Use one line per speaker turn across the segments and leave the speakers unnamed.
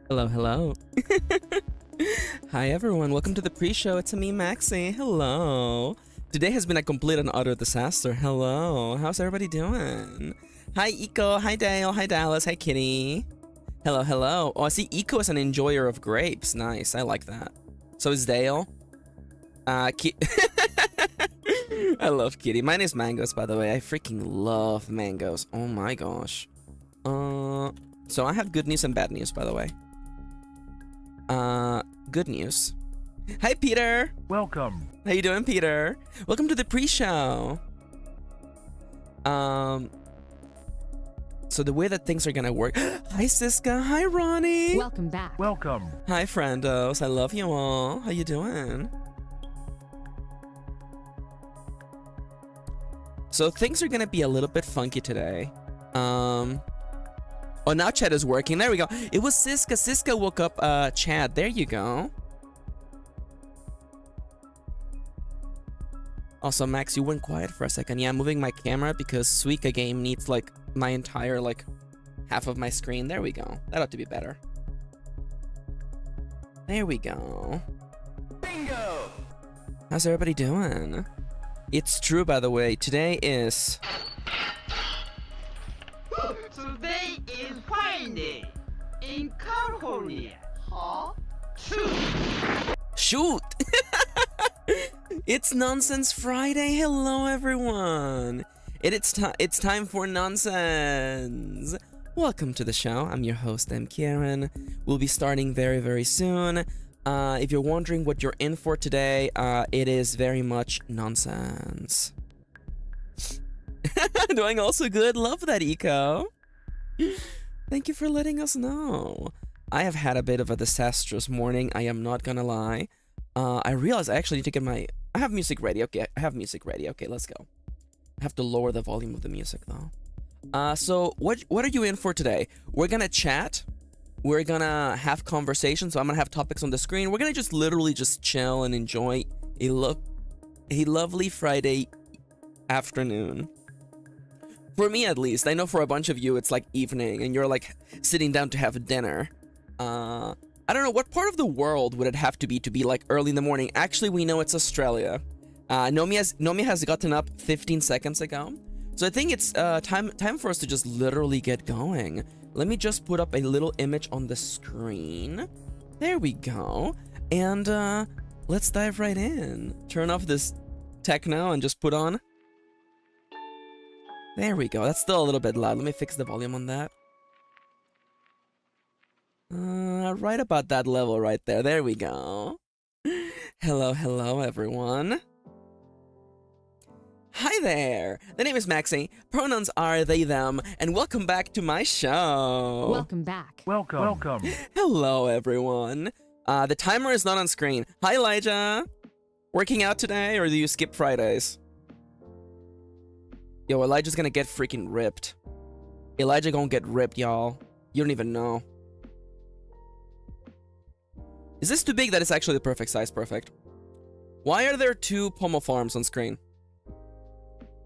Hello, hello. Hi everyone, welcome to the pre-show. It's me, Maxi. Hello. Today has been a complete and utter disaster. Hello. How's everybody doing? Hi, Eco. Hi, Dale. Hi, Dallas. Hi, Kitty. Hello, hello. Oh, I see Eco is an enjoyer of grapes. Nice. I like that. So is Dale. I love Kitty. Mine is mangoes, by the way. I freaking love mangoes. Oh my gosh. So I have good news and bad news, by the way. Good news. Hi, Peter.
Welcome.
How you doing, Peter? Welcome to the pre-show. So the way that things are gonna work. Hi, Siska. Hi, Ronnie.
Welcome back.
Welcome.
Hi, friendos. I love you all. How you doing? So things are gonna be a little bit funky today. Oh, now chat is working. There we go. It was Siska. Siska woke up chat. There you go. Also, Max, you went quiet for a second. Yeah, I'm moving my camera because Suika game needs like my entire like half of my screen. There we go. That ought to be better. There we go.
Bingo!
How's everybody doing? It's true, by the way. Today is
Today is Friday in California. Huh?
Shoot! It's Nonsense Friday. Hello, everyone. It's time for nonsense. Welcome to the show. I'm your host, Kirin. We'll be starting very, very soon. If you're wondering what you're in for today, it is very much nonsense. Doing also good. Love that, Eco. Thank you for letting us know. I have had a bit of a disastrous morning. I am not gonna lie. I realized I actually need to get my... I have music ready. Okay, I have music ready. Okay, let's go. I have to lower the volume of the music, though. So, what are you in for today? We're gonna chat. We're gonna have conversations. So I'm gonna have topics on the screen. We're gonna just literally just chill and enjoy a lovely Friday afternoon. For me, at least. I know for a bunch of you, it's like evening, and you're like sitting down to have dinner. I don't know, what part of the world would it have to be like early in the morning? Actually, we know it's Australia. Nomi has gotten up 15 seconds ago. So I think it's time for us to just literally get going. Let me just put up a little image on the screen. There we go. And let's dive right in. Turn off this techno and just put on. There we go. That's still a little bit loud. Let me fix the volume on that. Right about that level right there. There we go. Hello, hello, everyone. Hi there. The name is Maxi. Pronouns are they, them, and welcome back to my show.
Welcome back.
Welcome. Welcome.
Hello, everyone. The timer is not on screen. Hi, Elijah. Working out today, or do you skip Fridays? Yo, Elijah's gonna get freaking ripped. Elijah gonna get ripped, y'all. You don't even know. Is this too big? That is actually the perfect size. Perfect. Why are there two pommel farms on screen?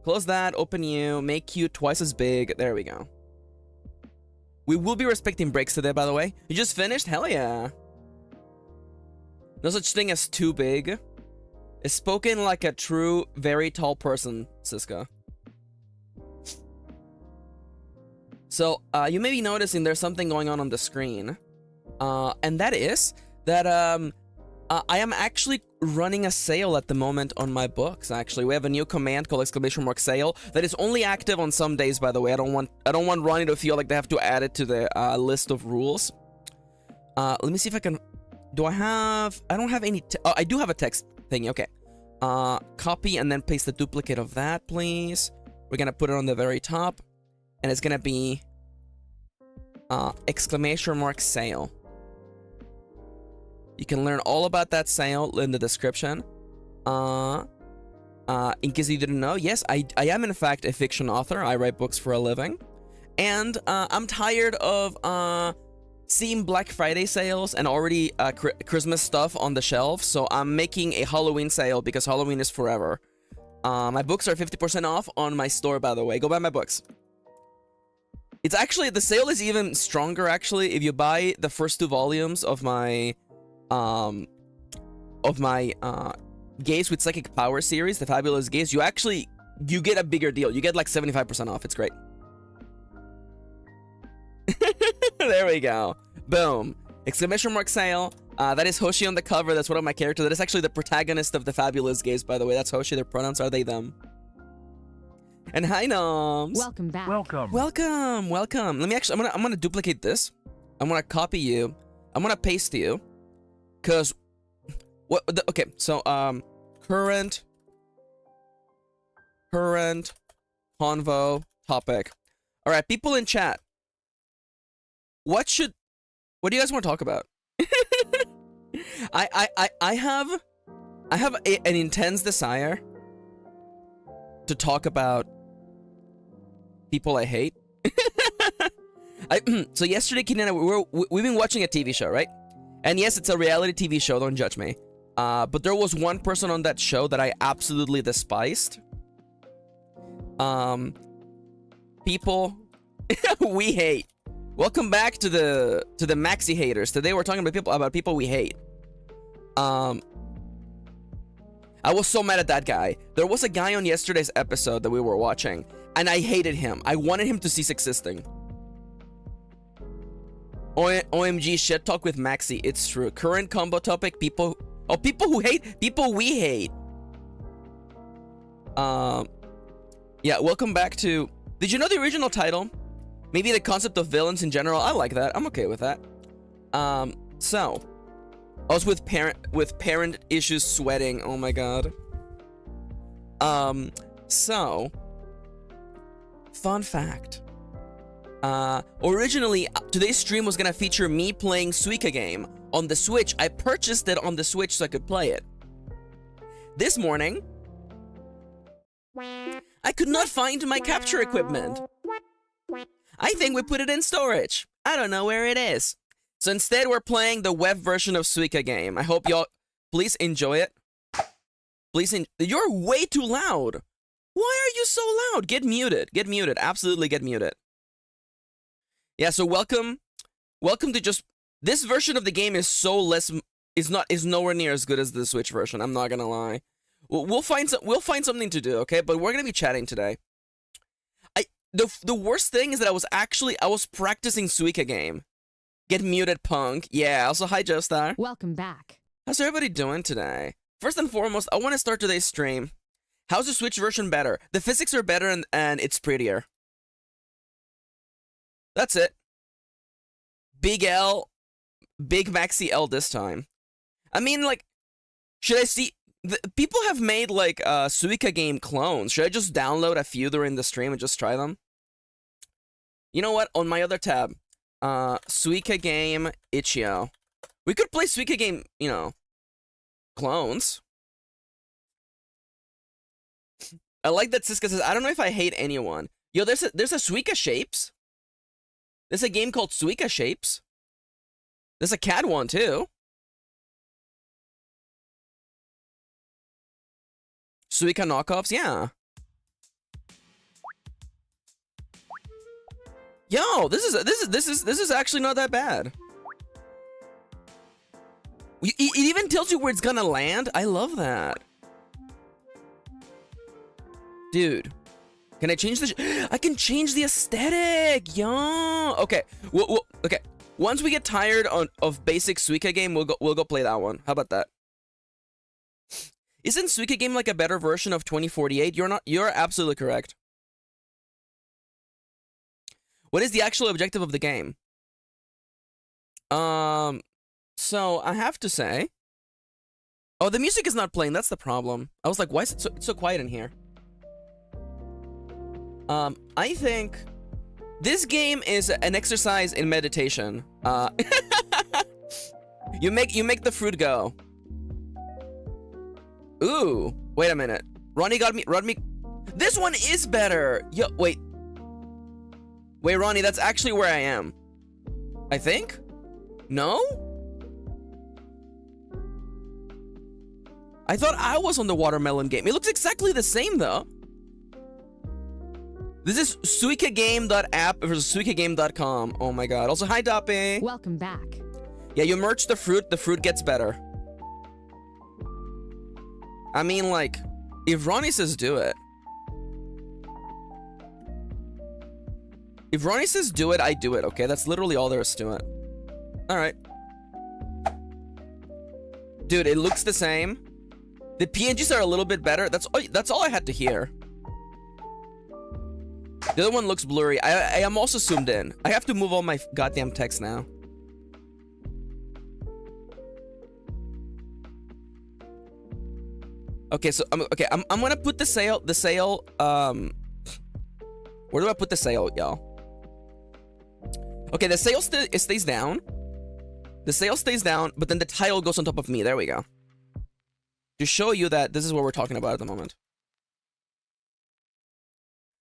Close that, open you, make you twice as big. There we go. We will be respecting breaks today, by the way. You just finished? Hell yeah. No such thing as too big. It's spoken like a true, very tall person, Siska. So, you may be noticing there's something going on the screen. And that is that I am actually running a sale at the moment on my books. Actually, we have a new command called !sale that is only active on some days. By the way, I don't want Ronnie to feel like they have to add it to the list of rules. Let me see if I can. I don't have any. Oh, I do have a text thing. Okay. Copy and then paste the duplicate of that, please. We're gonna put it on the very top, and it's gonna be !sale. You can learn all about that sale in the description. In case you didn't know, yes, I am in fact a fiction author. I write books for a living. And I'm tired of seeing Black Friday sales and already Christmas stuff on the shelf, so I'm making a Halloween sale because Halloween is forever. My books are 50% off on my store, by the way. Go buy my books. It's actually, the sale is even stronger, actually, if you buy the first 2 volumes of my Gaze with Psychic Power series, the Fabulous Gaze. You get a bigger deal. You get like 75% off. It's great. There we go. Boom. Exclamation mark sale. That is Hoshi on the cover. That's one of my characters. That is actually the protagonist of the Fabulous Gaze, by the way. That's Hoshi. Their pronouns are they, them. And hi, Noms.
Welcome back.
Welcome.
Welcome. Welcome. Let me actually, I'm gonna duplicate this. I'm gonna copy you. I'm gonna paste you. Cause okay, so current convo topic. All right, people in chat. What do you guys want to talk about? I have an intense desire to talk about people I hate. So yesterday, Kirin and I, we've been watching a TV show, right? And yes, it's a reality TV show, don't judge me. But there was one person on that show that I absolutely despised. People we hate. Welcome back to the Maxi haters. Today we're talking about people we hate. I was so mad at that guy. There was a guy on yesterday's episode that we were watching, and I hated him. I wanted him to cease existing. OMG, shit talk with Maxi. It's true. Current combo topic, people who hate, people we hate. Yeah, welcome back to... Did you know the original title? Maybe the concept of villains in general. I like that. I'm okay with that. So... I was with parent issues sweating. Oh my god. So... Fun fact. Originally, today's stream was gonna feature me playing Suika game on the Switch. I purchased it on the Switch so I could play it. This morning, I could not find my capture equipment. I think we put it in storage. I don't know where it is. So instead, we're playing the web version of Suika game. I hope y'all please enjoy it. You're way too loud. Why are you so loud? Get muted. Get muted. Absolutely get muted. Yeah, so welcome to just this version of the game is nowhere near as good as the Switch version. I'm not gonna lie. We'll find something to do, okay? But we're gonna be chatting today. The worst thing is that I was practicing Suika game. Get muted, punk. Yeah. Also, hi Joestar.
Welcome back.
How's everybody doing today? First and foremost, I want to start today's stream. How's the Switch version better? The physics are better and it's prettier. That's it. Big Maxi L this time. I mean, like, should I see... people have made, like, Suika game clones. Should I just download a few during the stream and just try them? You know what? On my other tab, Suika game itch.io. We could play Suika game, you know, clones. I like that Siska says, I don't know if I hate anyone. Yo, there's a Suika Shapes. There's a game called Suika Shapes. There's a CAD one, too. Suika knockoffs, yeah. Yo, this is actually not that bad. It even tells you where it's gonna land. I love that. Dude. Can I change the... I can change the aesthetic! Yo! Okay. Okay. Once we get tired of basic Suika game, we'll go play that one. How about that? Isn't Suika game like a better version of 2048? You're absolutely correct. What is the actual objective of the game? So I have to say... Oh, the music is not playing. That's the problem. I was like, why is it so quiet in here? I think this game is an exercise in meditation. You make the fruit go. Ooh, wait a minute. Ronnie. This one is better. Yo, wait. Wait, Ronnie, that's actually where I am. I think? No? I thought I was on the watermelon game. It looks exactly the same though. This is suikagame.app versus suikagame.com. Oh my god. Also, hi Dape.
Welcome back.
Yeah, you merge the fruit gets better. I mean, like, if Ronnie says do it. If Ronnie says do it, I do it, okay? That's literally all there is to it. Alright. Dude, it looks the same. The PNGs are a little bit better. That's all I had to hear. The other one looks blurry. I am also zoomed in. I have to move all my goddamn text now. Okay, so I'm gonna put the sail, where do I put the sail, y'all? Okay, the sail it stays down. The sail stays down, but then the title goes on top of me. There we go. To show you that this is what we're talking about at the moment.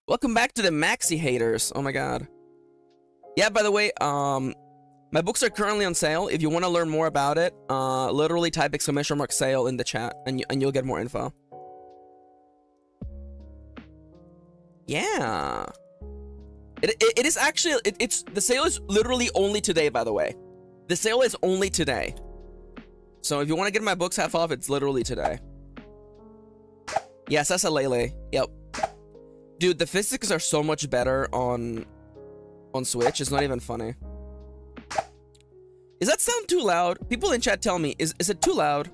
Welcome back to the Maxi haters. Oh my god. Yeah, by the way, my books are currently on sale. If you want to learn more about it, literally type !sale in the chat and you'll get more info. Yeah. It is actually, it's the sale is literally only today, by the way. The sale is only today. So if you want to get my books half off, it's literally today. Yes, that's a Lele. Yep. Dude, the physics are so much better on Switch. It's not even funny. Does that sound too loud? People in chat tell me, is it too loud?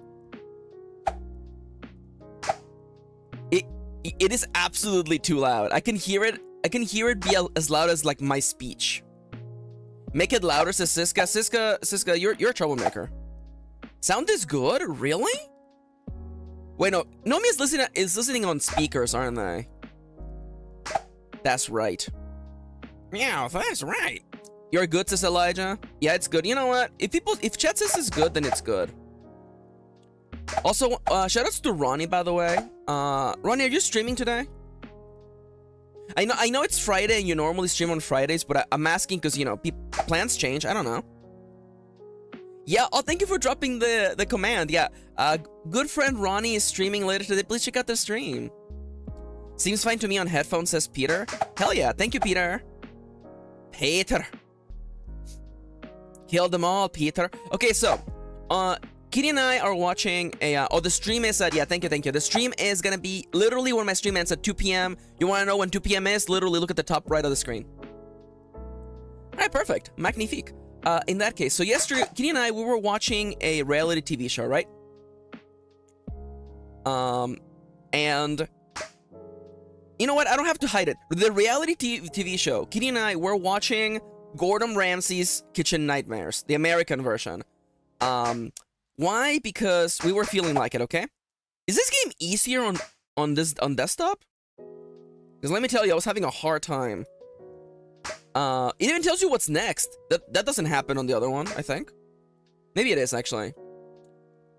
It is absolutely too loud. I can hear it be as loud as like my speech. Make it louder, says Siska. Siska, you're a troublemaker. Sound is good? Really? Wait, no. Nomi is listening on speakers, aren't they? That's right. Yeah, that's right. You're good, says Elijah. Yeah, it's good. You know what? If chat says it's good, then it's good. Also, shoutouts to Ronnie, by the way. Ronnie, are you streaming today? I know it's Friday and you normally stream on Fridays, but I'm asking because, you know, plans change. I don't know. Yeah, oh, thank you for dropping the command. Yeah, good friend Ronnie is streaming later today. Please check out the stream. Seems fine to me on headphones, says Peter. Hell yeah, thank you, Peter. Peter. Kill them all, Peter. Okay, so, Kitty and I are watching a, the stream is at, yeah, thank you. The stream is gonna be literally when my stream ends at 2 p.m. You wanna know when 2 p.m. is? Literally look at the top right of the screen. Alright, perfect. Magnifique. In that case, so yesterday, Kitty and I, we were watching a reality TV show, right? And you know what? I don't have to hide it. The reality TV show, Kitty and I were watching Gordon Ramsay's Kitchen Nightmares, the American version. Why? Because we were feeling like it, okay? Is this game easier on desktop? Because let me tell you, I was having a hard time. It even tells you what's next. That doesn't happen on the other one, I think. Maybe it is, actually.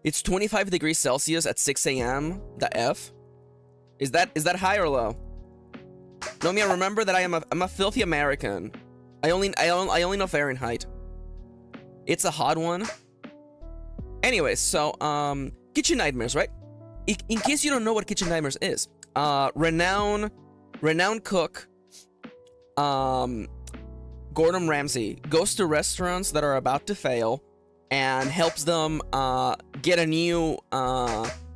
It's 25 degrees Celsius at 6 a.m. The F. Is that high or low? Nomia, remember that I'm a filthy American. I only know Fahrenheit. It's a hot one. Anyways, so Kitchen Nightmares, right? In case you don't know what Kitchen Nightmares is, renowned cook, Gordon Ramsay goes to restaurants that are about to fail and helps them get a new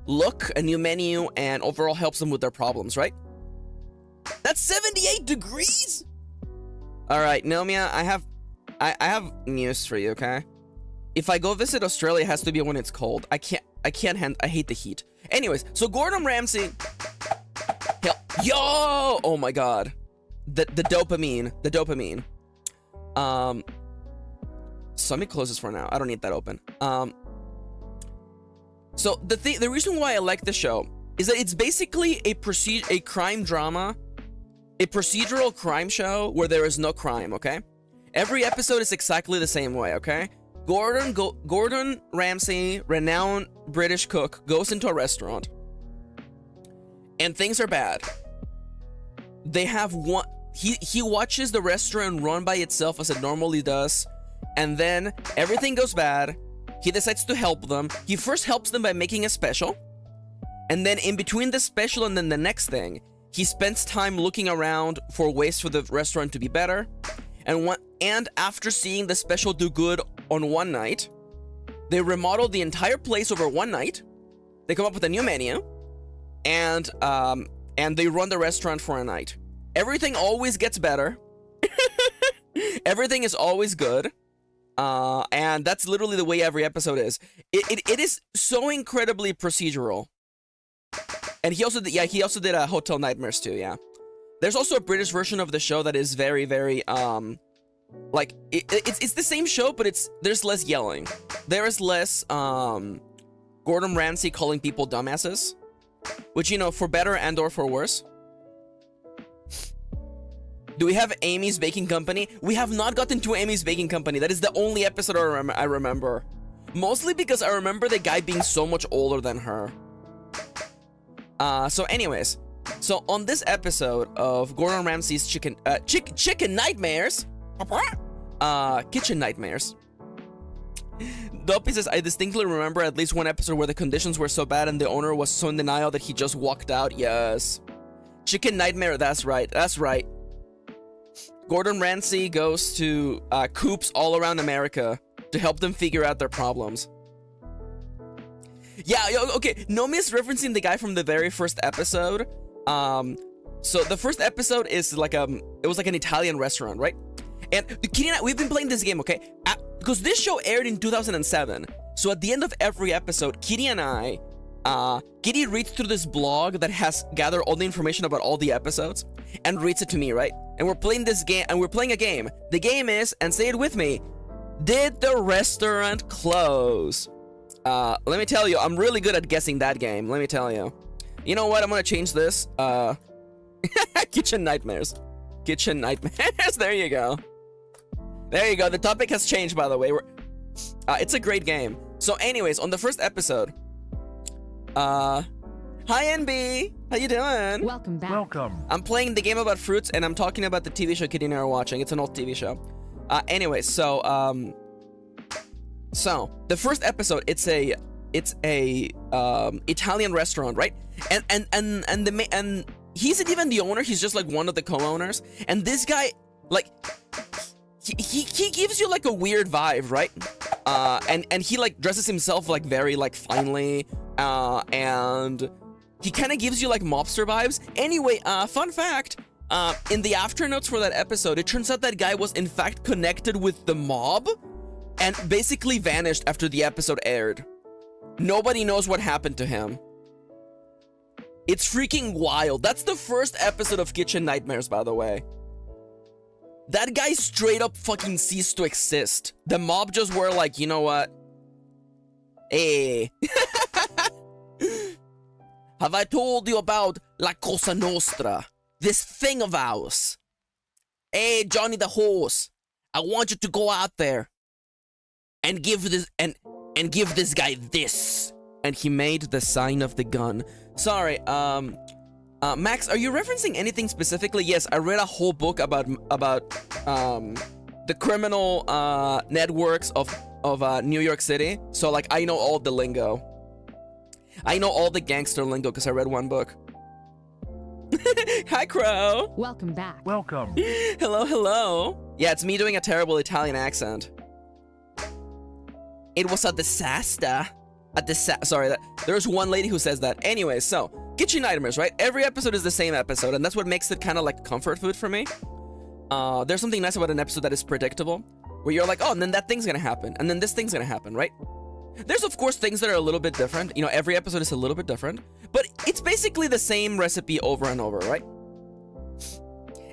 look, a new menu, and overall helps them with their problems, right? That's 78 degrees? All right, Nomia, I have news for you, okay? If I go visit Australia, it has to be when it's cold. I hate the heat. Anyways, so Gordon Ramsay, yo, oh my god. The dopamine. So let me close this for now. I don't need that open. So the reason why I like the show is that it's basically a crime drama, a procedural crime show where there is no crime, okay? Every episode is exactly the same way, okay? Gordon Ramsay, renowned British cook, goes into a restaurant and things are bad. They have he watches the restaurant run by itself as it normally does, and then everything goes bad. He decides to help them. He first helps them by making a special, and then in between the special and then the next thing, he spends time looking around for ways for the restaurant to be better. And after seeing the special do good on one night, they remodel the entire place over one night. They come up with a new menu, and they run the restaurant for a night. Everything always gets better. Everything is always good. And that's literally the way every episode is. It is so incredibly procedural. And he also did Hotel Nightmares too, yeah. There's also a British version of the show that is very, very, like, it's the same show, but there's less yelling. There is less, Gordon Ramsay calling people dumbasses. Which, you know, for better and or for worse. Do we have Amy's Baking Company? We have not gotten to Amy's Baking Company. That is the only episode I remember. Mostly because I remember the guy being so much older than her. So anyways. So on this episode of Gordon Ramsay's Chicken Nightmares. Kitchen Nightmares. Dopey says, I distinctly remember at least one episode where the conditions were so bad and the owner was so in denial that he just walked out. Yes. Chicken Nightmare, that's right. That's right. Gordon Ramsay goes to coops all around America to help them figure out their problems. Yeah, okay. Nomi is referencing the guy from the very first episode. So the first episode is like it was like an Italian restaurant, right? And Kirin and I, we've been playing this game, okay? Because this show aired in 2007. So at the end of every episode, Kitty and I, Kitty reads through this blog that has gathered all the information about all the episodes and reads it to me, right? And we're playing this game, and we're playing a game. The game is, and say it with me, did the restaurant close? Let me tell you, I'm really good at guessing that game. Let me tell you. You know what? I'm gonna change this. Kitchen Nightmares. Kitchen Nightmares. There you go. There you go. The topic has changed, by the way. It's a great game. So anyways, on the first episode, hi NB, how you doing?
Welcome back.
Welcome.
I'm playing the game about fruits, and I'm talking about the TV show Kitty and I are watching. It's an old TV show. Anyway, so the first episode, it's a Italian restaurant, right? And he's not even the owner. He's just like one of the co-owners. And this guy, like, he gives you like a weird vibe, right? And he like dresses himself like very like finely, and he kind of gives you like mobster vibes. Anyway, fun fact, in the after notes for that episode, it turns out that guy was in fact connected with the mob and basically vanished after the episode aired. Nobody knows what happened to him. It's freaking wild. That's the first episode of Kitchen Nightmares, by the way. That guy straight up fucking ceased to exist. The mob just were like, you know what? Hey. Have I told you about La Cosa Nostra? This thing of ours. Hey, Johnny the horse. I want you to go out there and give this and give this guy this. And he made the sign of the gun. Sorry, Max, are you referencing anything specifically? Yes, I read a whole book about the criminal networks of New York City. So like I know all the lingo. I know all the gangster lingo because I read one book. Hi, Crow.
Welcome back.
Welcome.
Hello, hello. Yeah, it's me doing a terrible Italian accent. It was a disaster. Sorry, there's one lady who says that. Anyway, so Kitchen Nightmares, right? Every episode is the same episode, and that's what makes it kind of like comfort food for me. There's something nice about an episode that is predictable, where you're like, oh, and then that thing's gonna happen, and then this thing's gonna happen, right? There's of course things that are a little bit different. You know, every episode is a little bit different, but it's basically the same recipe over and over, right?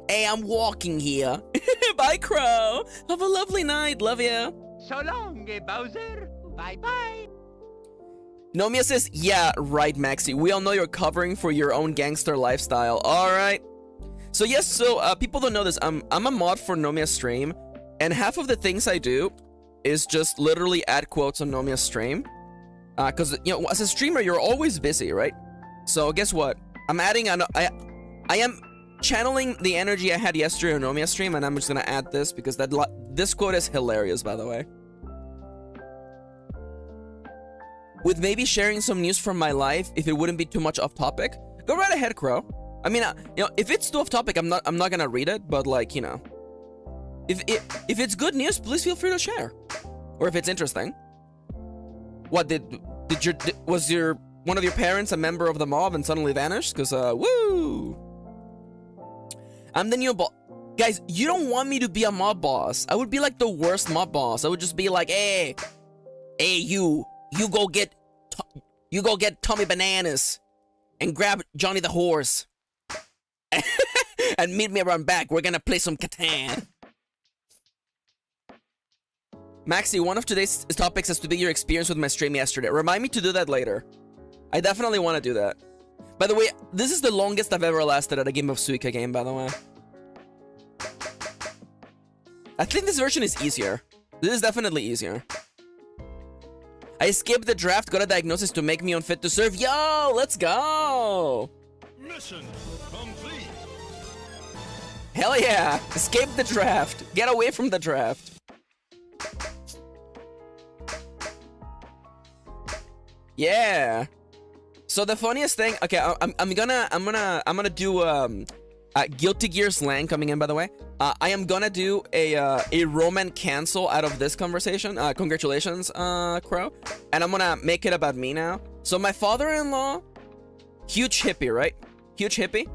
Hey, I'm walking here. Bye, Crow. Have a lovely night. Love you.
So long, Bowser. Bye-bye.
Nomia says, yeah, right, Maxi. We all know you're covering for your own gangster lifestyle. All right. So yes, so people don't know this. I'm a mod for Nomia's stream, and half of the things I do is just literally add quotes on Nomia's stream. Because, you know, as a streamer, you're always busy, right? So guess what? I'm adding I am channeling the energy I had yesterday on Nomia's stream, and I'm just gonna add this because this quote is hilarious, by the way. With maybe sharing some news from my life, if it wouldn't be too much off topic, go right ahead, Crow. I mean, you know, if it's too off topic, I'm not gonna read it. But like, you know, if it's good news, please feel free to share, or if it's interesting. What was one of your parents a member of the mob and suddenly vanished? Because woo, I'm the new boss. Guys, you don't want me to be a mob boss. I would be like the worst mob boss. I would just be like, hey, you go get Tommy Bananas and grab Johnny the Horse and meet me around back. We're gonna play some Catan. Maxi, one of today's topics has to be your experience with my stream yesterday. Remind me to do that later. I definitely want to do that. By the way, this is the longest I've ever lasted at a game of Suika game, by the way. I think this version is easier. This is definitely easier. I escaped the draft, got a diagnosis to make me unfit to serve. Yo, let's go!
Mission complete.
Hell yeah! Escape the draft. Get away from the draft. Yeah. So the funniest thing, okay, I'm gonna do Guilty Gear slang coming in, by the way. I am gonna do a Roman cancel out of this conversation. Congratulations, Crow. And I'm gonna make it about me now. So my father-in-law, huge hippie, right? Huge hippie.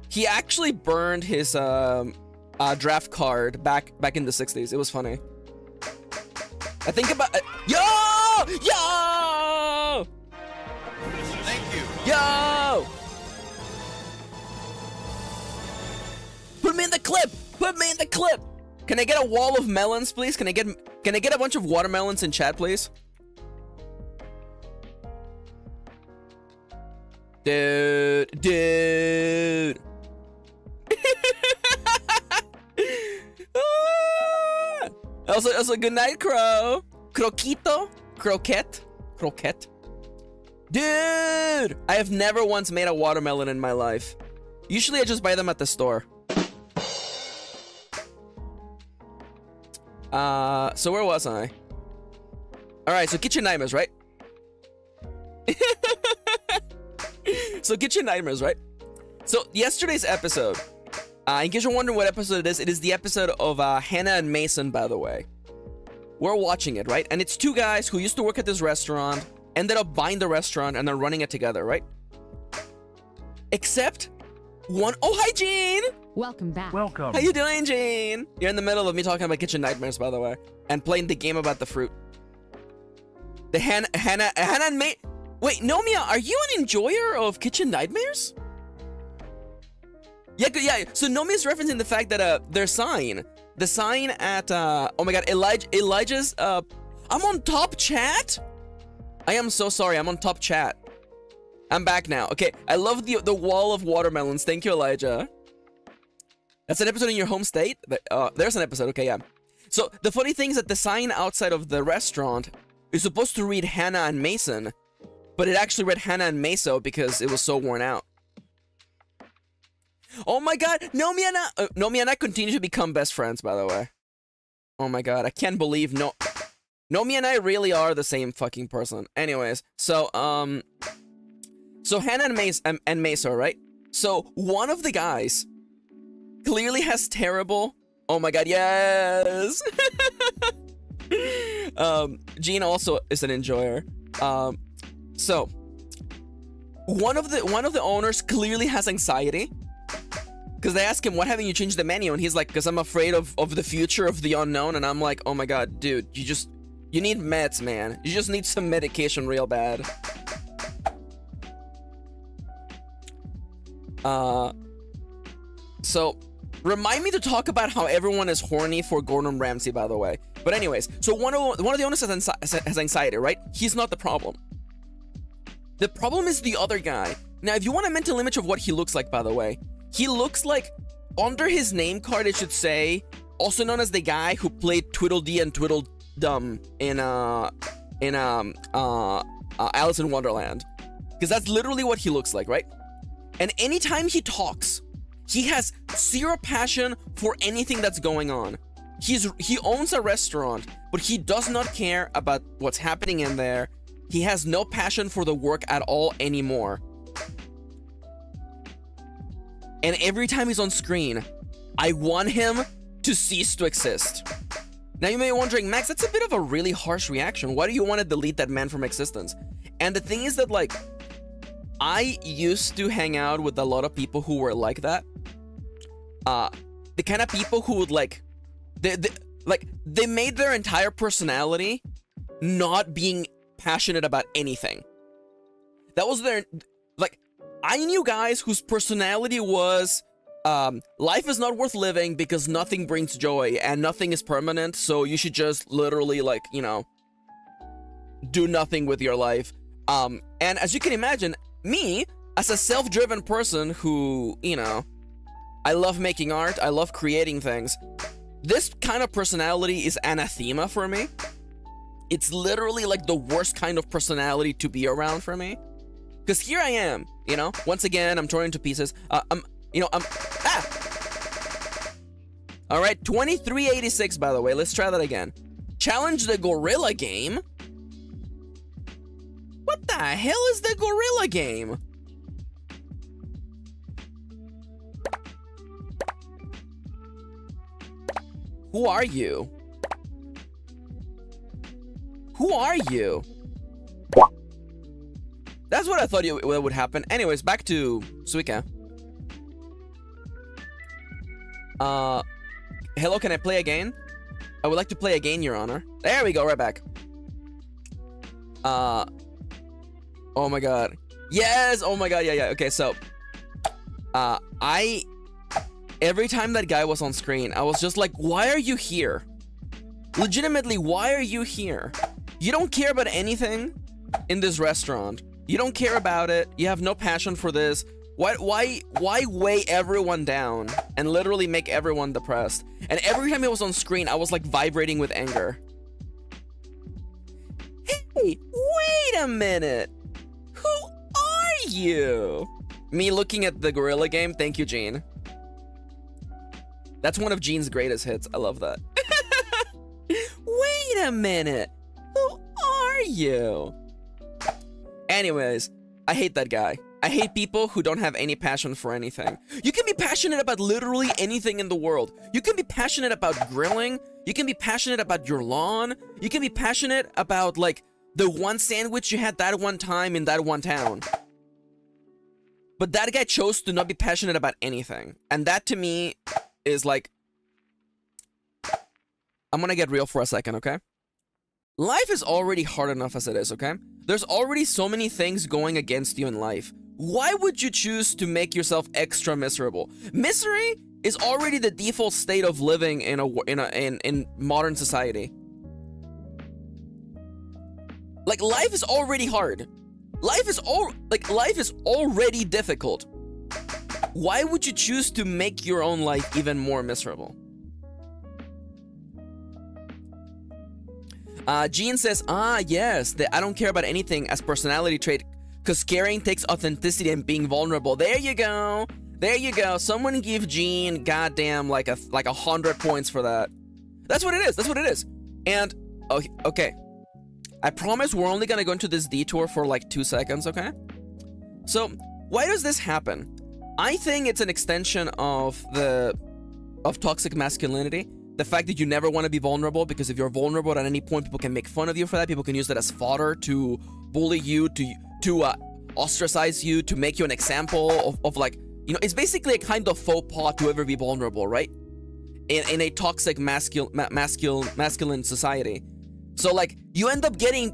He actually burned his draft card back in the 60s. It was funny. I think about yo!
Thank you.
Yo! Put me in the clip! Put me in the clip! Can I get a wall of melons, please? Can I get a bunch of watermelons in chat, please? Dude. Also, good night, Crow. Croquito? Croquette? Dude! I have never once made a watermelon in my life. Usually I just buy them at the store. So where was I? Alright, so kitchen nightmares, right? So kitchen nightmares, right? So yesterday's episode, in case you're wondering what episode it is the episode of Hannah and Mason, by the way. We're watching it, right? And it's two guys who used to work at this restaurant, ended up buying the restaurant, and they're running it together, right? Except one... Oh, hi, Gene!
Welcome back.
Welcome.
How you doing, Gene? You're in the middle of me talking about kitchen nightmares, by the way, and playing the game about the fruit. The Hannah and May... Wait, Nomia, are you an enjoyer of kitchen nightmares? Yeah. So Nomia's referencing the fact that their sign, the sign at oh my god, Elijah's I'm on top chat. I am so sorry. I'm on top chat. I'm back now. Okay, I love the wall of watermelons. Thank you, Elijah. That's an episode in your home state? There's an episode. Okay, yeah. So the funny thing is that the sign outside of the restaurant is supposed to read Hannah and Mason, but it actually read Hannah and Meso because it was so worn out. Oh my god, Nomi and I continue to become best friends, by the way. Oh my god, I can't believe Nomi and I really are the same fucking person. Anyways, so so Hannah and Meso, right? So one of the guys clearly has terrible... Oh my god, yes! Gene also is an enjoyer. So one of the owners clearly has anxiety. Because they ask him, what haven't you changed the menu? And he's like, because I'm afraid of the future, of the unknown. And I'm like, oh my god, dude, you need meds, man. You just need some medication real bad. So, remind me to talk about how everyone is horny for Gordon Ramsay, by the way. But anyways, so one of the owners has anxiety, right? He's not the problem. The problem is the other guy. Now, if you want a mental image of what he looks like, by the way, he looks like, under his name card, it should say, also known as the guy who played Tweedledee and Tweedledum in Alice in Wonderland. Because that's literally what he looks like, right? And anytime he talks, he has zero passion for anything that's going on. He owns a restaurant, but he does not care about what's happening in there. He has no passion for the work at all anymore. And every time he's on screen, I want him to cease to exist. Now you may be wondering, Max, that's a bit of a really harsh reaction. Why do you want to delete that man from existence? And the thing is that, like, I used to hang out with a lot of people who were like that. The kind of people who would, like, they made their entire personality not being passionate about anything. That was their, like, I knew guys whose personality was, life is not worth living because nothing brings joy and nothing is permanent, so you should just literally, like, you know, do nothing with your life. And as you can imagine, me, as a self-driven person who, you know, I love making art, I love creating things, this kind of personality is anathema for me. It's literally like the worst kind of personality to be around for me. Because here I am, you know, once again, I'm torn into pieces. All right, 2386, by the way. Let's try that again. Challenge the gorilla game? What the hell is the gorilla game? Who are you? Who are you? That's what I thought would happen. Anyways, back to Suika. Hello, can I play again? I would like to play again, Your Honor. There we go, right back. Oh my god. Yes, oh my god, yeah. Okay, so every time that guy was on screen, I was just like, why are you here? Legitimately, why are you here? You don't care about anything in this restaurant. You don't care about it. You have no passion for this. Why weigh everyone down and literally make everyone depressed? And every time it was on screen, I was like vibrating with anger. Hey, wait a minute. Who are you? Me looking at the gorilla game. Thank you, Gene. That's one of Gene's greatest hits. I love that. Wait a minute. Who are you? Anyways, I hate that guy. I hate people who don't have any passion for anything. You can be passionate about literally anything in the world. You can be passionate about grilling. You can be passionate about your lawn. You can be passionate about, like, the one sandwich you had that one time in that one town. But that guy chose to not be passionate about anything. And that, to me, is like... I'm gonna get real for a second, okay? Life is already hard enough as it is, okay? There's already so many things going against you in life. Why would you choose to make yourself extra miserable? Misery is already the default state of living in modern society. Like, life is already hard. Life is already difficult. Why would you choose to make your own life even more miserable? Gene says, yes, I don't care about anything as personality trait, because caring takes authenticity and being vulnerable. There you go. There you go. Someone give Gene goddamn like 100 points for that. That's what it is. That's what it is. And, okay. I promise we're only gonna go into this detour for like 2 seconds, okay? So, why does this happen? I think it's an extension of toxic masculinity. The fact that you never want to be vulnerable, because if you're vulnerable at any point, people can make fun of you for that. People can use that as fodder to bully you, to ostracize you, to make you an example of like, you know, it's basically a kind of faux pas to ever be vulnerable, right? In a toxic masculine society. So like, you end up getting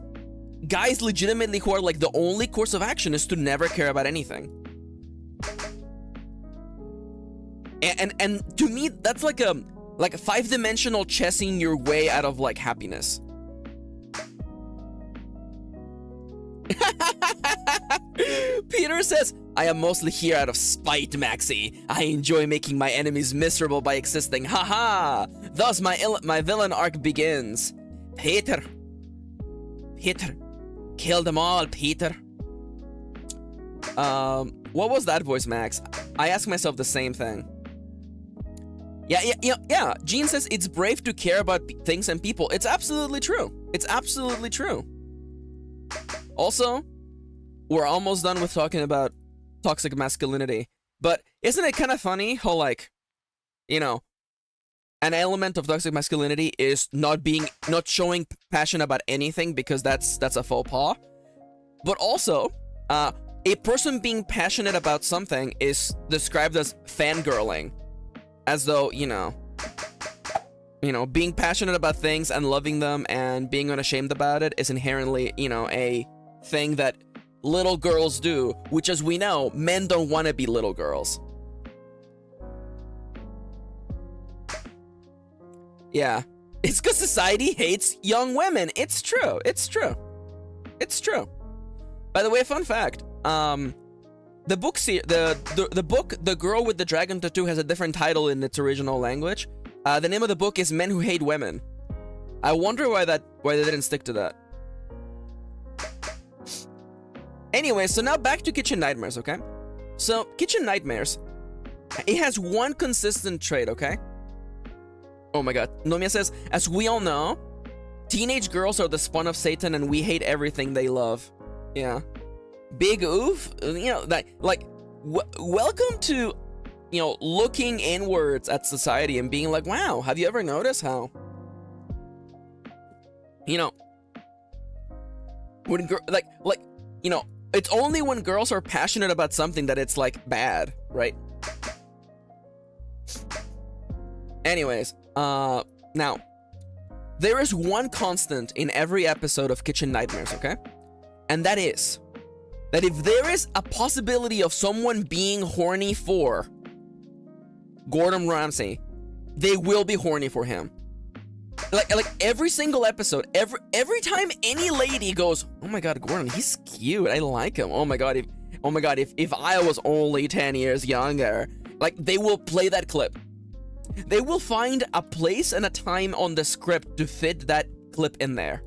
guys legitimately who are like, the only course of action is to never care about anything. And to me, that's like a 5-dimensional chessing your way out of like happiness. Peter says, I am mostly here out of spite, Maxi. I enjoy making my enemies miserable by existing. Haha! Thus my villain arc begins. Peter, kill them all, Peter. What was that voice, Max? I ask myself the same thing. Yeah. Jean says it's brave to care about things and people. It's absolutely true. It's absolutely true. Also, we're almost done with talking about toxic masculinity. But isn't it kind of funny how, like, you know, an element of toxic masculinity is not showing passion about anything because that's a faux pas. But also, a person being passionate about something is described as fangirling. As though, you know, being passionate about things and loving them and being unashamed about it is inherently, you know, a thing that little girls do, which, as we know, men don't want to be little girls. Yeah. It's because society hates young women. It's true. It's true. It's true. By the way, fun fact, the book, The Girl with the Dragon Tattoo has a different title in its original language. The name of the book is Men Who Hate Women. I wonder why they didn't stick to that. Anyway, so now back to Kitchen Nightmares, okay? So, Kitchen Nightmares, it has one consistent trait, okay? Oh my god. Nomia says, as we all know, teenage girls are the spawn of Satan and we hate everything they love. Yeah. Big oof, you know, welcome to, you know, looking inwards at society and being like, wow, have you ever noticed how, you know, when you know, it's only when girls are passionate about something that it's like bad, right? Anyways, now, there is one constant in every episode of Kitchen Nightmares, okay? And that is that if there is a possibility of someone being horny for Gordon Ramsay, they will be horny for him. Like every single episode, every time any lady goes, oh my god, Gordon, he's cute, I like him. Oh my god, if I was only 10 years younger, like, they will play that clip. They will find a place and a time on the script to fit that clip in there.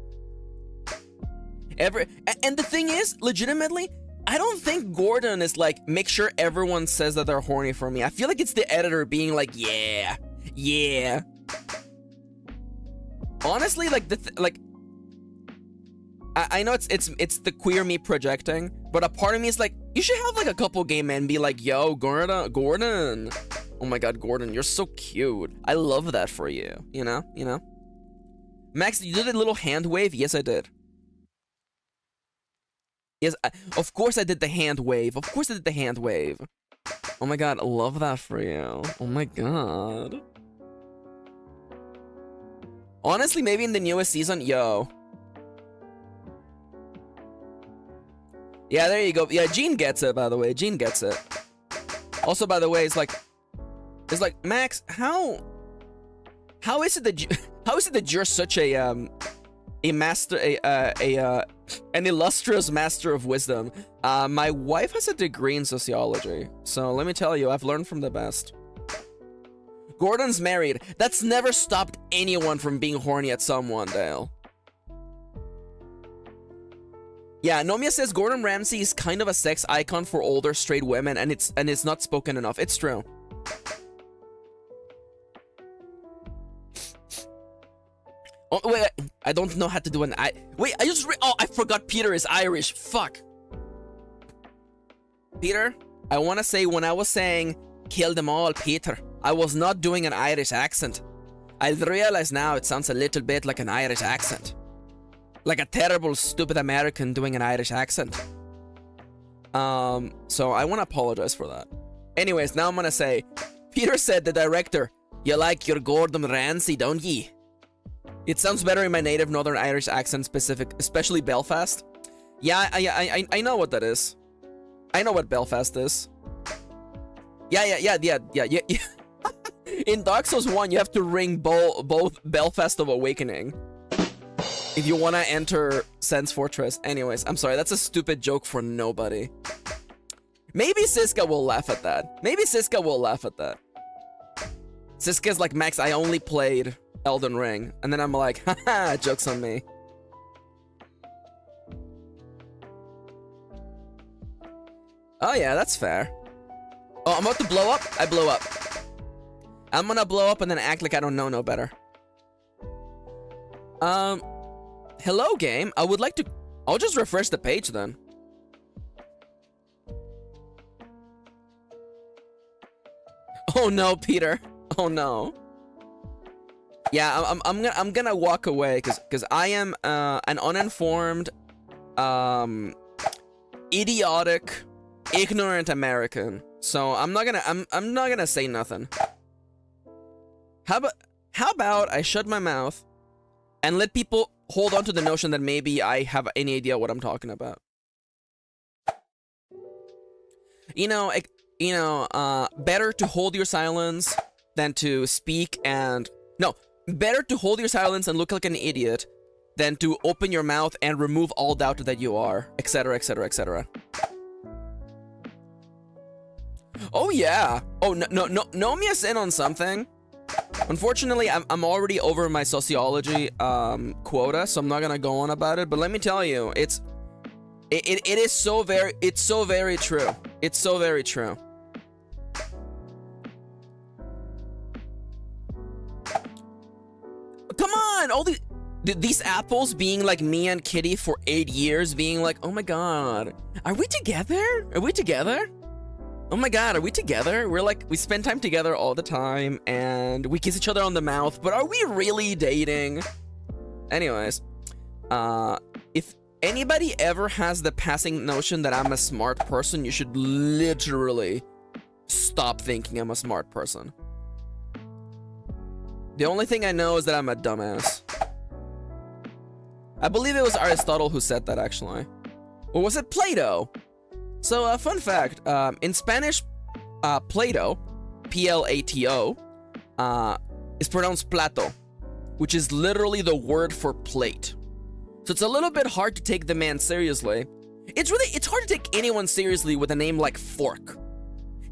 And the thing is, legitimately, I don't think Gordon is like, make sure everyone says that they're horny for me. I feel like it's the editor being like, yeah. Honestly, like, I know it's the queer me projecting, but a part of me is like, you should have like a couple gay men be like, yo, Gordon. Oh my god, Gordon, you're so cute. I love that for you, you know? Max, you did a little hand wave? Yes, I did. Yes, of course I did the hand wave. Oh my god, I love that for you. Oh my god. Honestly, maybe in the newest season, yo. Yeah, there you go. Yeah, Jean gets it, by the way. Jean gets it. Also, by the way, it's like, Max, how is it that you're such an illustrious master of wisdom? My wife has a degree in sociology, so let me tell you, I've learned from the best. Gordon's married. That's never stopped anyone from being horny at someone, Dale. Yeah, Nomia says Gordon Ramsay is kind of a sex icon for older straight women, and it's not spoken enough. It's true. Oh, wait, I don't know how to do I forgot Peter is Irish. Fuck. Peter, I want to say when I was saying kill them all, Peter, I was not doing an Irish accent. I realize now it sounds a little bit like an Irish accent. Like a terrible, stupid American doing an Irish accent. So I want to apologize for that. Anyways, now I'm gonna say, Peter said, the director, you like your Gordon Ramsay, don't ye? It sounds better in my native Northern Irish accent, especially Belfast. Yeah, I know what that is. I know what Belfast is. Yeah. In Dark Souls 1, you have to ring both Belfast of Awakening if you want to enter Sen's Fortress. Anyways, I'm sorry, that's a stupid joke for nobody. Maybe Siska will laugh at that. Siska's like, Max, I only played Elden Ring. And then I'm like, haha, joke's on me. Oh yeah, that's fair. Oh, I'm about to blow up? I blow up. I'm gonna blow up and then act like I don't know no better. Hello game. I would like to... I'll just refresh the page then. Oh no, Peter. Oh no. Yeah, I'm gonna walk away because I am an uninformed, idiotic, ignorant American. So I'm not gonna say nothing. How about I shut my mouth and let people hold on to the notion that maybe I have any idea what I'm talking about. Better to hold your silence than to speak and... No, better to hold your silence and look like an idiot than to open your mouth and remove all doubt that you are, etc, etc, etc. Oh yeah! Oh, no, Nomia's in on something. Unfortunately, I'm already over my sociology quota, so I'm not gonna go on about it, but let me tell you, it is so very true. It's so very true. Come on! All these apples being like me and Kitty for 8 years, being like, oh my god, are we together? Are we together? Oh my god, are we together? We spend time together all the time, and we kiss each other on the mouth, but are we really dating? Anyways, if anybody ever has the passing notion that I'm a smart person, you should literally stop thinking I'm a smart person. The only thing I know is that I'm a dumbass. I believe it was Aristotle who said that, actually. Or was it Plato? So, fun fact, in Spanish, Plato, P-L-A-T-O, is pronounced plato, which is literally the word for plate. So it's a little bit hard to take the man seriously. It's hard to take anyone seriously with a name like Fork.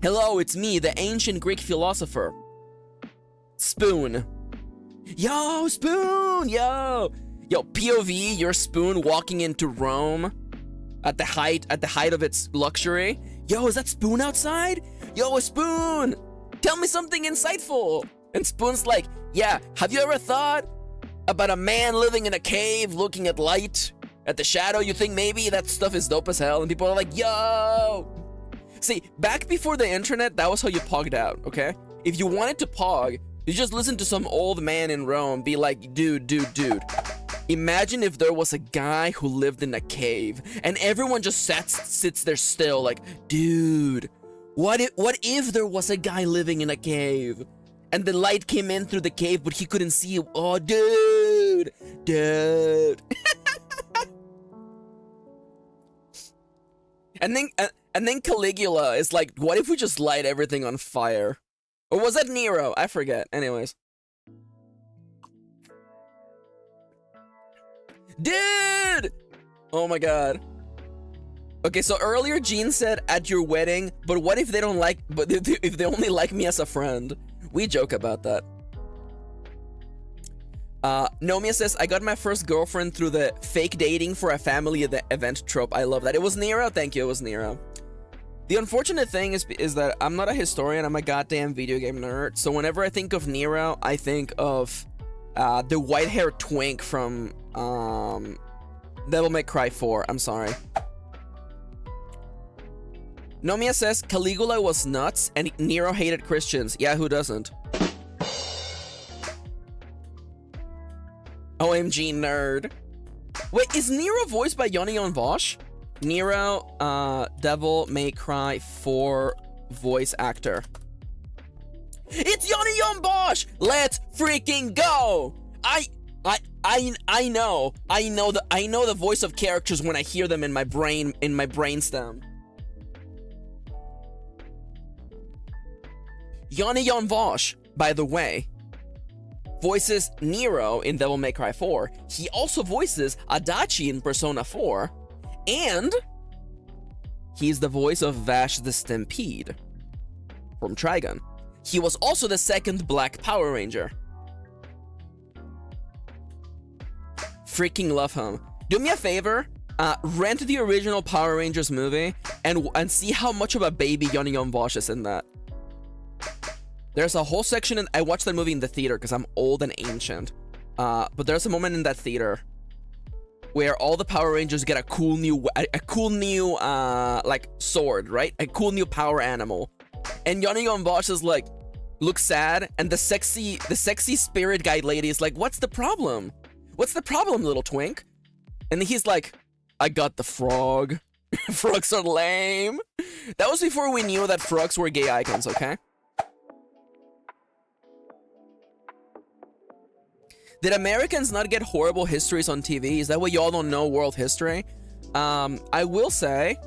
Hello, it's me, the ancient Greek philosopher. Spoon. Yo, Spoon, yo. Yo, POV, your Spoon walking into Rome. At the height of its luxury. Yo, is that Spoon outside? Yo, a Spoon! Tell me something insightful! And Spoon's like, yeah, have you ever thought about a man living in a cave looking at light, at the shadow? You think maybe that stuff is dope as hell? And people are like, yo! See, back before the internet, that was how you pogged out, okay? If you wanted to pog, you just listen to some old man in Rome be like, dude. Imagine if there was a guy who lived in a cave and everyone just sits there still like, dude, what if there was a guy living in a cave and the light came in through the cave but he couldn't see it? Oh, dude. And then Caligula is like, what if we just light everything on fire? Or was that Nero? I forget. Anyways. Dude! Oh my god. Okay, so earlier Gene said at your wedding, but what if they don't like, but if they only like me as a friend? We joke about that. Nomia says, I got my first girlfriend through the fake dating for a family event trope. I love that. It was Nero? Thank you, it was Nero. The unfortunate thing is that I'm not a historian, I'm a goddamn video game nerd, so whenever I think of Nero, I think of the white-haired twink from Devil May Cry 4. I'm sorry. Nomia says Caligula was nuts and Nero hated Christians. Yeah, who doesn't? OMG nerd. Wait, is Nero voiced by Johnny Vosh? Nero, Devil May Cry 4 voice actor. It's Johnny Bosch! Let's freaking go! I know the voice of characters when I hear them in my brainstem. Johnny Vosch, by the way, voices Nero in Devil May Cry 4. He also voices Adachi in Persona 4, and he's the voice of Vash the Stampede from Trigun. He was also the second Black Power Ranger. Freaking love him. Do me a favor, Rent the original Power Rangers movie and see how much of a baby Johnny Yong Bosch is in that. There's a whole section, and I watched that movie in the theater because I'm old and ancient. But there's a moment in that theater where all the Power Rangers get a cool new like sword, right? A cool new power animal. And Johnny Yong Bosch is like, looks sad, and the sexy spirit guide lady is like, "What's the problem? What's the problem, little twink?" And he's like, "I got the frog. Frogs are lame." That was before we knew that frogs were gay icons, okay? Did Americans not get horrible histories on TV? Is that why y'all don't know world history? I will say,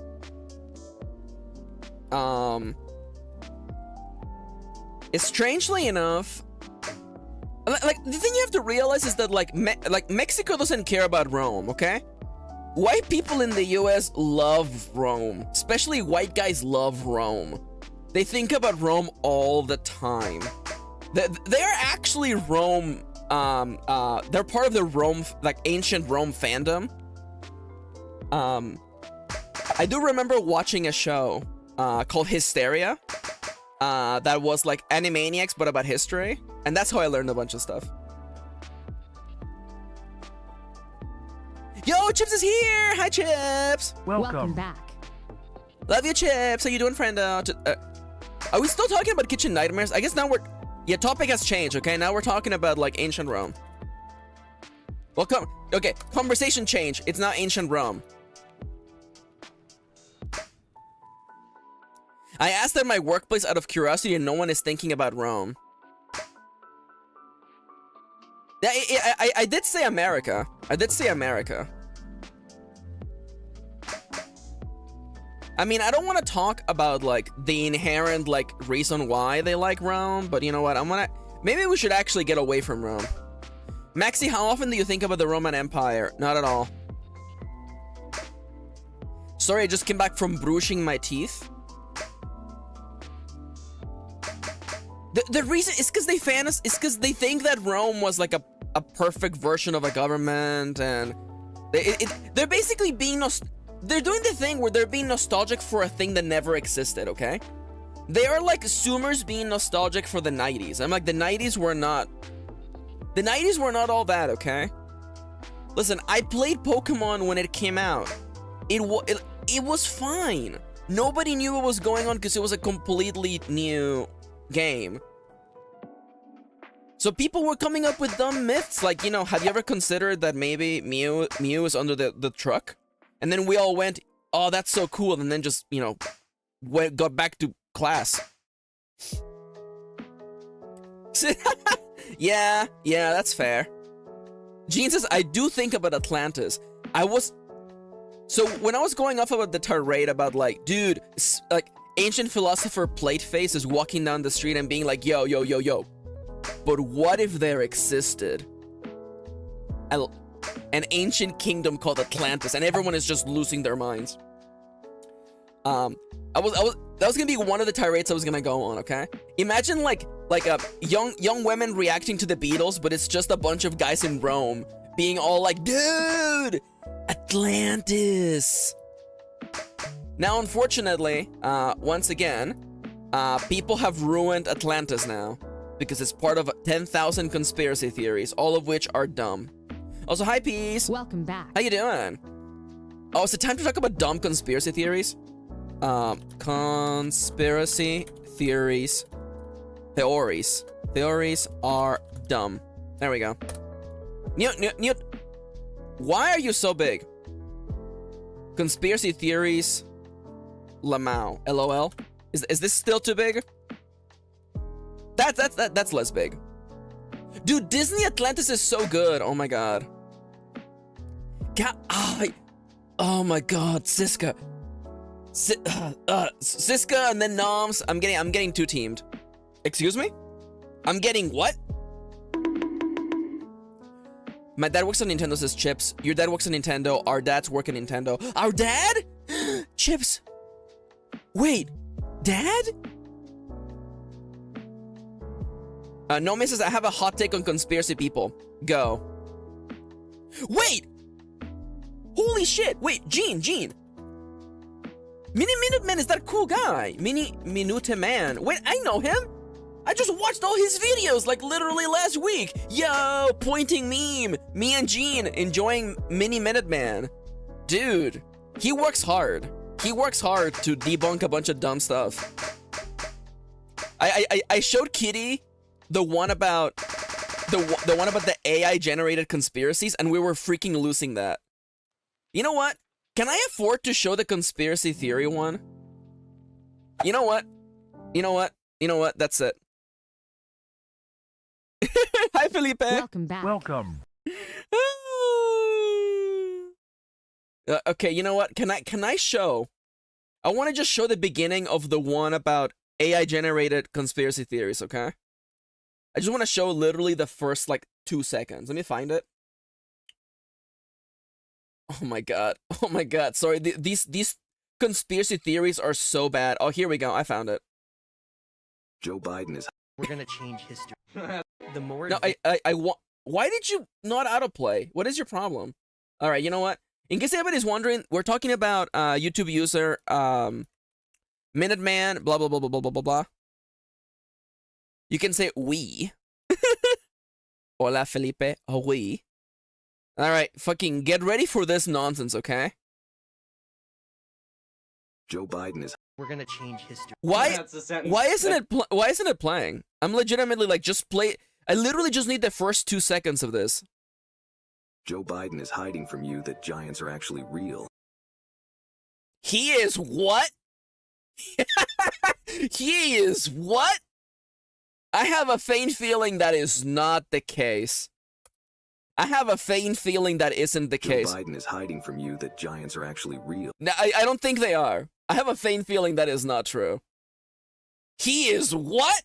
strangely enough, like the thing you have to realize is that like Mexico doesn't care about Rome, okay? White people in the US love Rome. Especially white guys love Rome. They think about Rome all the time. They're actually Rome, they're part of the Rome, like ancient Rome fandom. I do remember watching a show called Hysteria. That was like Animaniacs, but about history. And that's how I learned a bunch of stuff. Yo, Chips is here! Hi, Chips!
Welcome back.
Love you, Chips. How you doing, friendo? Are we still talking about kitchen nightmares? I guess now we're... Yeah, topic has changed, okay? Now we're talking about, like, ancient Rome. Welcome. Okay, conversation change. It's not ancient Rome. I asked at my workplace out of curiosity and no one is thinking about Rome. Yeah, I did say America. I did say America. I mean, I don't want to talk about, like, the inherent, like, reason why they like Rome, but you know what? Maybe we should actually get away from Rome. Maxi, how often do you think about the Roman Empire? Not at all. Sorry, I just came back from brushing my teeth. The reason is because they think that Rome was like a perfect version of a government, and they're basically being they're doing the thing where they're being nostalgic for a thing that never existed, okay? They are like Zoomers being nostalgic for the 90s. I'm like, the 90s were not all that, okay? Listen, I played Pokemon when it came out. It was fine. Nobody knew what was going on because it was a completely new game. So people were coming up with dumb myths like, you know, have you ever considered that maybe Mew is under the truck? And then we all went, oh, that's so cool, and then just, you know, got back to class. yeah, that's fair. Gene says, I do think about Atlantis. So when I was going off about the tirade about like, dude, like, ancient philosopher Plateface is walking down the street and being like, yo, but what if there existed an ancient kingdom called Atlantis and everyone is just losing their minds? That was gonna be one of the tirades I was gonna go on, okay? Imagine like a young women reacting to the Beatles, but it's just a bunch of guys in Rome being all like, dude, Atlantis. Now, unfortunately, once again, people have ruined Atlantis now because it's part of 10,000 conspiracy theories, all of which are dumb. Also, hi, Peace.
Welcome back.
How you doing? Oh, is it time to talk about dumb conspiracy theories? Conspiracy theories. Theories are dumb. There we go. Newt. Why are you so big? Conspiracy theories. Lamau. LOL. Is this still too big? That's less big. Dude, Disney Atlantis is so good. Oh my god. Oh my god, Siska. Siska and then Noms. I'm getting two teamed. Excuse me? I'm getting what? My dad works on Nintendo, says Chips. Your dad works on Nintendo. Our dads work on Nintendo. Our dad? Chips. Wait, Dad? No misses, I have a hot take on conspiracy people. Go. Wait! Holy shit! Wait, Gene. Mini Minuteman is that cool guy. Mini Minute Man. Wait, I know him. I just watched all his videos like literally last week. Yo, pointing meme. Me and Gene enjoying Mini Minuteman. Dude, he works hard. He works hard to debunk a bunch of dumb stuff. I showed Kitty the one about the one about the AI generated conspiracies, and we were freaking losing that. You know what? Can I afford to show the conspiracy theory one? You know what? That's it. Hi, Felipe.
Welcome back.
Welcome.
Okay, you know what? Can I show? I want to just show the beginning of the one about AI generated conspiracy theories, okay? I just want to show literally the first like 2 seconds. Let me find it. Oh my god. Oh my god. Sorry, these conspiracy theories are so bad. Oh, here we go. I found it.
Joe Biden is.
We're gonna change history. The more.
No, why did you not autoplay? What is your problem? All right, you know what? In case anybody's wondering, we're talking about YouTube user Minuteman, blah blah blah blah blah blah blah blah. You can say we. Hola, Felipe. Oh, we. All right, fucking get ready for this nonsense, okay?
Joe Biden is.
We're gonna change history.
Why isn't it playing? I'm legitimately like, just play. I literally just need the first 2 seconds of this.
Joe Biden is hiding from you that giants are actually real.
He is what? He is what? I have a faint feeling that is not the case. I have a faint feeling that isn't the case.
Joe Biden is hiding from you that giants are actually real.
No, I don't think they are. I have a faint feeling that is not true. He is what?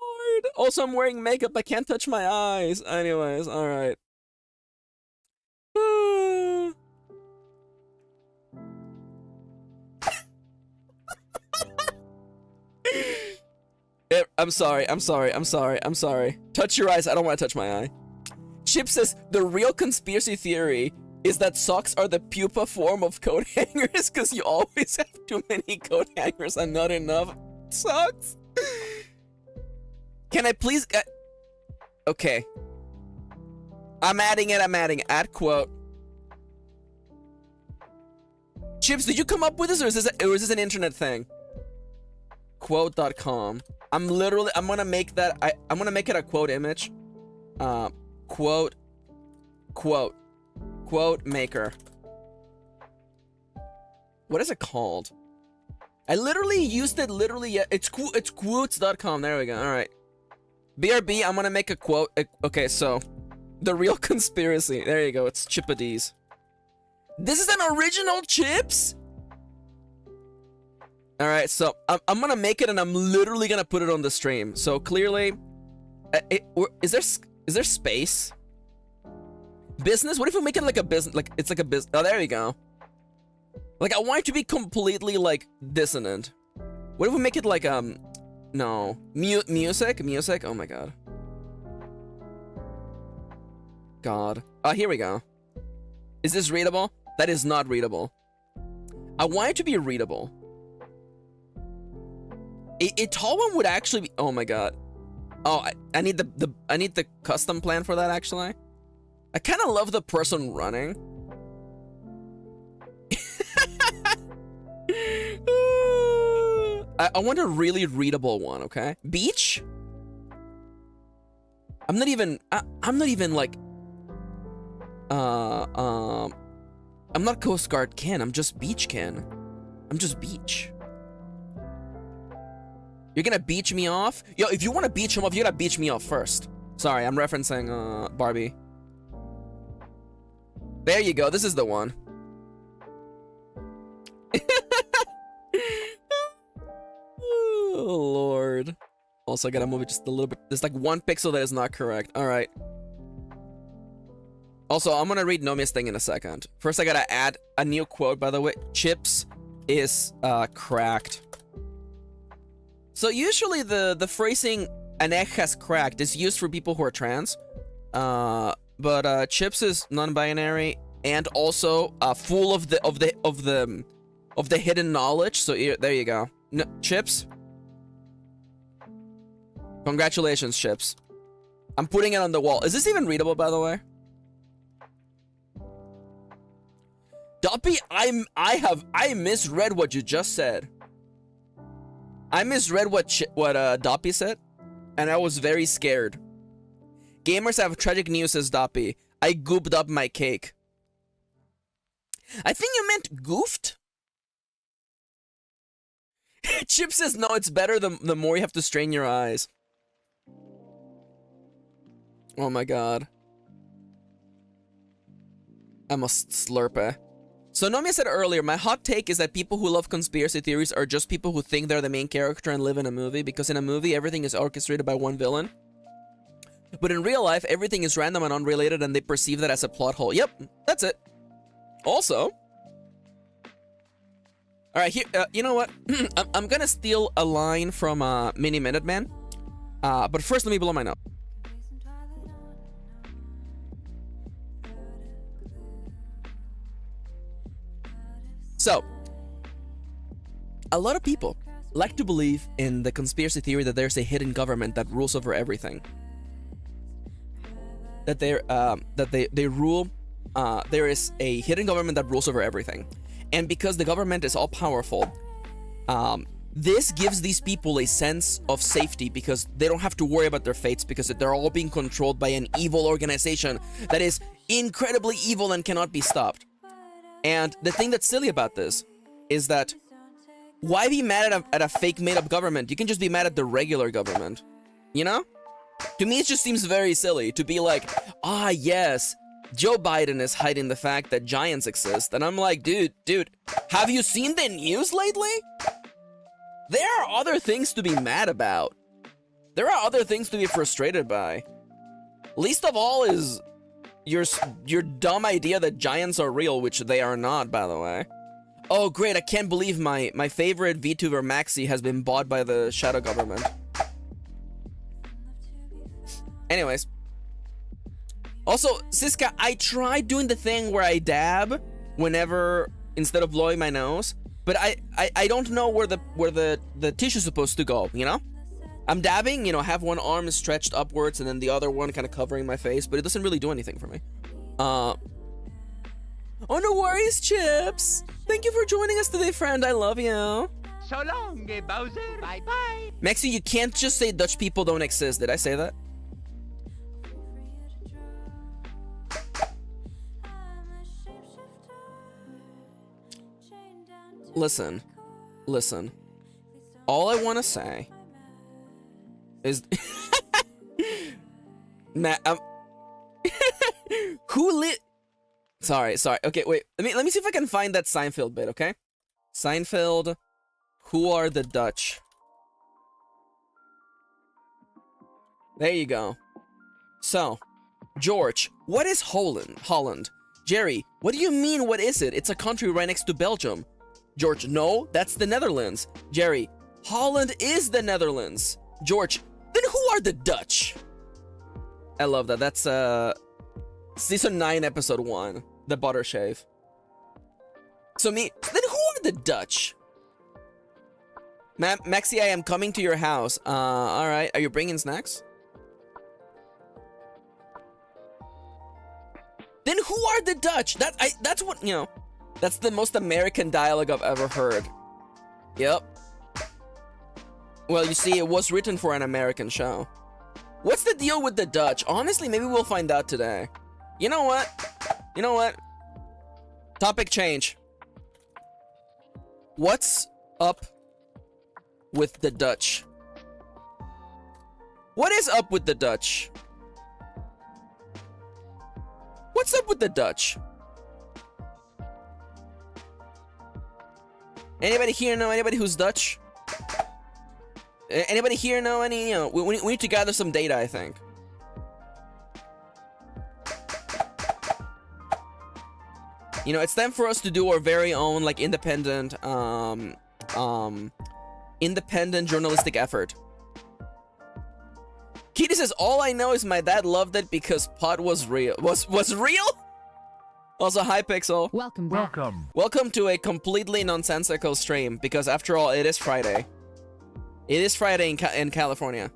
Lord. Also, I'm wearing makeup. I can't touch my eyes. Anyways, all right. I'm sorry. Touch your eyes. I don't want to touch my eye. Chip says the real conspiracy theory is that socks are the pupa form of coat hangers because you always have too many coat hangers and not enough socks. Can I please? Okay. I'm adding it. Add quote. Chips, did you come up with this, or is this an internet thing? Quote.com. I'm gonna make that. I'm gonna make it a quote image. Quote maker. What is it called? I literally used it literally. It's quotes.com. There we go. All right. BRB. I'm gonna make a quote. Okay, so the real conspiracy. There you go. It's Chippadies. This is an original, Chips. All right, so I'm gonna make it, and I'm literally gonna put it on the stream. So clearly, is there space? Business? What if we make it like a business? Like it's like a business. Oh, there we go. Like I want it to be completely like dissonant. What if we make it like no music? Oh my god. God. Oh, here we go. Is this readable? That is not readable. I want it to be readable. A tall one would actually be. Oh my god. Oh, I need the custom plan for that actually. I kind of love the person running. I want a really readable one. Okay, beach. I'm not even like. I'm not Coast Guard Ken. I'm just Beach Ken. I'm just Beach. You're gonna beach me off? Yo, if you want to beach him off, you gotta beach me off first. Sorry, I'm referencing Barbie. There you go. This is the one. Oh, Lord. Also, I gotta move it just a little bit. There's like 1 pixel that is not correct. All right. Also, I'm gonna read Nomia's thing in a second. First, I gotta add a new quote, by the way. Chips is cracked. So usually the phrasing "an egg has cracked" is used for people who are trans. but Chips is non-binary and also full of the hidden knowledge. So there you go. No, Chips. Congratulations, Chips. I'm putting it on the wall. Is this even readable, by the way? Duppy, I misread what you just said. I misread what Doppy said, and I was very scared. Gamers have tragic news, says Doppy. I gooped up my cake. I think you meant goofed. Chip says no, it's better the more you have to strain your eyes. Oh my god. I must slurp it. So Nomi said earlier, my hot take is that people who love conspiracy theories are just people who think they're the main character and live in a movie, because in a movie everything is orchestrated by one villain. But in real life, everything is random and unrelated and they perceive that as a plot hole. Yep, that's it. Also, alright, here, you know what? I'm gonna steal a line from Mini Minute Man. But first let me blow my nose. So, a lot of people like to believe in the conspiracy theory that there's a hidden government that rules over everything. That they rule. There is a hidden government that rules over everything, and because the government is all powerful, this gives these people a sense of safety because they don't have to worry about their fates because they're all being controlled by an evil organization that is incredibly evil and cannot be stopped. And the thing that's silly about this is that why be mad at a fake made-up government? You can just be mad at the regular government, you know? To me, it just seems very silly to be like, ah, yes, Joe Biden is hiding the fact that giants exist. And I'm like, dude, have you seen the news lately? There are other things to be mad about. There are other things to be frustrated by. Least of all is your dumb idea that giants are real, which they are not, by the way. Oh, great, I can't believe my favorite VTuber Maxi has been bought by the shadow government. Anyways. Also, Siska, I tried doing the thing where I dab whenever, instead of blowing my nose, but I don't know where the tissue's supposed to go, you know? I'm dabbing, you know, have one arm stretched upwards and then the other one kind of covering my face, but it doesn't really do anything for me. Oh, no worries, Chips. Thank you for joining us today, friend. I love you.
So long, Bowser. Bye-bye.
Maxi, you can't just say Dutch people don't exist. Did I say that? Listen. All I want to say is who lit? Sorry. Okay, wait. Let me see if I can find that Seinfeld bit. Okay, Seinfeld. Who are the Dutch? There you go. So, George, what is Holland? Jerry, what do you mean? What is it? It's a country right next to Belgium. George, no, that's the Netherlands. Jerry, Holland is the Netherlands. George, then who are the Dutch? I love that. That's season 9, episode 1, the butter shave. So then who are the Dutch? Maxi, I am coming to your house. All right. Are you bringing snacks? Then who are the Dutch? That's what, you know. That's the most American dialogue I've ever heard. Yep. Well, you see, it was written for an American show. What's the deal with the Dutch? Honestly, maybe we'll find out today. You know what? Topic change. What's up with the Dutch? What is up with the Dutch? What's up with the Dutch? Anybody here know anybody who's Dutch? Anybody here know any, you know, we need to gather some data, I think. You know, it's time for us to do our very own, like, independent journalistic effort. Kitty says, all I know is my dad loved it because pot was real. Was real? Also, hi Pixel.
Welcome back.
Welcome to a completely nonsensical stream, because after all, it is Friday. It is Friday in California.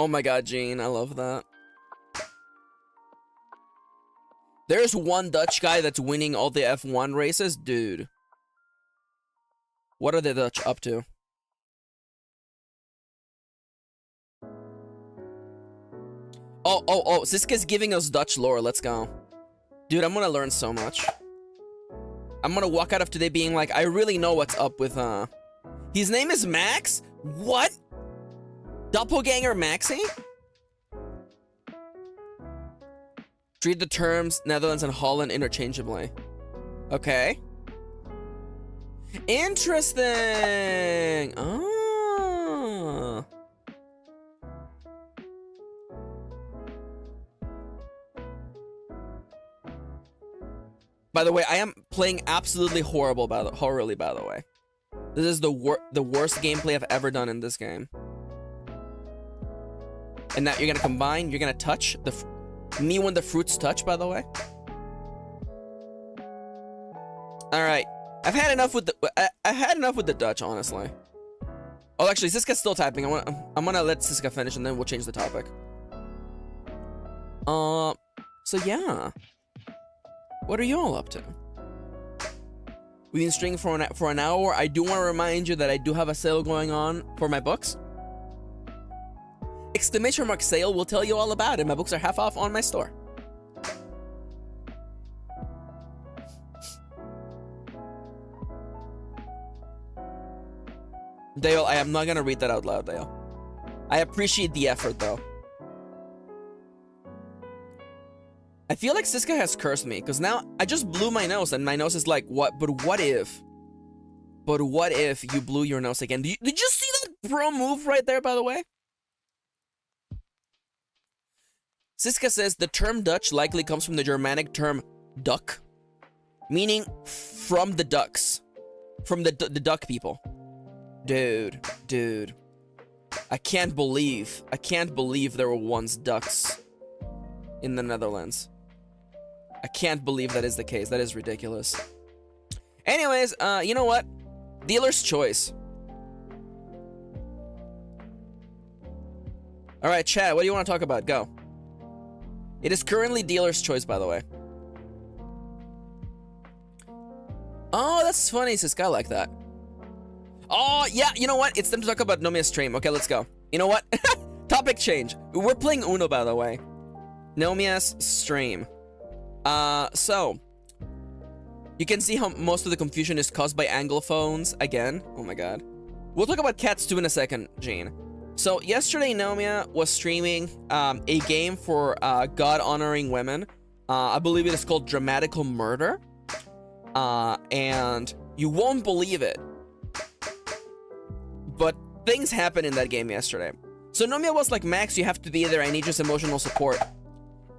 Oh my god, Gene, I love that. There's one Dutch guy that's winning all the F1 races? Dude. What are the Dutch up to? Oh, Siska's giving us Dutch lore. Let's go. Dude, I'm gonna learn so much. I'm gonna walk out of today being like, I really know what's up with, His name is Max? What? Doppelganger Maxi? Treat the terms Netherlands and Holland interchangeably. Okay. Interesting! Oh. By the way, I am playing absolutely horribly, by the way. This is the worst gameplay I've ever done in this game. And now you're gonna combine, you're gonna touch me when the fruits touch, by the way. Alright. I've had enough with the Dutch, honestly. Oh, actually, Siska's still typing. I'm gonna let Siska finish and then we'll change the topic. So yeah. What are you all up to? We've been streaming for an hour. I do want to remind you that I do have a sale going on for my books. Exclamation mark sale will tell you all about it. My books are half off on my store. Dale, I am not gonna read that out loud, Dale. I appreciate the effort, though. I feel like Siska has cursed me, because now I just blew my nose, and my nose is like, what? But what if? But what if you blew your nose again? Did you see that pro move right there, by the way? Siska says the term Dutch likely comes from the Germanic term duck, meaning from the ducks, from the duck people. Dude. I can't believe there were once ducks in the Netherlands. I can't believe that is the case. That is ridiculous. Anyways, you know what? Dealer's choice. Alright, chat, what do you want to talk about? Go. It is currently dealer's choice, by the way. Oh, that's funny, Siska, I like that. Oh, yeah, you know what? It's time to talk about Nomia's stream. Okay, let's go. You know what? Topic change. We're playing Uno, by the way. Nomia's stream. So you can see how most of the confusion is caused by anglophones again. Oh my god. We'll talk about cats too in a second, Gene. So yesterday, Nomia was streaming a game for God-honoring women. I believe it is called Dramatical Murder. And you won't believe it, but things happened in that game yesterday. So Nomia was like, Max, you have to be there. I need just emotional support.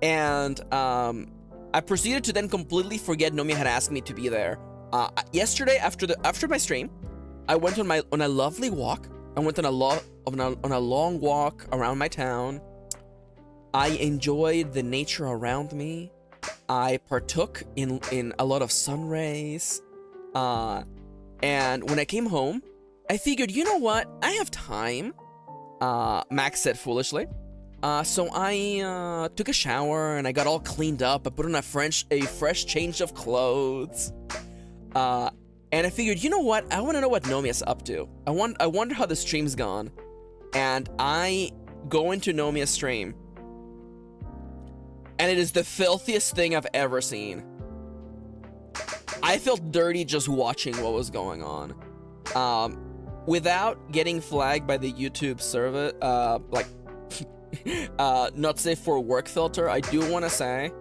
And I proceeded to then completely forget Nomia had asked me to be there. Yesterday, after my stream, I went on a lovely walk. I went on a long walk around my town. I enjoyed the nature around me. I partook in a lot of sun rays. And when I came home, I figured, you know what? I have time. Max said foolishly. So I took a shower and I got all cleaned up. I put on a fresh change of clothes. And I figured, you know what? I want to know what Nomia's up to. I wonder how the stream's gone. And I go into Nomia's stream. And it is the filthiest thing I've ever seen. I felt dirty just watching what was going on. Without getting flagged by the YouTube server, like, not safe for work filter, I do want to say,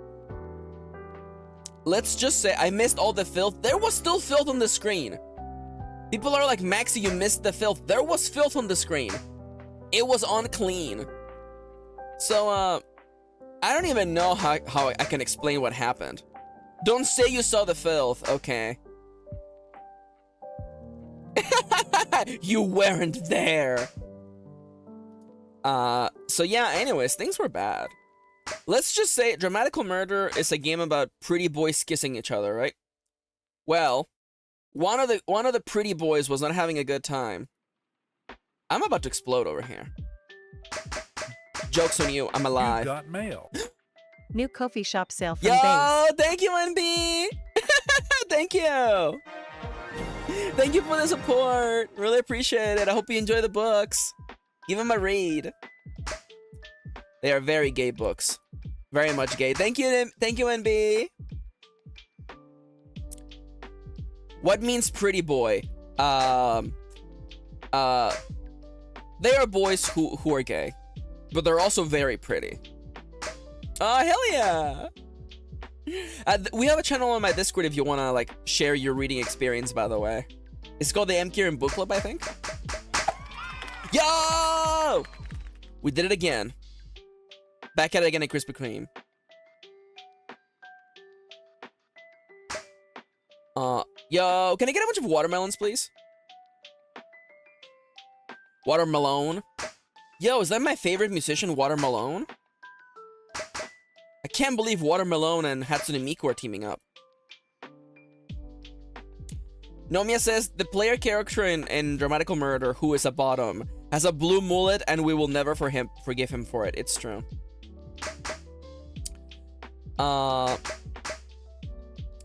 let's just say I missed all the filth. There was still filth on the screen. People are like, Maxi, you missed the filth. There was filth on the screen. It was unclean. So, I don't even know how I can explain what happened. Don't say you saw the filth, okay. You weren't there. So yeah, anyways, things were bad. Let's just say Dramatical Murder is a game about pretty boys kissing each other, right? Well, one of the pretty boys was not having a good time. I'm about to explode over here. Joke's on you, I'm alive.
You got mail.
New coffee shop sale from
Yo,
Base.
thank you, NB. Thank you. Thank you for the support. Really appreciate it. I hope you enjoy the books. Give them a read. They are very gay books. Very much gay. Thank you, NB. What means pretty boy? They are boys who are gay, but they're also very pretty. Oh, hell yeah! We have a channel on my Discord if you want to like share your reading experience, by the way. It's called the Kirin Book Club, I think. Yo! We did it again. Back at it again at Krispy Kreme. Yo, can I get a bunch of watermelons, please? Watermelon. Yo, is that my favorite musician, Watermelon? I can't believe Watermelon and Hatsune Miku are teaming up. Nomiya says, the player character in Dramatical Murder, who is a bottom, has a blue mullet and we will never forgive him for it. It's true. I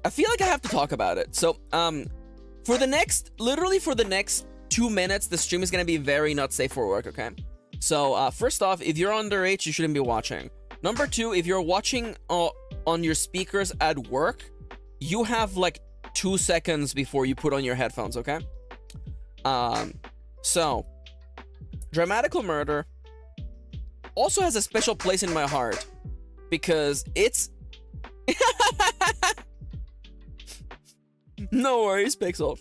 feel like I have to talk about it. So, literally for the next 2 minutes, the stream is gonna be very not safe for work, okay? So, first off, if you're underage, you shouldn't be watching. Number 2, if you're watching on your speakers at work, you have like 2 seconds before you put on your headphones, okay? So, Dramatical Murder also has a special place in my heart because it's... No worries, Pixel.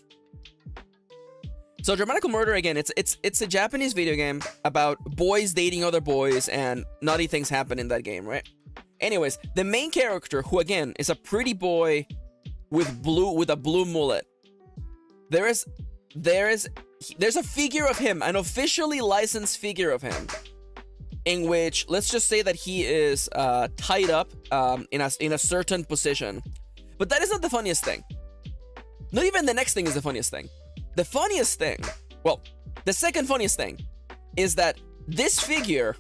So Dramatical Murder, again, it's a Japanese video game about boys dating other boys and naughty things happen in that game, right? Anyways, the main character, who again is a pretty boy with a blue mullet. There's a figure of him, an officially licensed figure of him, in which let's just say that he is tied up in a certain position. But that is not the funniest thing. Not even the next thing is the funniest thing. The funniest thing, well, the second funniest thing, is that this figure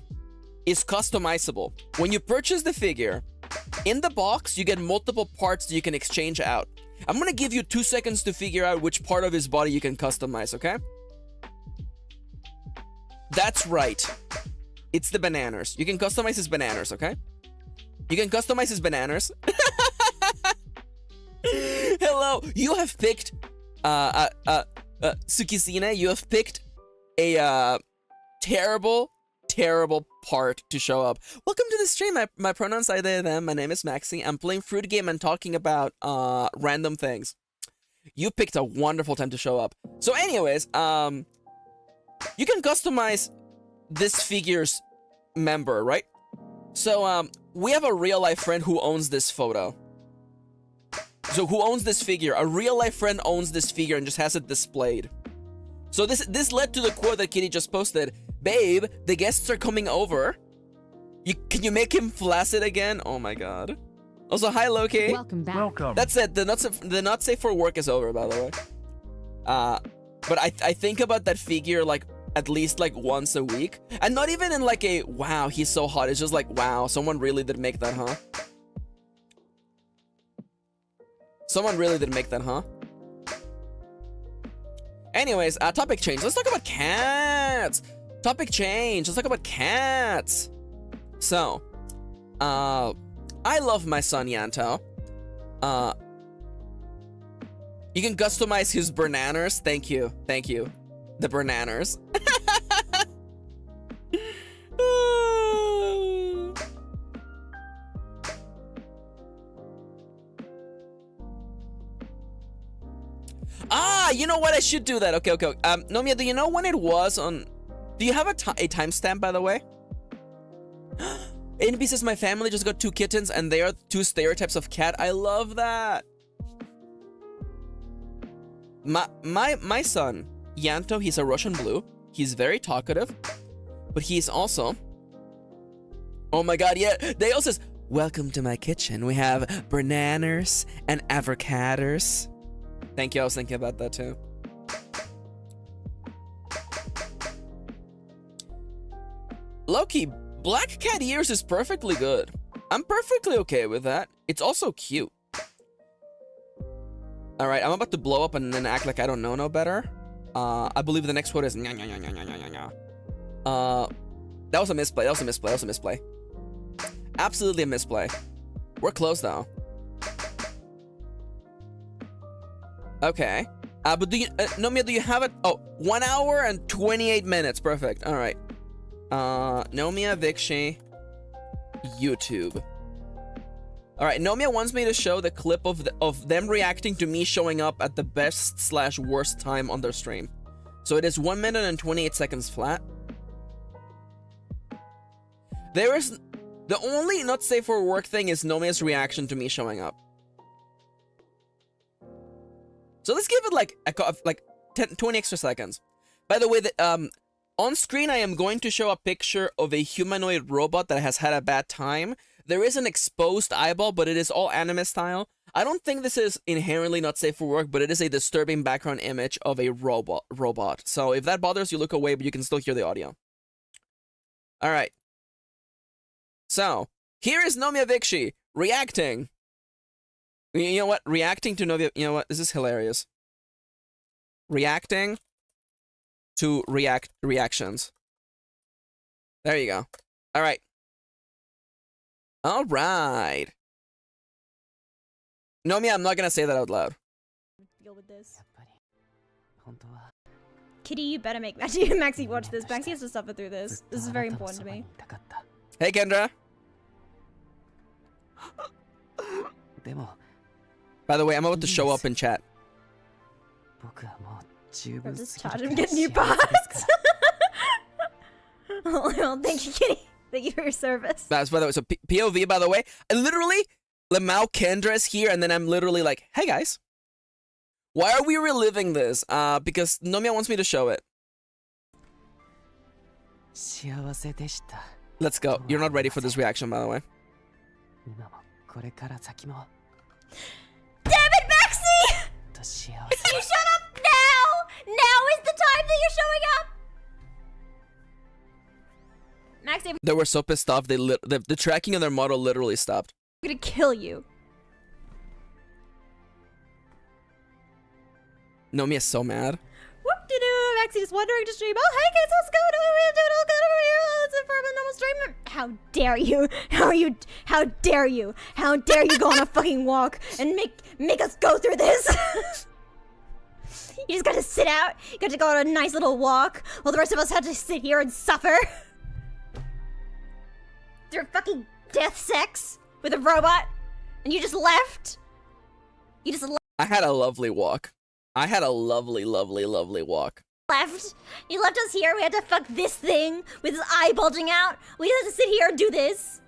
is customizable. When you purchase the figure, in the box, you get multiple parts that you can exchange out. I'm gonna give you 2 seconds to figure out which part of his body you can customize, okay? That's right. It's the bananas. You can customize his bananas, okay? You can customize his bananas. Hello, you have picked Tsukisine, you have picked a terrible part to show up. Welcome to the stream. My pronouns are they, them. My name is Maxi. I'm playing Fruit Game and talking about random things. You picked a wonderful time to show up. So anyways, you can customize this figure's member, right? So we have a real life friend who owns this photo. So who owns this figure? A real life friend owns this figure and just has it displayed. So this led to the quote that Kitty just posted. Babe, the guests are coming over. Can you make him flaccid again? Oh my god. Also, hi Loki.
Welcome back.
Welcome.
That's it. The not safe for work is over, by the way. But I think about that figure like at least like once a week. And not even in like a wow, he's so hot. It's just like, wow, someone really did make that, huh? Someone really did make that, huh? Anyways, topic change. Let's talk about cats. Topic change. Let's talk about cats. So, I love my son Yanto. You can customize his bananas. Thank you. Thank you. The bananas. You know what? I should do that. Okay. Nomiya, do you know when it was on... Do you have a timestamp, by the way? NB says, my family just got 2 kittens and they are 2 stereotypes of cat. I love that. My son, Yanto, he's a Russian blue. He's very talkative. but he's also... Oh my god, yeah. Dale says, welcome to my kitchen. We have bananas and avocados. Thank you, I was thinking about that too. Loki, black cat ears is perfectly good. I'm perfectly okay with that. It's also cute. Alright, I'm about to blow up and then act like I don't know no better. I believe the next quote is nya nya nya nya nya nya nya. That was a misplay, that was a misplay, that was a misplay. Absolutely a misplay. We're close though. Okay. But do you, Nomiya, do you have it? Oh, 1 hour and 28 minutes. Perfect. All right. Nomiya, Vikshi, YouTube. All right. Nomiya wants me to show the clip of them reacting to me showing up at the best/worst time on their stream. So it is 1 minute and 28 seconds flat. There is the only not safe for work thing is Nomiya's reaction to me showing up. So let's give it like 20 extra seconds. By the way, on screen I am going to show a picture of a humanoid robot that has had a bad time. There is an exposed eyeball, but it is all anime style. I don't think this is inherently not safe for work, but it is a disturbing background image of a robot. So if that bothers you, look away, but you can still hear the audio. All right. So here is Nomiya Vikshi reacting. You know what? Reacting to Nomiya. You know what? This is hilarious. Reacting to reactions. There you go. All right. All right. Nomiya, I'm not gonna say that out loud.
Deal with this. Kitty, you better make Maxi watch this. Maxi has to suffer through this. This is very important to me.
Hey, Kendra. By the way, I'm about to show up in chat.
I'll just charge him, get new parts. Oh, thank you, Kitty. Thank you for your service.
That's by the way. So POV, by the way, I literally Lamau Kendra is here, and then I'm literally like, "Hey guys, why are we reliving this? Because Nomiya wants me to show it. Let's go. You're not ready for this reaction, by the way.
Damn it, Maxi! You shut up now! Now is the time that you're showing up! Maxi, I'm
They were so pissed off. The tracking of their model literally stopped.
gonna kill you.
Nomiya's so mad.
Whoop-de-doo! Maxi just wondering to stream. Oh, hey kids, how's it going? Oh, we're doing all good over here. It's a normal stream. How dare you? How dare you? How dare you go on a fucking walk and make us go through this? You just gotta sit out. You got to go on a nice little walk while the rest of us had to sit here and suffer. Through fucking death sex with a robot, and you just left. You just
I had a lovely walk. I had a lovely, lovely, lovely walk.
left. You left us here. We had to fuck this thing with his eye bulging out. We had to sit here and do this.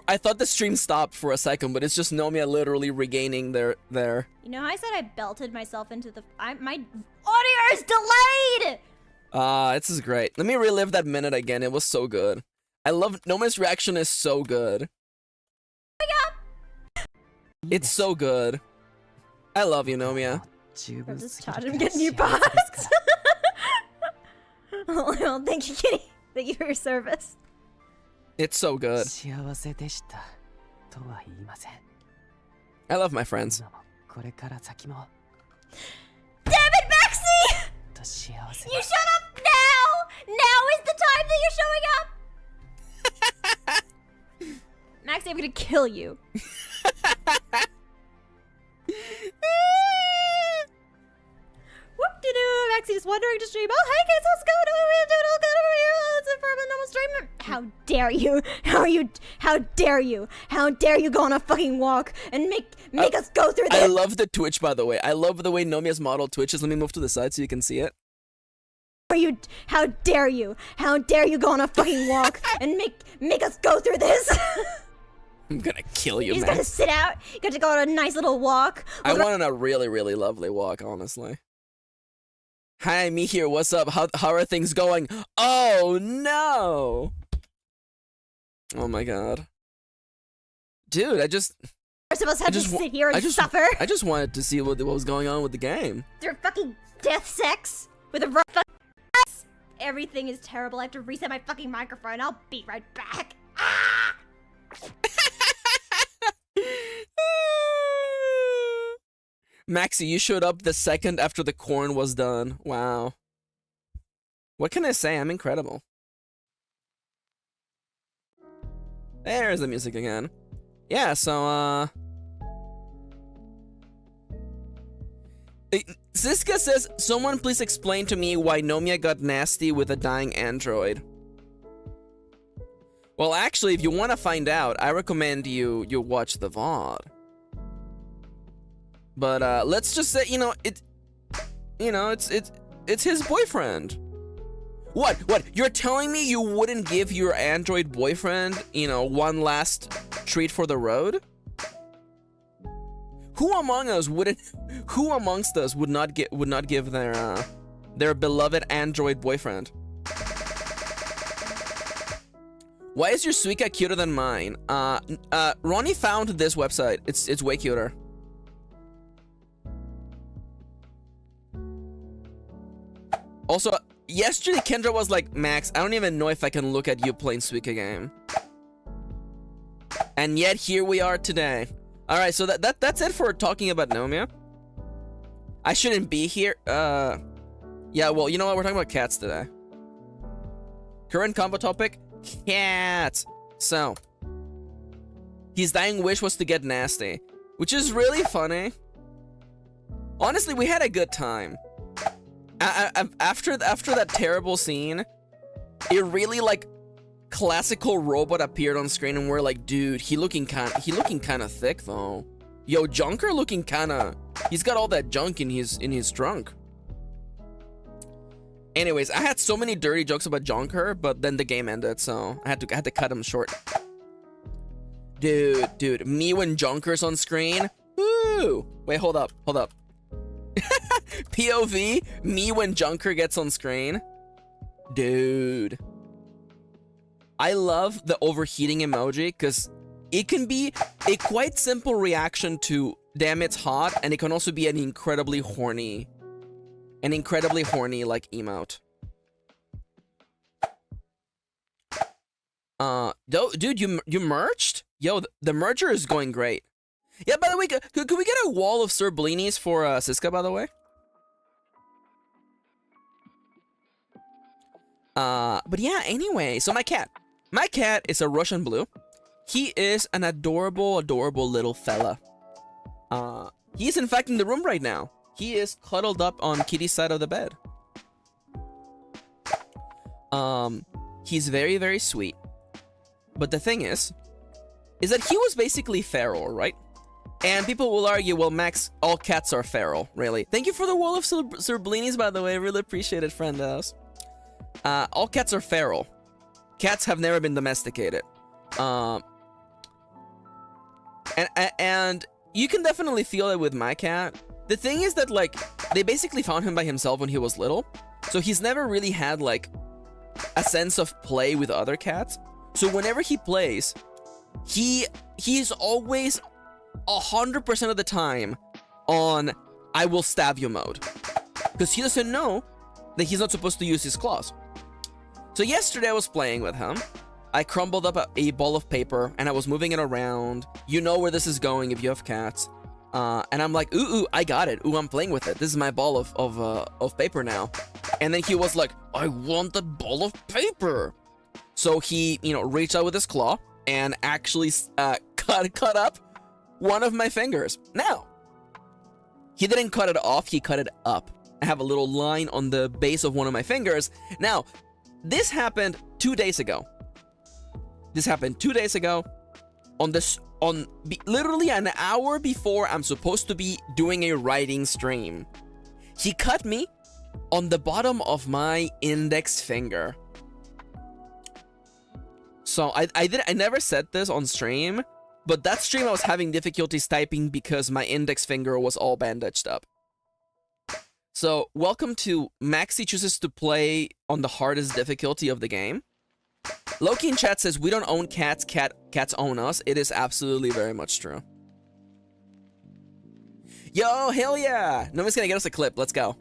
I thought the stream stopped for a second, but it's just Nomiya literally regaining their.
You know, I said I belted myself into the. My audio is delayed.
This is great. Let me relive that minute again. It was so good. I love Nomiya's reaction is so good. It's so good. I love you, Nomiya.
I'm just charging him, get new parts. Oh, thank you, Kitty. Thank you for your service.
It's so good. I love my friends.
Damn it, Maxi! You shut up now! Now is the time that you're showing up! Maxi, I'm gonna kill you. Whoop-de-doo! Maxi just wondering to stream. Oh, hey kids, how's it going? Oh, we're doing all good over here. It's a for a normal stream. How dare you? How dare you? How dare you go on a fucking walk and make us go through this?
I love the Twitch, by the way. I love the way Nomiya's model twitches. Let me move to the side so you can see it.
How dare you? How dare you go on a fucking walk and make us go through this?
I'm gonna kill you,
He's
man.
gonna sit out. You got to go on a nice little walk.
I went on a really, really lovely walk, honestly. Hi, me here. What's up? How are things going? Oh no! Oh my god, dude!
The rest of us had to sit here and suffer
I just wanted to see what was going on with the game.
through fucking death sex with a rough fucking ass. Everything is terrible. I have to reset my fucking microphone. I'll be right back. Ah!
Maxi, you showed up the second after the corn was done. Wow. What can I say? I'm incredible. There's the music again. Yeah, so, Siska says, someone please explain to me why Nomia got nasty with a dying android. Well, actually, if you want to find out, I recommend you watch the VOD. But let's just say, it's his boyfriend. What? You're telling me you wouldn't give your android boyfriend, one last treat for the road? Who amongst us would not give their beloved android boyfriend? Why is your suika cuter than mine? Ronnie found this website. It's way cuter. Also, yesterday Kendra was like, Max, I don't even know if I can look at you playing Suika game. And yet here we are today. Alright, so that's it for talking about Nomia. I shouldn't be here. Yeah, well, you know what? We're talking about cats today. Current combo topic, cats. So, his dying wish was to get nasty, which is really funny. Honestly, we had a good time. After that terrible scene, it really like classical robot appeared on screen, and we're like, dude, he looking kind of thick though. Yo, Junker looking kind of. He's got all that junk in his trunk. Anyways, I had so many dirty jokes about Junker, but then the game ended, so I had to cut him short. Dude, me when Junker's on screen. Woo! Wait, hold up. POV, me when Junker gets on screen. Dude. I love the overheating emoji because it can be a quite simple reaction to damn it's hot, and it can also be an incredibly horny like emote. Dude, you merged? Yo, the merger is going great. Yeah, by the way, could we get a wall of Serblinis for Siska, by the way? But yeah, anyway, so my cat is a Russian blue. He is an adorable little fella. He is in fact in the room right now. He is cuddled up on Kitty's side of the bed. He's very, very sweet. But the thing is that he was basically feral, right? And people will argue, well, Max, all cats are feral, really. Thank you for the wall of Serblinis, by the way. I really appreciate it, friendos. All cats are feral. Cats have never been domesticated. And you can definitely feel it with my cat. The thing is that, like, they basically found him by himself when he was little. So he's never really had, like, a sense of play with other cats. So whenever he plays, he's always 100% of the time on I will stab you mode. Because he doesn't know that he's not supposed to use his claws. So yesterday I was playing with him. I crumbled up a ball of paper and I was moving it around. You know where this is going if you have cats. And I'm like, ooh, I got it. Ooh, I'm playing with it. This is my ball of paper now. And then he was like, I want that ball of paper. So he, reached out with his claw and actually cut up one of my fingers. Now, he didn't cut it off, he cut it up. I have a little line on the base of one of my fingers. Now, this happened 2 days ago. On literally an hour before I'm supposed to be doing a writing stream. He cut me on the bottom of my index finger. So I never said this on stream, But that stream I was having difficulties typing because my index finger was all bandaged up. So, welcome to Maxi chooses to play on the hardest difficulty of the game. Loki in chat says, we don't own cats, cats own us. It is absolutely very much true. Yo, hell yeah! Nomi's gonna get us a clip, let's go.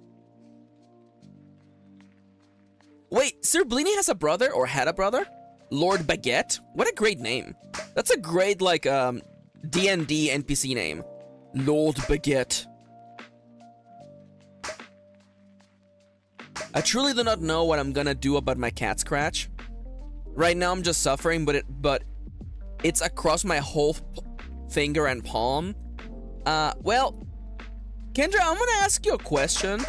Wait, Sir Bleeny has a brother, or had a brother? Lord Baguette? What a great name. That's a great, like, D&D NPC name. Lord Baguette. I truly do not know what I'm gonna do about my cat scratch. Right now I'm just suffering, but it's across my whole finger and palm. Well, Kendra, I'm gonna ask you a question.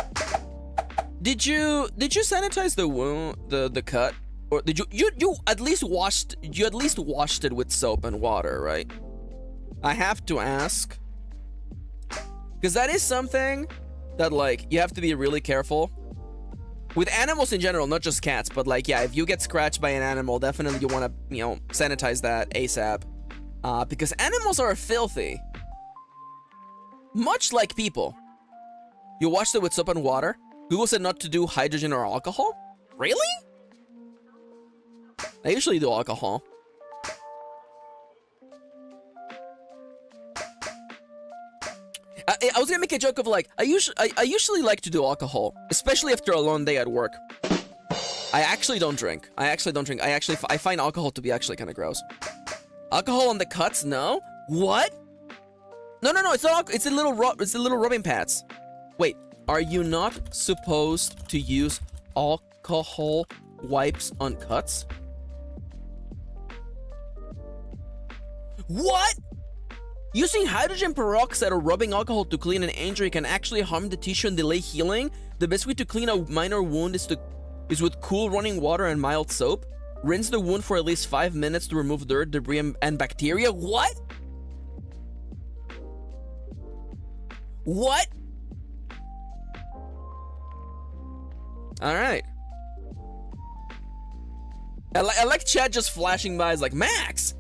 Did you sanitize the wound, the cut? Or did you at least washed it with soap and water, right? I have to ask. Because that is something that, like, you have to be really careful. With animals in general, not just cats, but, like, yeah, if you get scratched by an animal, definitely you want to, you know, sanitize that ASAP. Because animals are filthy. Much like people. You washed it with soap and water? Google said not to do hydrogen or alcohol? Really? I usually do alcohol. I was gonna make a joke of, like, I usually like to do alcohol, especially after a long day at work. I actually don't drink. I find alcohol to be actually kind of gross. Alcohol on the cuts? No. What? No. It's not. It's a little rubbing pads. Wait. Are you not supposed to use alcohol wipes on cuts? What? Using hydrogen peroxide or rubbing alcohol to clean an injury can actually harm the tissue and delay healing. The best way to clean a minor wound is with cool running water and mild soap. Rinse the wound for at least 5 minutes to remove dirt, debris, and bacteria. What? What? All right. I like chat just flashing by. It's like, Max,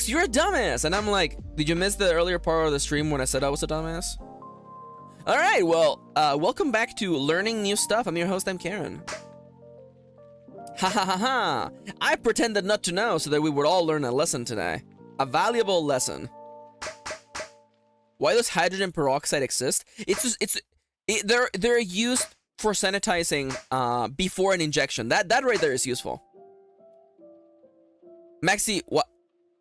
you're a dumbass. And I'm like, did you miss the earlier part of the stream when I said I was a dumbass? All right, well, welcome back to Learning New Stuff. I'm your host, I'm Kirin. Ha ha ha ha. I pretended not to know so that we would all learn a lesson today. A valuable lesson. Why does hydrogen peroxide exist? They're used for sanitizing before an injection. That right there is useful. Maxi,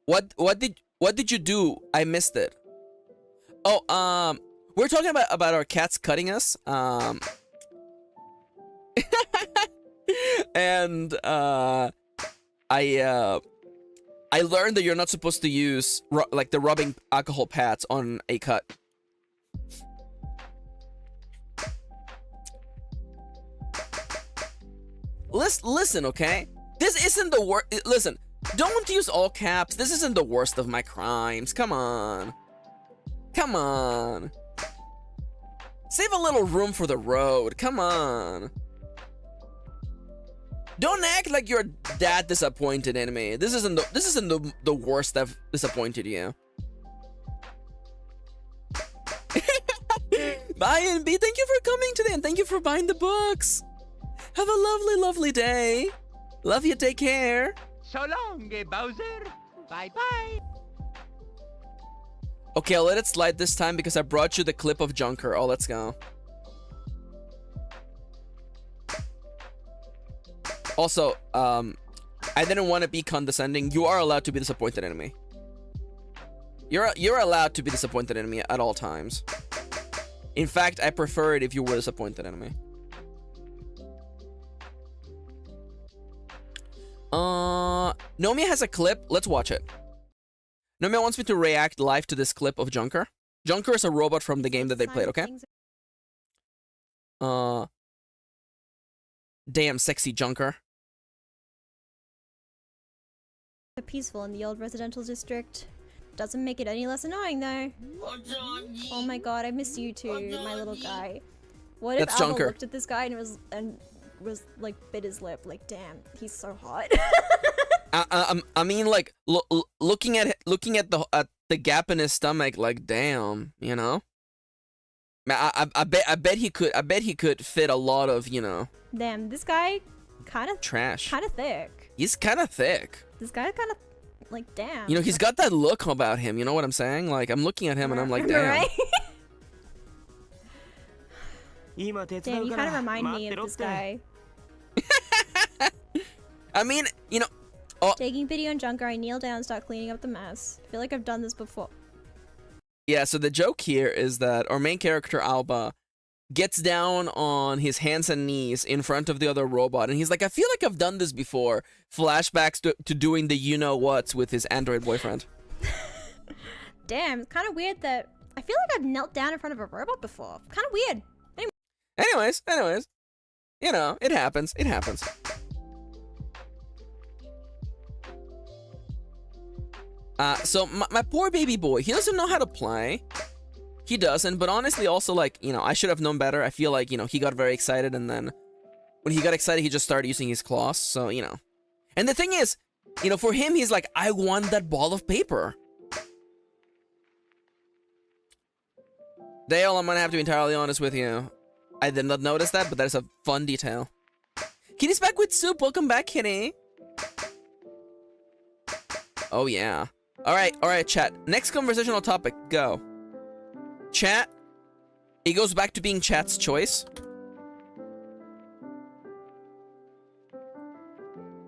what did you do? I missed it. Oh, we're talking about our cats cutting us. And I learned that you're not supposed to use like the rubbing alcohol pads on a cut. Listen, okay? This isn't the worst. Listen, don't use all caps. This isn't the worst of my crimes. Come on. Come on. Save a little room for the road. Come on. Don't act like you're that disappointed in me. This isn't the worst I've disappointed you. Bye, NB. Thank you for coming today, and thank you for buying the books. Have a lovely, lovely day. Love you. Take care.
So long, Bowser. Bye-bye.
Okay, I'll let it slide this time because I brought you the clip of Junker. Oh, let's go. Also, I didn't want to be condescending. You are allowed to be disappointed in me. You're allowed to be disappointed in me at all times. In fact, I prefer it if you were disappointed in me. Nomia has a clip. Let's watch it. Nomia wants me to react live to this clip of Junker. Junker is a robot from the game that they played, okay? Damn sexy Junker.
Peaceful in the old residential district. Doesn't make it any less annoying though. Oh my god, I miss you too, my little guy. What if
That's
Alba
Junker.
looked at this guy and was like bit his lip? Like, damn, he's so hot.
I mean, like, looking at the gap in his stomach, like, damn, you know. I bet he could fit a lot of, you know.
Damn, this guy kind of
trash.
Kind of thick.
He's kind of thick.
This guy kind of like damn.
You know, he's got that look about him. You know what I'm saying? Like, I'm looking at him and I'm like, damn.
Right? Damn, you kind of remind me of this guy.
I mean, you know.
Taking pity on Junker, I kneel down and start cleaning up the mess. I feel like I've done this before.
Yeah, so the joke here is that our main character, Alba, gets down on his hands and knees in front of the other robot, and he's like, I feel like I've done this before. Flashbacks to doing the you-know-whats with his android boyfriend.
Damn, it's kind of weird that... I feel like I've knelt down in front of a robot before. Kind of weird.
Anyways. You know, it happens. It happens. So my poor baby boy, he doesn't know how to play. He doesn't, but honestly also, like, you know, I should have known better. I feel like, you know, he got very excited, and then when he got excited, he just started using his claws, so, you know. And the thing is, you know, for him, he's like, I want that ball of paper. Dale, I'm gonna have to be entirely honest with you. I did not notice that, but that is a fun detail. Kitty's back with soup. Welcome back, Kitty. Oh, yeah. All right, chat. Next conversational topic, go. Chat. It goes back to being chat's choice.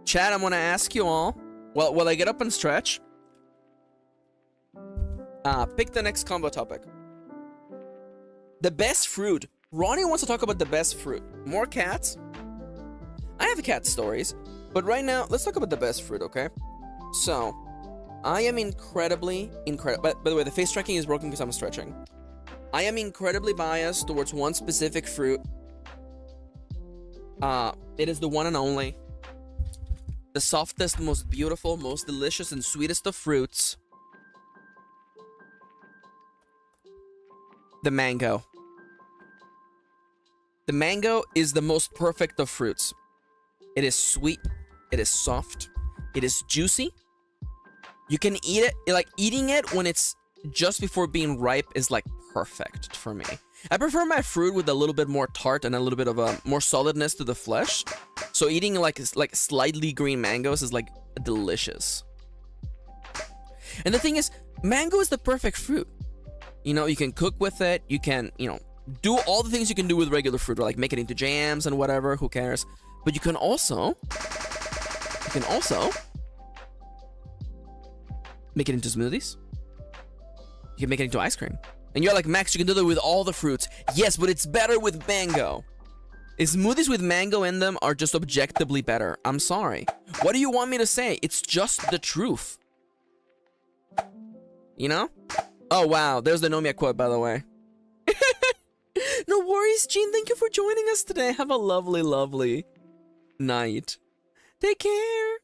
Chat, I'm gonna ask you all. Well, will I get up and stretch? Pick the next combo topic. The best fruit. Ronnie wants to talk about the best fruit. More cats? I have cat stories, but right now, let's talk about the best fruit, okay? So, I am incredibly... By the way, the face tracking is broken because I'm stretching. I am incredibly biased towards one specific fruit. It is the one and only. The softest, most beautiful, most delicious, and sweetest of fruits. The mango. The mango is the most perfect of fruits. It is sweet. It is soft. It is juicy. You can eat it, like eating it when it's just before being ripe is like perfect for me. I prefer my fruit with a little bit more tart and a little bit of a more solidness to the flesh. So eating like slightly green mangoes is like delicious. And the thing is, mango is the perfect fruit. You know, you can cook with it. You can, you know, do all the things you can do with regular fruit, or like make it into jams and whatever, who cares. But you can also make it into smoothies. You can make it into ice cream. And you're like, Max, you can do that with all the fruits. Yes, but it's better with mango. Smoothies with mango in them are just objectively better. I'm sorry. What do you want me to say? It's just the truth. You know? Oh, wow. There's the Nomia quote, by the way. No worries, Gene. Thank you for joining us today. Have a lovely, lovely night. Take care.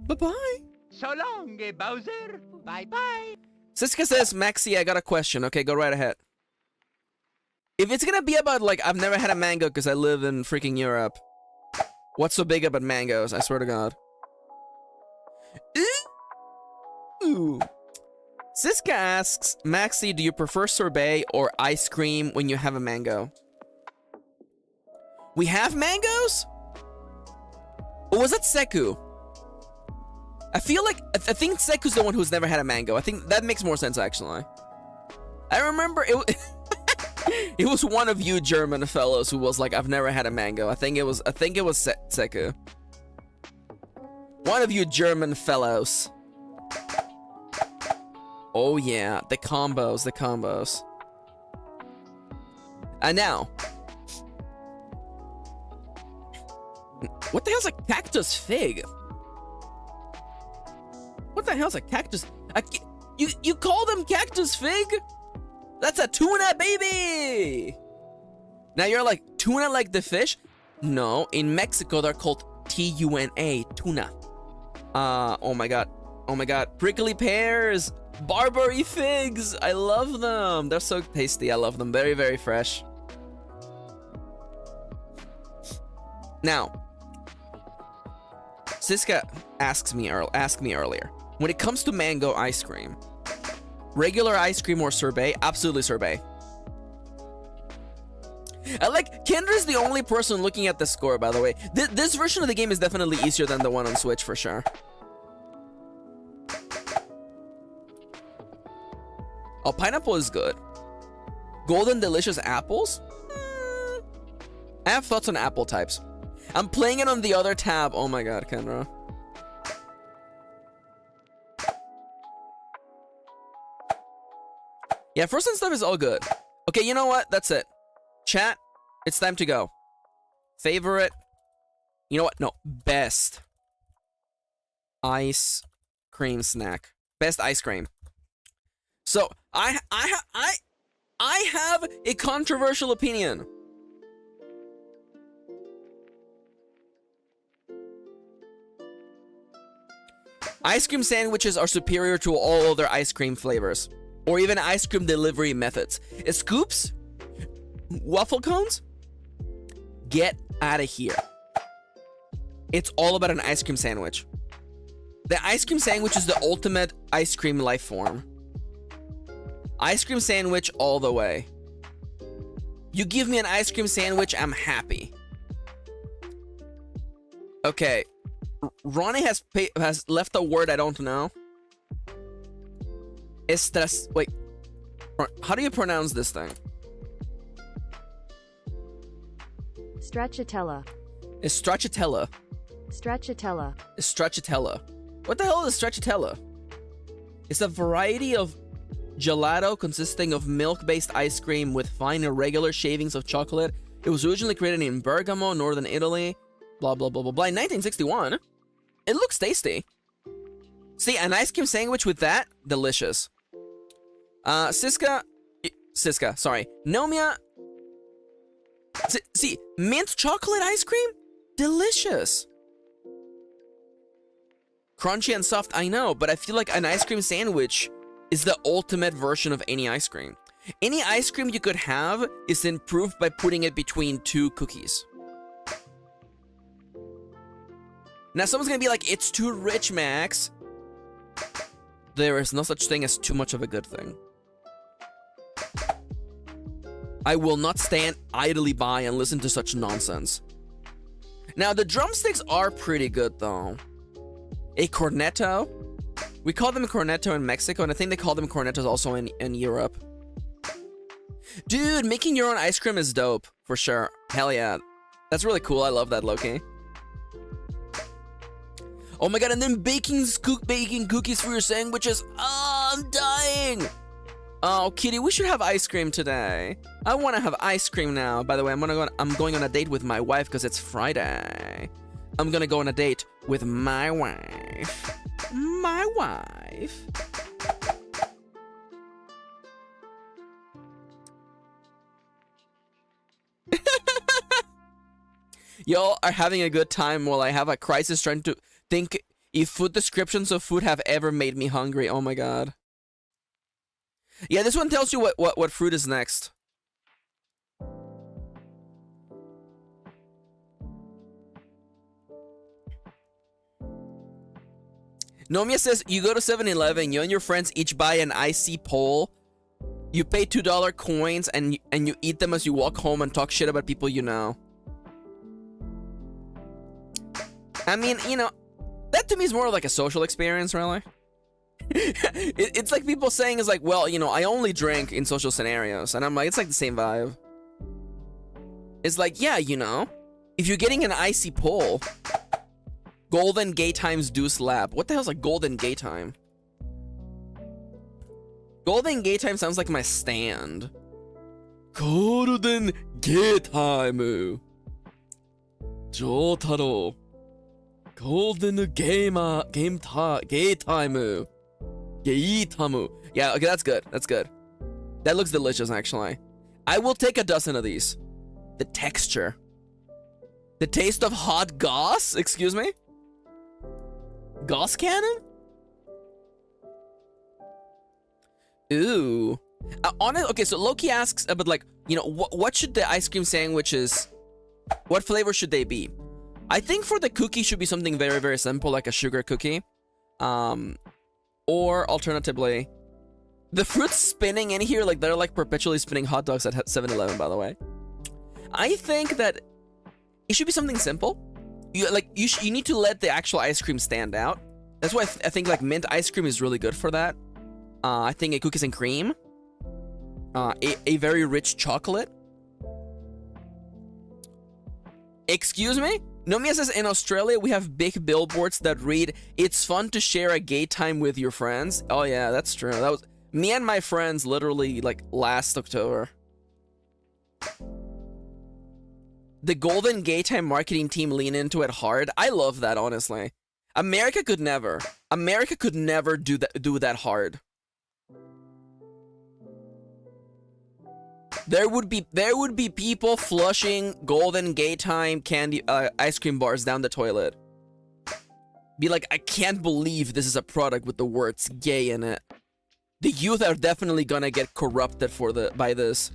Bye-bye.
So long, Bowser. Bye-bye.
Siska says, Maxi, I got a question. Okay, go right ahead. If it's gonna be about, like, I've never had a mango because I live in freaking Europe, what's so big about mangoes? I swear to God. Ooh. Siska asks, Maxi, do you prefer sorbet or ice cream when you have a mango? We have mangoes? Or was that Seku? I feel like, I think Seku's the one who's never had a mango. I think that makes more sense, actually. I remember it, it was one of you German fellows who was like, I've never had a mango. I think it was Seku. One of you German fellows. Oh yeah, the combos. And now, what the hell's a cactus fig? What the hell's a cactus? You call them cactus fig? That's a tuna, baby! Now you're like, tuna like the fish? No, in Mexico they're called T-U-N-A, tuna. Oh my god. Oh my god. Prickly pears! Barbary figs! I love them! They're so tasty, I love them. Very, very fresh. Now, Siska asked me earlier. When it comes to mango ice cream, regular ice cream or sorbet? Absolutely sorbet. I like Kendra's the only person looking at the score, by the way. This version of the game is definitely easier than the one on Switch for sure. Oh, pineapple is good. Golden delicious apples? I have thoughts on apple types. I'm playing it on the other tab. Oh my god, Kendra. Yeah, frozen stuff is all good. Okay, you know what? That's it. Chat, it's time to go. Favorite. You know what? No, best ice cream snack. Best ice cream. So, I have a controversial opinion. Ice cream sandwiches are superior to all other ice cream flavors, or even ice cream delivery methods. Scoops? Waffle cones? Get out of here. It's all about an ice cream sandwich. The ice cream sandwich is the ultimate ice cream life form. Ice cream sandwich all the way. You give me an ice cream sandwich, I'm happy. Okay. Ronnie has left a word I don't know. Wait. How do you pronounce this thing?
Stracciatella.
Stracciatella.
Stracciatella.
Stracciatella. What the hell is stracciatella? It's a variety of gelato consisting of milk-based ice cream with fine irregular shavings of chocolate. It was originally created in Bergamo, northern Italy. Blah, blah, blah, blah, blah. In 1961. It looks tasty. See, an ice cream sandwich with that? Delicious. Siska, sorry. Nomia. See, mint chocolate ice cream? Delicious. Crunchy and soft, I know, but I feel like an ice cream sandwich is the ultimate version of any ice cream. Any ice cream you could have is improved by putting it between two cookies. Now someone's gonna be like, it's too rich, Max. There is no such thing as too much of a good thing. I will not stand idly by and listen to such nonsense. Now the drumsticks are pretty good though. A cornetto. We call them cornetto in Mexico, and I think they call them cornettos also in Europe. Dude, making your own ice cream is dope, for sure. Hell yeah. That's really cool, I love that, Loki. Oh my god, and then baking cookies for your sandwiches. Oh, I'm dying. Oh, Kitty, we should have ice cream today. I want to have ice cream now. By the way, I'm going on a date with my wife because it's Friday. I'm gonna go on a date with my wife. My wife. Y'all are having a good time while I have a crisis trying to think if food descriptions of food have ever made me hungry. Oh my god. Yeah, this one tells you what fruit is next. Nomia says, you go to 7-Eleven, you and your friends each buy an icy pole. You pay $2 coins and you eat them as you walk home and talk shit about people you know. I mean, you know, that to me is more like a social experience, really. It's like people saying is like, well, you know, I only drink in social scenarios. And I'm like, it's like the same vibe. It's like, yeah, you know, if you're getting an icy pole, Golden Gay Times do slap. What the hell's like Golden Gay Time? Golden Gay Time sounds like my stand. Golden Gay Time. Jotaro. Golden Gay Time. Gay Tamu. Yeah, okay, that's good. That's good. That looks delicious, actually. I will take a dozen of these. The texture. The taste of hot goss? Excuse me? Goss cannon? Ooh. Okay, so Loki asks about, like, you know, what should the ice cream sandwiches, what flavor should they be? I think for the cookie should be something very, very simple, like a sugar cookie. Or alternatively, the fruit's spinning in here, like they're like perpetually spinning hot dogs at 7-Eleven, by the way. I think that it should be something simple. You need to let the actual ice cream stand out. That's why I think like mint ice cream is really good for that. I think a cookies and cream. A very rich chocolate. Excuse me? Nomia says, in Australia, we have big billboards that read, "It's fun to share a gay time with your friends." Oh yeah, that's true. That was me and my friends literally like last October. The Golden Gay Time marketing team lean into it hard. I love that, honestly. America could never. America could never do that hard. There would be people flushing Golden Gay Time candy ice cream bars down the toilet. Be like, I can't believe this is a product with the words gay in it. The youth are definitely gonna get corrupted by this.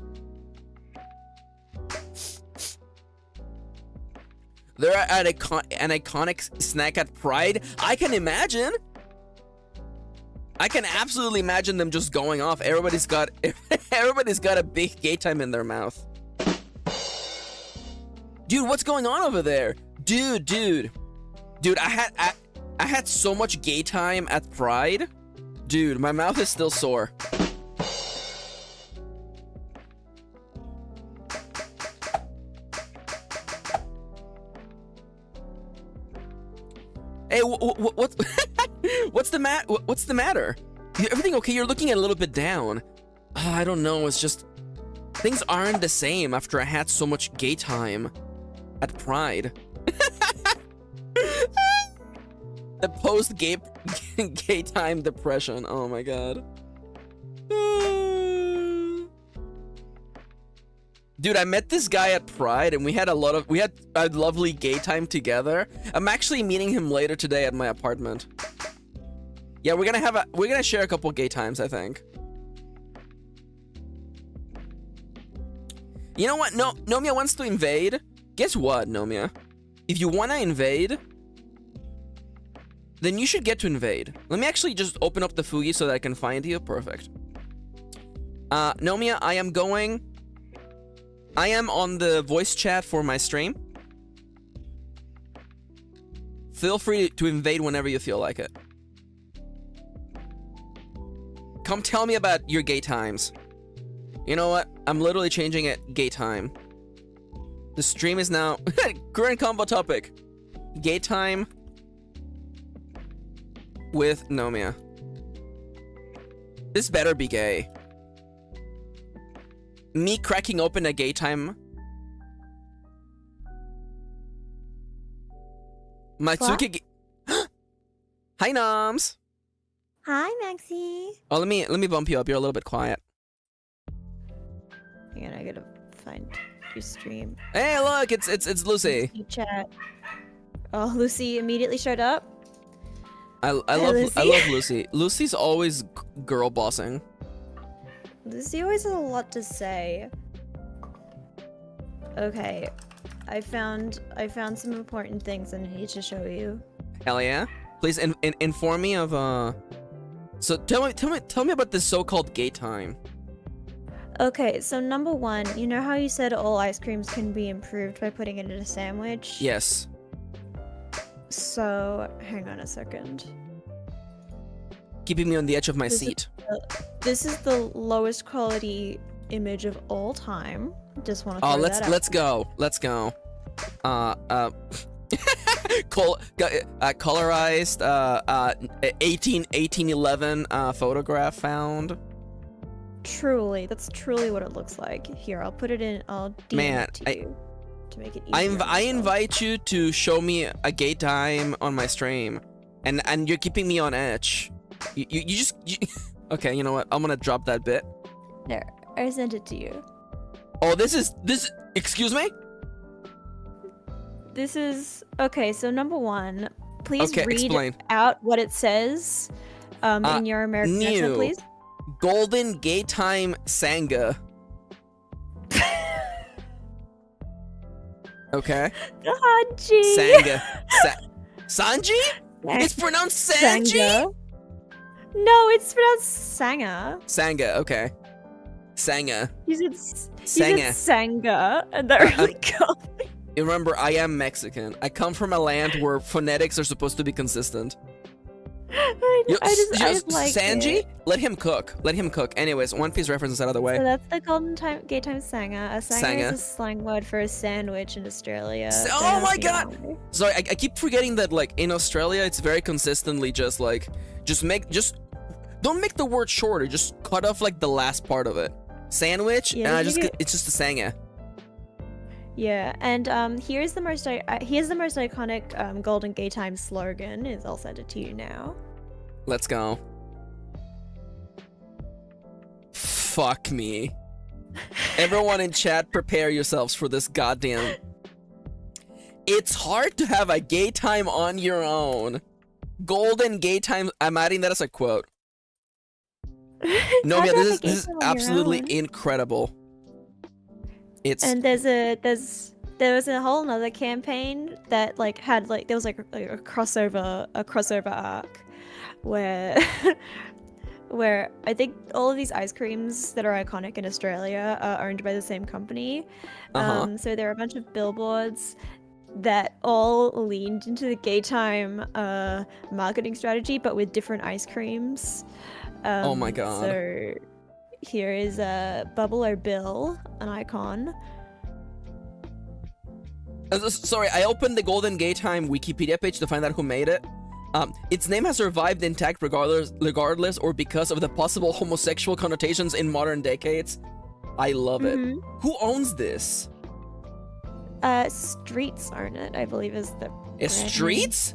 They're at an iconic snack at Pride. I can imagine. I can absolutely imagine them just going off. Everybody's got a big gay time in their mouth. Dude, what's going on over there? Dude, I had so much gay time at Pride. Dude, my mouth is still sore. Hey, what's the matter? Everything okay? You're looking a little bit down. I don't know. It's just things aren't the same after I had so much gay time at Pride. The post-gay gay time depression. Oh my god. Dude, I met this guy at Pride and we had a lovely gay time together. I'm actually meeting him later today at my apartment. Yeah, we're gonna share a couple gay times, I think. You know what? No, Nomia wants to invade. Guess what, Nomia? If you wanna invade, then you should get to invade. Let me actually just open up the Fugi so that I can find you. Perfect. Nomia, I am on the voice chat for my stream. Feel free to invade whenever you feel like it. Come tell me about your gay times. You know what? I'm literally changing it gay time. The stream is now current combo topic. Gay time with Nomia. This better be gay. Me cracking open a gay time. My suika. Hi, Noms.
Hi, Maxi.
Oh, let me bump you up. You're a little bit quiet.
Hang on, I gotta find your stream.
Hey, look, it's Lucy.
Chat. Oh, Lucy immediately showed up.
I love Lucy. Lucy's always girl bossing.
Lucy always has a lot to say. Okay, I found some important things I need to show you.
Hell yeah! Please inform me of So tell me about this so-called gay time.
Okay, so number one, you know how you said all ice creams can be improved by putting it in a sandwich?
Yes.
So, hang on a second.
Keeping me on the edge of my seat.
This is the lowest quality image of all time. Just want to throw that out.
Let's go. Colorized 1811 photograph found.
Truly, that's truly what it looks like. Here, I'll put it in. I'll DM it to you to make it easier.
I invite you to show me a gay time on my stream, and you're keeping me on edge. You just okay. You know what? I'm gonna drop that bit.
There, I sent it to you.
Oh, this. Excuse me.
This is okay. So number one, please read
explain.
out what it says in your American accent, please.
Golden Gay Time Sangha. Okay.
Sanji.
Sanga. Sanji? It's pronounced Sanji?
Sanga. No, it's pronounced Sanga.
Sanga, okay. Sanga.
You
Sanga.
said Sanga, and that really got me.
Remember, I am Mexican. I come from a land where phonetics are supposed to be consistent.
I just like
Sanji?
it.
Let him cook. Let him cook. Anyways, One Piece references out of the way.
So that's the gay time Sanga. A Sanga
Sanga.
is a slang word for a sandwich in Australia.
Oh my god! Sorry, I keep forgetting that, like, in Australia, it's very consistently just, like, don't make the word shorter, just cut off, like, the last part of it. Sandwich,
Yeah,
and it's just a Sanga.
Yeah, and here's the most iconic Golden Gay Time slogan. I'll send it to you now.
Let's go. Fuck me. Everyone in chat, prepare yourselves for this goddamn... It's hard to have a gay time on your own. Golden gay time... I'm adding that as a quote. No, yeah, this is absolutely incredible.
And there was a whole nother campaign that there was a crossover arc where where I think all of these ice creams that are iconic in Australia are owned by the same company. So there are a bunch of billboards that all leaned into the gay time marketing strategy, but with different ice creams.
Oh my god.
So here is Bubble or Bill, an icon.
Sorry, I opened the Golden Gay Time Wikipedia page to find out who made it. Its name has survived intact regardless or because of the possible homosexual connotations in modern decades. I love it. Who owns this?
Streets own it, I believe is the brand name.
Streets?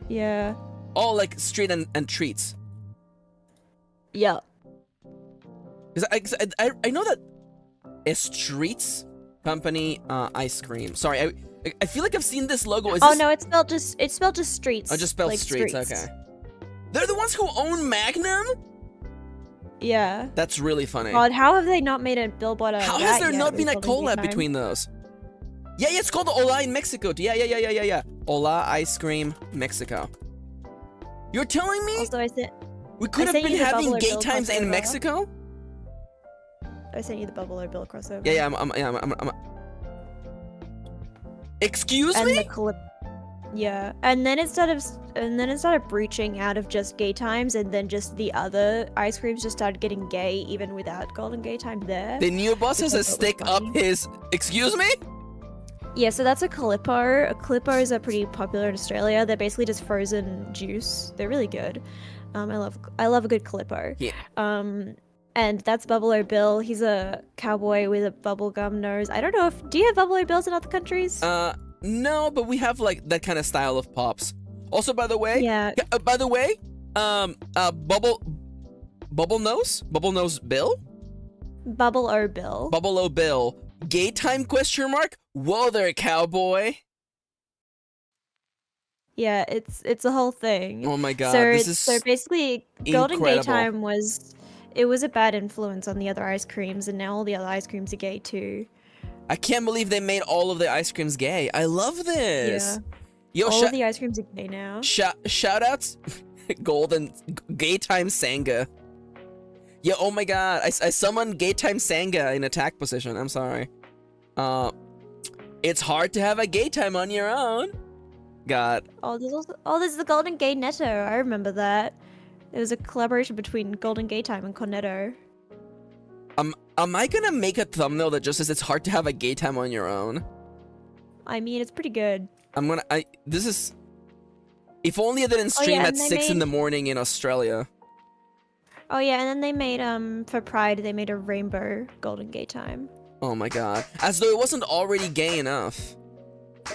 Yeah.
Oh, like street and treats.
Yeah.
Because I know that a Streets company ice cream. Sorry, I feel like I've seen this logo.
No, it's spelled just streets.
I just spelled
like
streets. Okay. They're the ones who own Magnum?
Yeah.
That's really funny.
God, how have they not made a billboard out of
How
that
has there
yet
not been a
with Golden Gay
collab
Time?
between those? Yeah, it's called Hola in Mexico. Yeah. Hola Ice Cream Mexico. You're telling me
Also,
we could have
sent
been
you the
having
Bubble or
gay
Bill
times in
crossover.
Mexico?
I sent you the Bubble or Bill crossover.
Yeah, I'm Excuse
And
me?
the clip. Yeah, and then it started breaching out of just gay times, and then just the other ice creams just started getting gay even without Golden Gay Time there.
The new boss has a
Because it was
stick up
funny.
his... Excuse me?
Yeah, so that's a Calippo. Calippos are pretty popular in Australia. They're basically just frozen juice. They're really good. I love a good Calippo.
Yeah.
And that's Bubble or Bill. He's a cowboy with a bubblegum nose. I don't know do you have Bubble or Bills in other countries?
No, but we have, like, that kind of style of pops. Also, by the way...
Yeah.
Bubble Nose? Bubble Nose Bill?
Bubble or Bill.
Bubble O Bill. Gay time question mark? Whoa there, cowboy.
Yeah, it's a whole thing.
Oh my god,
So
this is
so basically Golden Gay
incredible.
Time was a bad influence on the other ice creams, and now all the other ice creams are gay too.
I can't believe they made all of the ice creams gay. I love this.
Yeah.
Yo,
All of the ice creams are gay now.
shout outs Golden Gay Time Sanga. Yeah, oh my god. I summoned Gay Time Sanga in attack position. I'm sorry. It's hard to have a gay time on your own. God.
There's the Golden Gay Netto. I remember that. It was a collaboration between Golden Gay Time and Cornetto.
Am I gonna make a thumbnail that just says it's hard to have a gay time on your own?
I mean, it's pretty good.
This is... If only I didn't stream
yeah,
at 6 in the morning in Australia.
Oh yeah, and then they made for Pride they made a rainbow Golden Gay Time.
Oh my god. As though it wasn't already gay enough.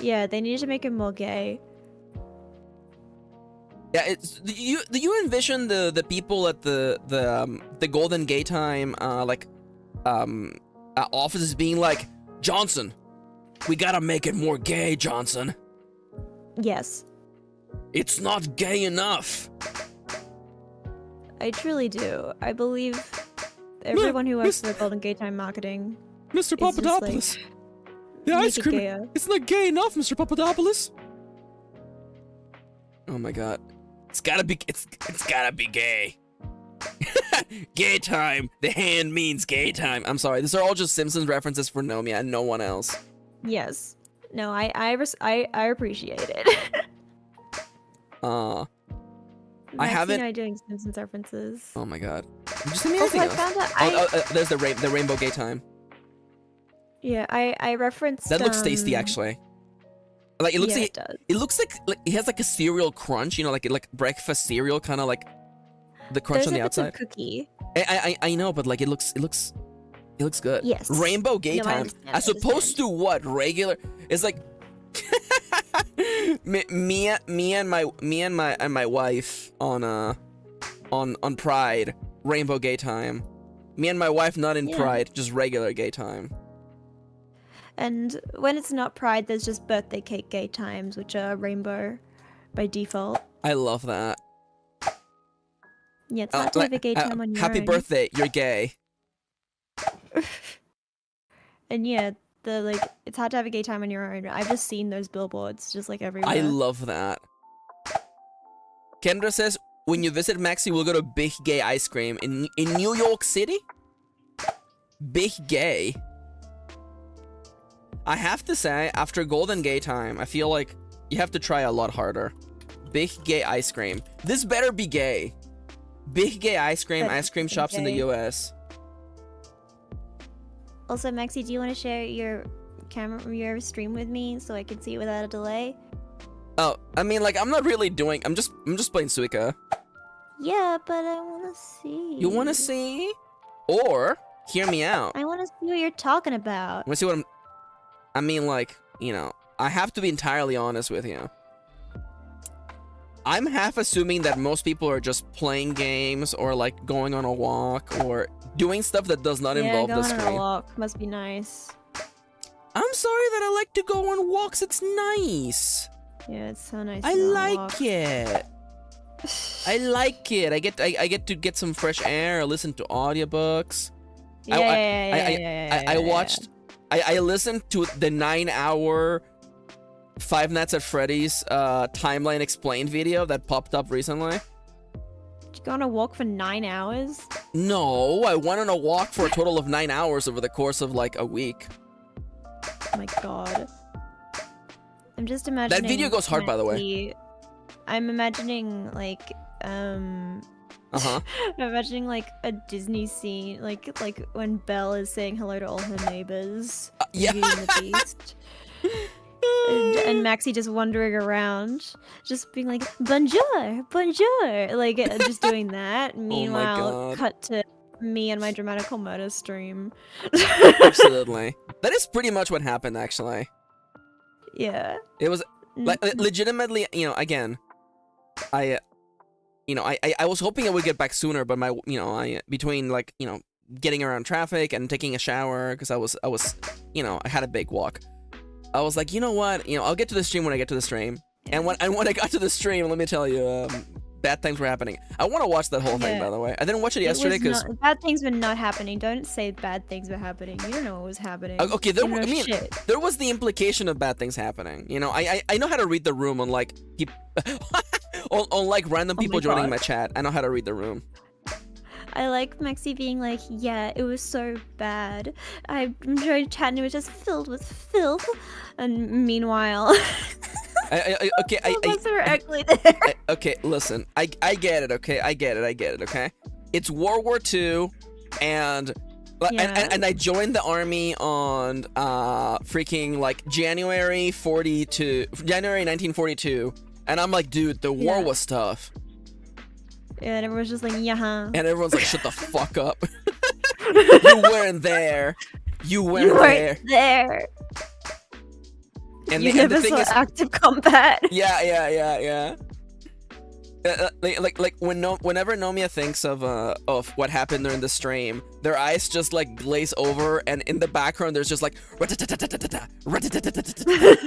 Yeah, they needed to make it more gay.
Yeah, do you envision the people at the Golden Gay Time offices being like, Johnson, we gotta make it more gay, Johnson.
Yes.
It's not gay enough.
I truly do. I believe everyone who works for Golden Gay Time marketing
Mr.
is just
Papadopoulos. The
Make
ice
it
cream.
gayer.
It's not gay enough, Mr. Papadopoulos. Oh my god. It's gotta be gay. Gay time. The hand means gay time. I'm sorry. These are all just Simpsons references for Nomia and no one else.
Yes. No, I appreciate it.
I
Maxi
haven't.
and I doing Simpsons references.
Oh my god. You just send me
Also,
anything
I
else.
found out.
There's the rainbow gay time.
Yeah, I referenced.
That looks tasty, actually. Like it looks
yeah,
like
it does.
it looks like it has like a cereal crunch, you know, like breakfast cereal, kind of like the crunch on the
It's a
outside.
cookie.
I know, but like it looks good.
Yes.
Rainbow gay
No, I
time,
understand, I
as opposed
understand.
to what regular. It's like me and my wife on Pride, rainbow gay time. Me and my wife not in
Yeah.
Pride, just regular gay time.
And when it's not Pride, there's just birthday cake gay times, which are rainbow by default.
I love that.
Yeah, it's hard to have a gay time on your
Happy
own.
birthday, you're gay.
And yeah, it's hard to have a gay time on your own. I've just seen those billboards just like everywhere.
I love that. Kendra says, when you visit Maxi, we'll go to Big Gay Ice Cream in New York City? Big Gay? I have to say, after Golden Gay Time, I feel like you have to try a lot harder. Big Gay Ice Cream. This better be gay. Big Gay Ice Cream,
Better
ice cream
be
shops in the
gay.
US.
Also, Maxi, do you want to share your stream with me so I can see it without a delay?
Oh, I mean, like, I'm not really doing... I'm just playing Suika.
Yeah, but I want to see.
You want to see? Or, hear me out.
I want to see what you're talking about.
Want to see what I mean, like, you know, I have to be entirely honest with you. I'm half assuming that most people are just playing games or, like, going on a walk or doing stuff that does not involve the
going on a
screen.
walk must be nice.
I'm sorry that I like to go on walks. It's nice.
Yeah, it's so nice.
I
to go on a
like
walk.
it. I like it. I get to get some fresh air, listen to audiobooks. I watched. I listened to the 9-hour Five Nights at Freddy's timeline explained video that popped up recently.
Did you go on a walk for 9 hours?
No, I went on a walk for a total of 9 hours over the course of like a week.
Oh my god. I'm just imagining.
That video goes hard, by the way.
Maxi- I'm imagining like
Uh-huh.
I'm imagining like a Disney scene, like when Belle is saying hello to all her neighbors.
Yeah.
Beauty and the Beast. And Maxi just wandering around, just being like, bonjour, bonjour, like just doing that. Meanwhile,
God.
cut to me and my dramatical murder stream.
Absolutely. That is pretty much what happened, actually.
Yeah.
It was like legitimately, you know, again, I was hoping I would get back sooner, but between like, you know, getting around traffic and taking a shower, because I was, you know, I had a big walk. I was like, you know what, you know, I'll get to the stream when I get to the stream. And when I got to the stream, let me tell you, bad things were happening. I want to watch that whole thing,
Yeah.
by the way. I didn't watch it
It
yesterday
was
because
not- bad things were not happening. Don't say bad things were happening. You don't know what was happening.
okay,
You know shit.
there was the implication of bad things happening. You know, I know how to read the room on like on like random people joining
God.
my chat. I know how to read the room.
I like Maxi being like, yeah, it was so bad. I enjoyed chatting. It was just filled with filth. And meanwhile, those were actually there.
Okay, listen. I get it. Okay, I get it. Okay, it's World War II, and
Yeah.
and I joined the army on freaking like January 1942, and I'm like, dude, the war
Yeah.
was tough,
Yeah, and everyone's just like, yeah.
and everyone's like, shut the fuck up. You weren't there. You weren't
You
there.
weren't there.
And
You
the
never
thing
saw
is,
active combat.
yeah. Whenever Nomia thinks of what happened during the stream, their eyes just like glaze over, and in the background there's just like rat-a-tat-tat-tat-tat, rat-a-tat-tat-tat-tat.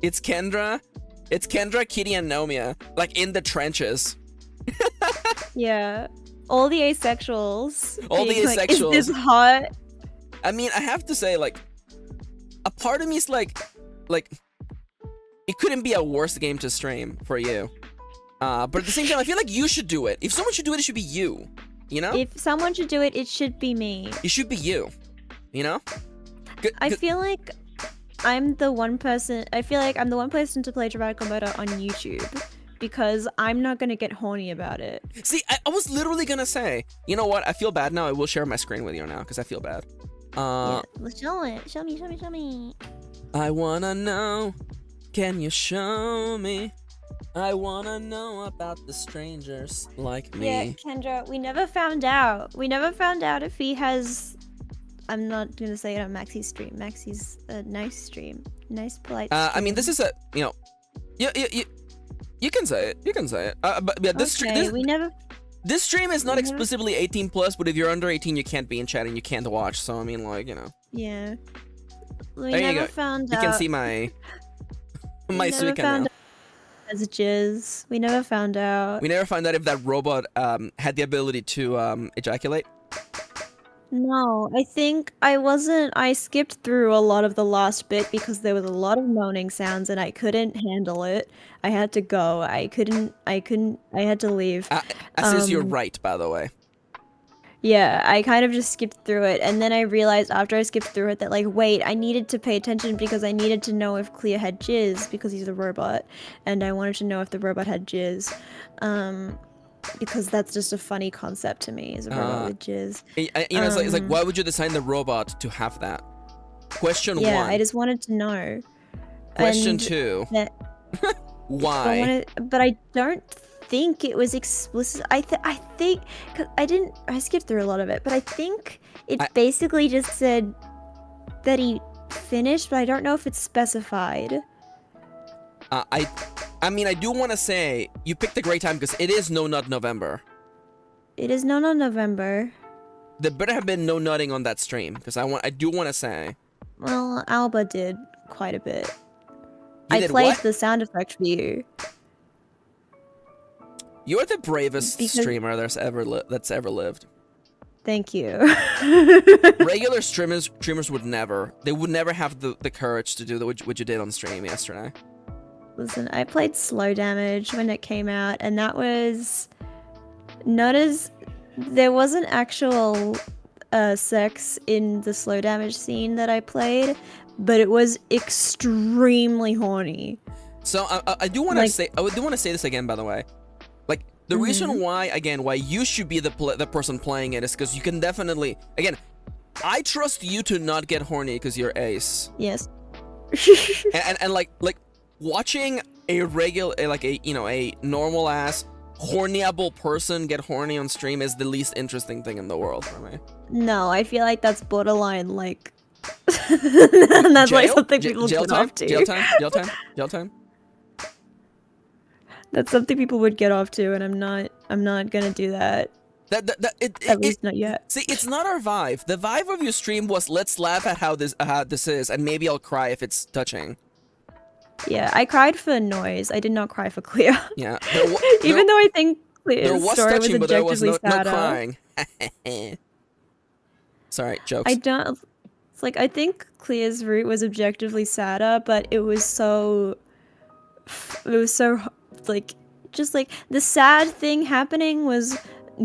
It's Kendra, Kitty, and Nomia like in the trenches.
Yeah. all the asexuals.
All the
being like,
asexuals.
Is this hot?
I mean, I have to say, like, a part of me is like, it couldn't be a worse game to stream for you. But at the same time, I feel like you should do it. If someone should do it, it should be you. You know?
If someone should do it, it should be me.
It should be you. You know?
I feel like I'm the one person. I feel like I'm the one person to play Dramatic Murder on YouTube because I'm not gonna get horny about it.
See, I was literally gonna say, you know what? I feel bad now. I will share my screen with you now because I feel bad.
Yeah, let's show it. Show me, show me, show me.
I wanna know. Can you show me? I wanna know about the strangers like me.
Yeah, Kendra, we never found out. We never found out if he has. I'm not gonna say it on Maxi's stream. Maxi's a nice stream, nice polite.
I mean, this is a you can say it. You can say it. But yeah, this
we never.
This stream is not explicitly 18 plus, but if you're under 18, you can't be in chat and you can't watch. So I mean, like, you know.
Yeah. We
There you
never
go.
found out.
You can see my suika now.
As jizz. We never found out.
We never found out if that robot had the ability to ejaculate.
No, I think I skipped through a lot of the last bit because there was a lot of moaning sounds and I couldn't handle it. I had to go. I had to leave.
As is your right, by the way.
Yeah, I kind of just skipped through it, and then I realized after I skipped through it that, like, wait, I needed to pay attention because I needed to know if Clea had jizz because he's a robot, and I wanted to know if the robot had jizz, because that's just a funny concept to me, is a robot with jizz.
You know, it's like, why would you design the robot to have that? Question one.
Yeah, I just wanted to know.
Question two. Why?
But I don't think it was explicit. I think, cause I skipped through a lot of it, but I think it basically just said that he finished, but I don't know if it's specified.
I mean, I do want to say you picked a great time because it is No Nut November.
It is No Nut November.
There better have been no nutting on that stream because I do want to say.
Well, Alba did quite a bit.
You
I
did
played
what?
the sound effect for you.
You're the bravest streamer that's ever lived.
Thank you.
Regular streamers would never. They would never have the courage to do what you did on stream yesterday.
Listen, I played Slow Damage when it came out, and that was not as... There wasn't actual sex in the Slow Damage scene that I played, but it was extremely horny.
So I do want to say, I do want to say this again, by the way. Like, the reason why you should be the person playing it is because you can definitely, again, I trust you to not get horny because you're ace.
Yes.
and like watching a regular, like a normal ass hornyable person get horny on stream is the least interesting thing in the world for me.
No, I feel like that's borderline, like... that's
jail?
like something people
jail
get
time?
off to.
Jail time.
That's something people would get off to, and I'm not gonna do that. At least not yet.
See, it's not our vibe. The vibe of your stream was let's laugh at how this is, and maybe I'll cry if it's touching.
Yeah, I cried for Noise. I did not cry for Clea.
Yeah.
Even though I think Clea's
there was
story
touching,
was
but there was
objectively
no
sadder.
crying. Sorry, jokes.
I don't... It's like, I think Clea's route was objectively sadder, but it was so, like, just like, the sad thing happening was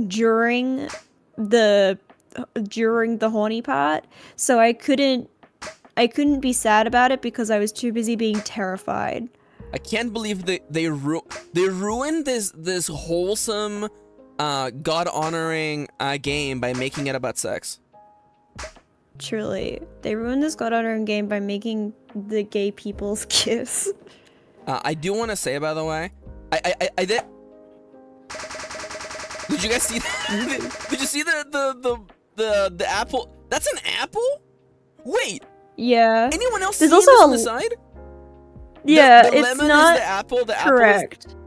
during the horny part, so I couldn't be sad about it because I was too busy being terrified.
I can't believe they ruined this wholesome, God-honoring game by making it about sex.
Truly. They ruined this God-honoring game by making the gay people's kiss.
I do want to say, by the way, I did... Did you guys see that? Did you see the apple? That's an apple? Wait.
Yeah.
Anyone else
There's
see
also
this on the side?
Yeah,
the
it's
lemon
not
is the apple. The
correct.
apple is...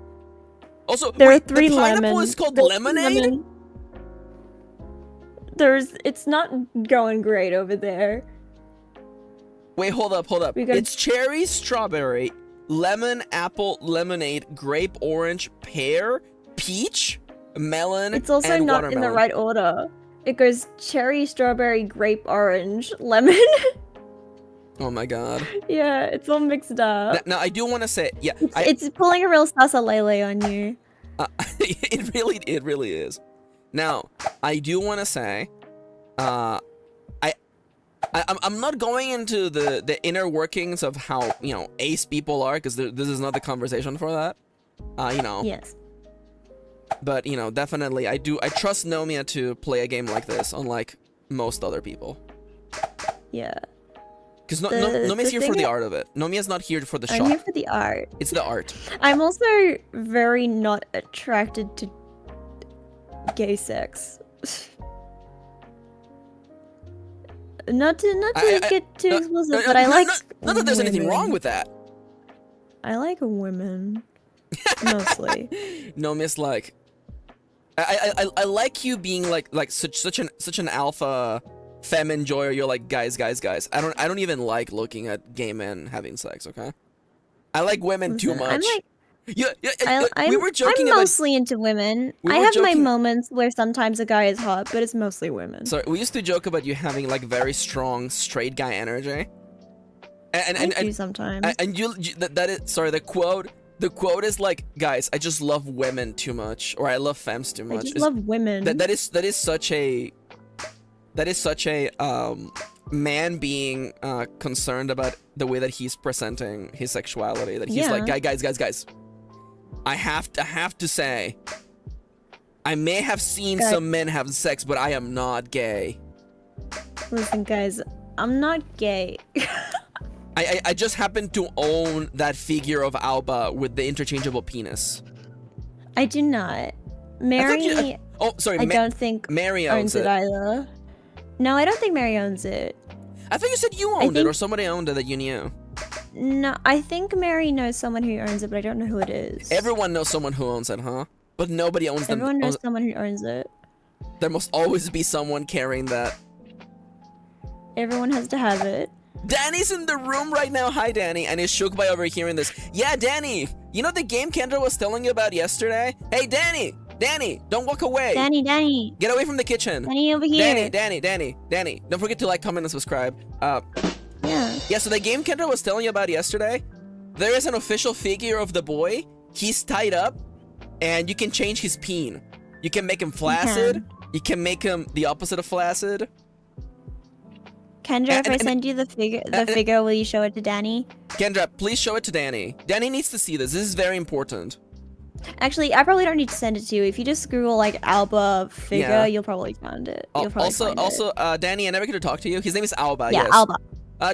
Also,
There
wait,
are 3
the pineapple
lemons.
is called
There's
lemonade?
lemon. It's not going great over there.
Wait, hold up.
gotta-
It's cherry, strawberry, lemon, apple, lemonade, grape, orange, pear, peach? melon,
It's also
and
not
watermelon.
in the right order. It goes cherry, strawberry, grape, orange, lemon.
Oh my god.
Yeah, it's all mixed up.
Now I do want to say, yeah,
It's pulling a real Sasa Lele on you.
it really is. Now I do want to say, I'm not going into the inner workings of how ace people are, because this is not the conversation for that.
Yes.
But definitely I trust Nomia to play a game like this, unlike most other people.
Yeah.
Because
The
Nomia's here for
thing
the
that-
art of it. Nomia's not here for the
I'm
shot.
here for the art.
It's the art.
I'm also very not attracted to gay sex. not to get too explicit, but I like.
Not that there's anything wrong
women.
with that.
I like women, mostly.
Nomia's like, I like you being like such an alpha femme enjoyer. You're like, guys. I don't even like looking at gay men having sex. Okay, I like women too
Listen,
much.
I'm like,
we were joking
I'm
about.
mostly into women.
We
I
were
have my
joking-
moments where sometimes a guy is hot, but it's mostly women.
Sorry, we used to joke about you having like very strong straight guy energy.
I do sometimes.
And that is, sorry, the quote is like, guys, I just love women too much, or I love femmes too
I
much.
just
It's-
love women.
that is such a man being concerned about the way that he's presenting his sexuality, that he's like, guys, I have to say, I may have seen
Guys.
some men have sex, but I am not gay.
Listen, guys, I'm not gay.
I just happen to own that figure of Alba with the interchangeable penis.
I do not. Mary,
Oh, sorry,
I don't think
Mary owns
owns it
it.
either. No, I don't think Mary owns it.
I thought you said you owned it, or somebody owned it that you knew.
No, I think Mary knows someone who owns it, but I don't know who it is.
Everyone knows someone who owns it, huh? But nobody owns them.
Everyone knows someone who owns it.
There must always be someone carrying that.
Everyone has to have it.
Danny's in the room right now. Hi, Danny. And is shook by overhearing this. Yeah, Danny. You know the game Kendra was telling you about yesterday? Hey, Danny. Danny, don't walk away.
Danny.
Get away from the kitchen.
Danny over here.
Danny. Don't forget to like, comment, and subscribe.
Yeah.
So the game Kendra was telling you about yesterday, there is an official figure of the boy. He's tied up, and you can change his peen. You can make him flaccid. You can make him the opposite of flaccid.
Kendra, if I send you the figure, will you show it to Danny?
Kendra, please show it to Danny. Danny needs to see this. This is very important.
Actually, I probably don't need to send it to you. If you just Google like Alba figure,
Yeah.
you'll probably find it. You'll probably find it.
Danny, I never get to talk to you. His name is Alba.
Yeah,
yes.
Alba.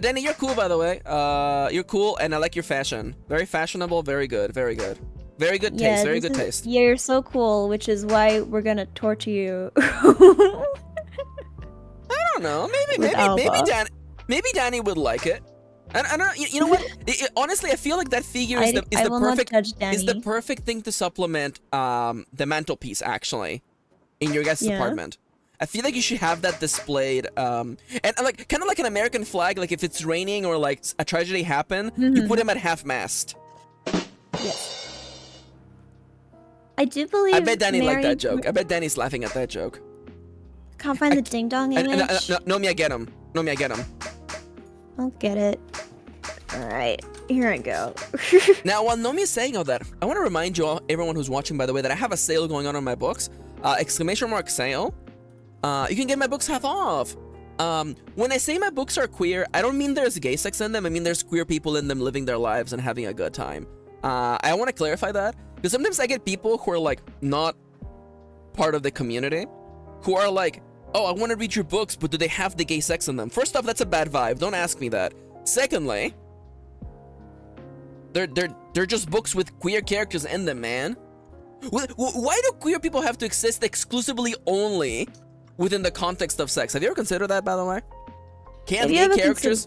Danny, you're cool, by the way. You're cool, and I like your fashion. Very fashionable. Very good. Very good. Very good taste. Very good taste.
Yeah, you're so cool, which is why we're gonna torture you.
I don't know. Maybe Danny would like it. I don't. You know what? Honestly, I feel like that figure is the perfect thing to supplement the mantelpiece. Actually, in your guys' apartment, I feel like you should have that displayed. And like kind of like an American flag. Like if it's raining or like a tragedy happened, you put him at half-mast.
Yes. I do believe.
I bet Danny liked that joke. I bet Danny's laughing at that joke.
Can't find the ding dong image.
Nomia, get him. Nomia, get him.
I'll get it. Alright, here I go.
Now, while Nomia's saying all that, I want to remind you all, everyone who's watching, by the way, that I have a sale going on my books. !sale. You can get my books half off. When I say my books are queer, I don't mean there's gay sex in them. I mean there's queer people in them living their lives and having a good time. I want to clarify that, because sometimes I get people who are like not part of the community, who are like, oh, I want to read your books, but do they have the gay sex in them? First off, that's a bad vibe. Don't ask me that. Secondly, they're just books with queer characters in them, man. Why do queer people have to exist exclusively only within the context of sex? Have you ever considered that, by the way? Can't gay characters...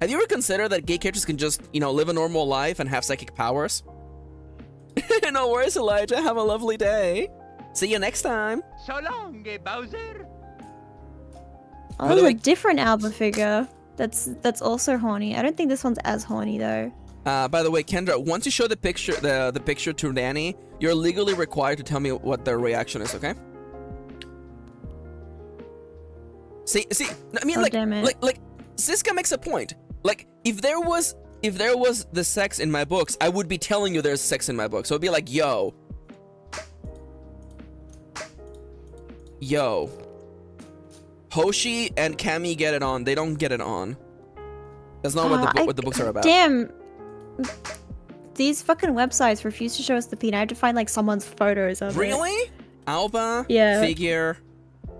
Have you ever considered that gay characters can just, live a normal life and have psychic powers? No worries, Elijah. Have a lovely day. See you next time.
So long, Bowser.
Oh, there's a different Alba figure. That's also horny. I don't think this one's as horny though.
By the way, Kendra, once you show the picture to Danny, You're legally required to tell me what their reaction is, okay? See, I mean,
damn it.
like, Siska makes a point. Like, if there was the sex in my books, I would be telling you there's sex in my books. So it'd be like, yo, Hoshi and Cammy get it on. They don't get it on. That's not what the books are about.
Damn. These fucking websites refuse to show us the penis. I have to find like someone's photos of it.
Really? Alba?
Yeah.
Figure?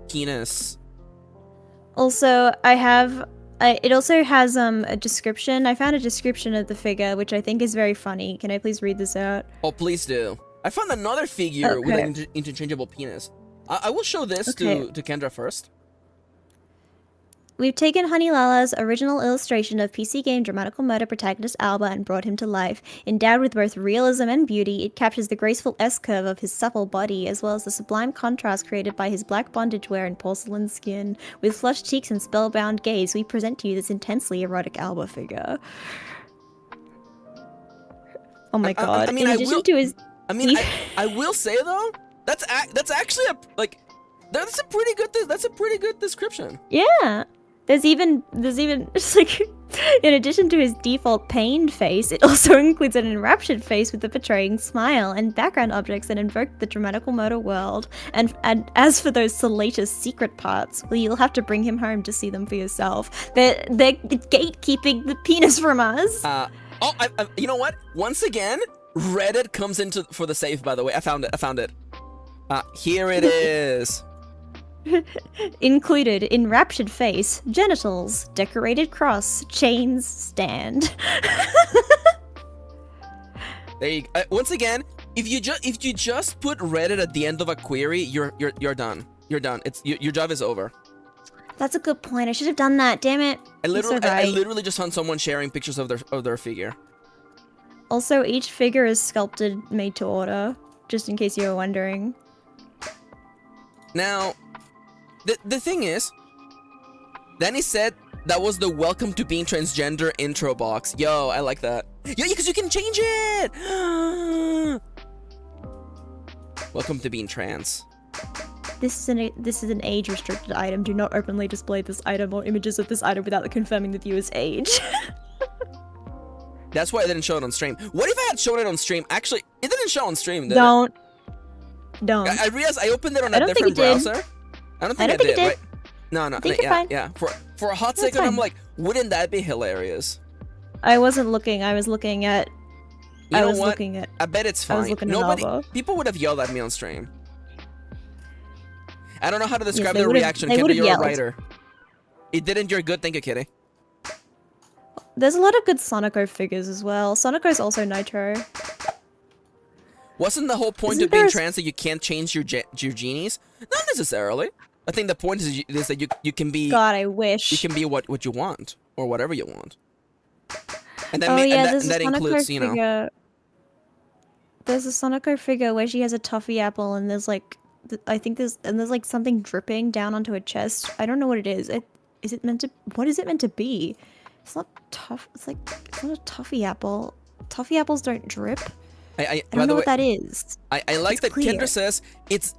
Penis?
Also, it also has a description. I found a description of the figure, which I think is very funny. Can I please read this out?
Oh, please do. I found another figure with
Okay.
an interchangeable penis. I will show this
Okay.
to Kendra first.
We've taken Honey Lala's original illustration of PC game dramatical murder protagonist Alba and brought him to life. Endowed with both realism and beauty, it captures the graceful S-curve of his supple body, as well as the sublime contrast created by his black bondage wear and porcelain skin. With flushed cheeks and spellbound gaze, we present to you this intensely erotic Alba figure. Oh my god.
I mean,
In addition to his...
I will say though, that's actually that's a pretty good description.
Yeah. There's even just like, in addition to his default pained face, it also includes an enraptured face with a betraying smile and background objects that invoke the dramatical murder world. And as for those salacious secret parts, well, you'll have to bring him home to see them for yourself. They're gatekeeping the penis from us.
You know what? Once again, Reddit comes into for the save. By the way, I found it. Here it is.
Included enraptured face, genitals, decorated cross, chains, stand.
There you once again, if you just put Reddit at the end of a query, you're done. You're done. Your job is over.
That's a good point. I should have done that. Damn it.
I
You're so
literally
right.
literally just found someone sharing pictures of their figure.
Also, each figure is sculpted, made to order, just in case you were wondering.
Now, the thing is, Danny said that was the welcome to being transgender intro box. Yo, I like that. Yo, because you can change it! Welcome to being trans.
This is an age-restricted item. Do not openly display this item or images of this item without confirming the viewer's age.
That's why I didn't show it on stream. What if I had shown it on stream? Actually, it didn't show on stream, did it?
Don't.
I realized I opened it on
I
a
don't
different
think it did.
browser. I don't think
I
I
don't think
did,
it did.
right? No,
I think you're
yeah,
fine.
yeah. For a hot
That's
second, I'm
fine.
like, wouldn't that be hilarious?
I wasn't looking. I was looking at.
You know what?
Looking at.
I bet it's
I was
fine.
looking at Alba.
People would have yelled at me on stream. I don't know how to describe
they
their
would've-
reaction.
they
Kitty,
would've
you're
yelled.
a writer. It didn't. You're good. Thank you, Kitty.
There's a lot of good Sonico figures as well. Sonico's also Nitro.
Wasn't the whole point
Isn't
of being
there
trans that you can't change your genies? Not necessarily. I think the point is that you can be
God, I wish.
you can be what you want or whatever you want. And that
Oh yeah, there's
and that
a Sonico
includes, you know.
figure. There's a Sonico figure where she has a toffee apple and there's like, I think there's like something dripping down onto her chest. I don't know what it is. Is it meant to? What is it meant to be? It's not tough. It's not a toffee apple. Toffee apples don't drip.
I
I
by
don't know
the
what
way,
that is.
I like
It's
that
clear.
Kendra says it's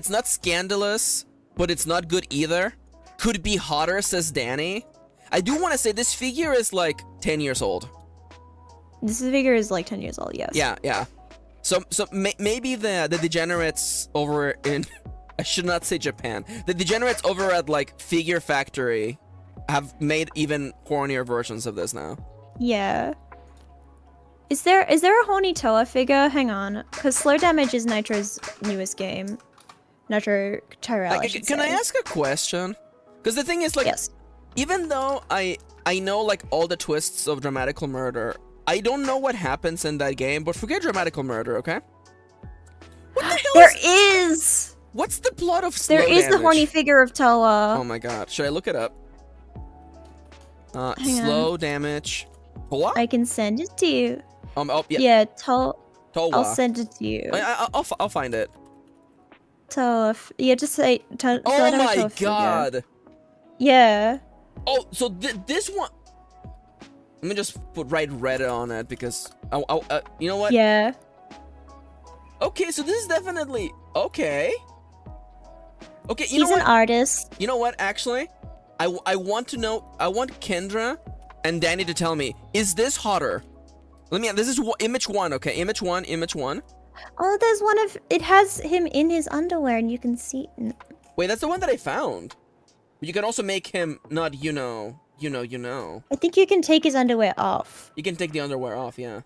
not scandalous, but it's not good either. Could be hotter, says Danny. I do want to say this figure is like 10 years old.
This figure is like 10 years old. Yes.
Yeah. So maybe the degenerates over in I should not say Japan. The degenerates over at like Figure Factory have made even hornier versions of this now.
Yeah. Is there a horny Toa figure? Hang on, because Slow Damage is Nitro's newest game. Nitro Tyrell.
Can I ask a question? Because the thing is, like,
Yes.
even though I know like all the twists of Dramatical Murder, I don't know what happens in that game. But forget Dramatical Murder, okay? What the hell
There
is?
is.
What's the plot of Slow
There is the
Damage?
horny figure of Toa.
Oh my god, should I look it up?
Hang
Slow Damage. What?
I can send it to you.
Oh yeah.
Yeah, Toa.
Towa.
I'll send it to you.
I'll find it.
Toa. Yeah, just say.
Oh
Slow Damage
my
Toa figure.
god.
Yeah.
Oh, so this one. Let me just write Reddit on it because you know what?
Yeah.
Okay, so this is definitely okay. Okay,
He's an artist.
You know what? Actually, I want to know. I want Kendra and Danny to tell me: is this hotter? Let me. This is image 1. Okay, image 1. Image 1.
Oh, there's one of it has him in his underwear, and you can see.
Wait, that's the one that I found. But you can also make him not. You know.
I think you can take his underwear off.
You can take the underwear off. Yeah.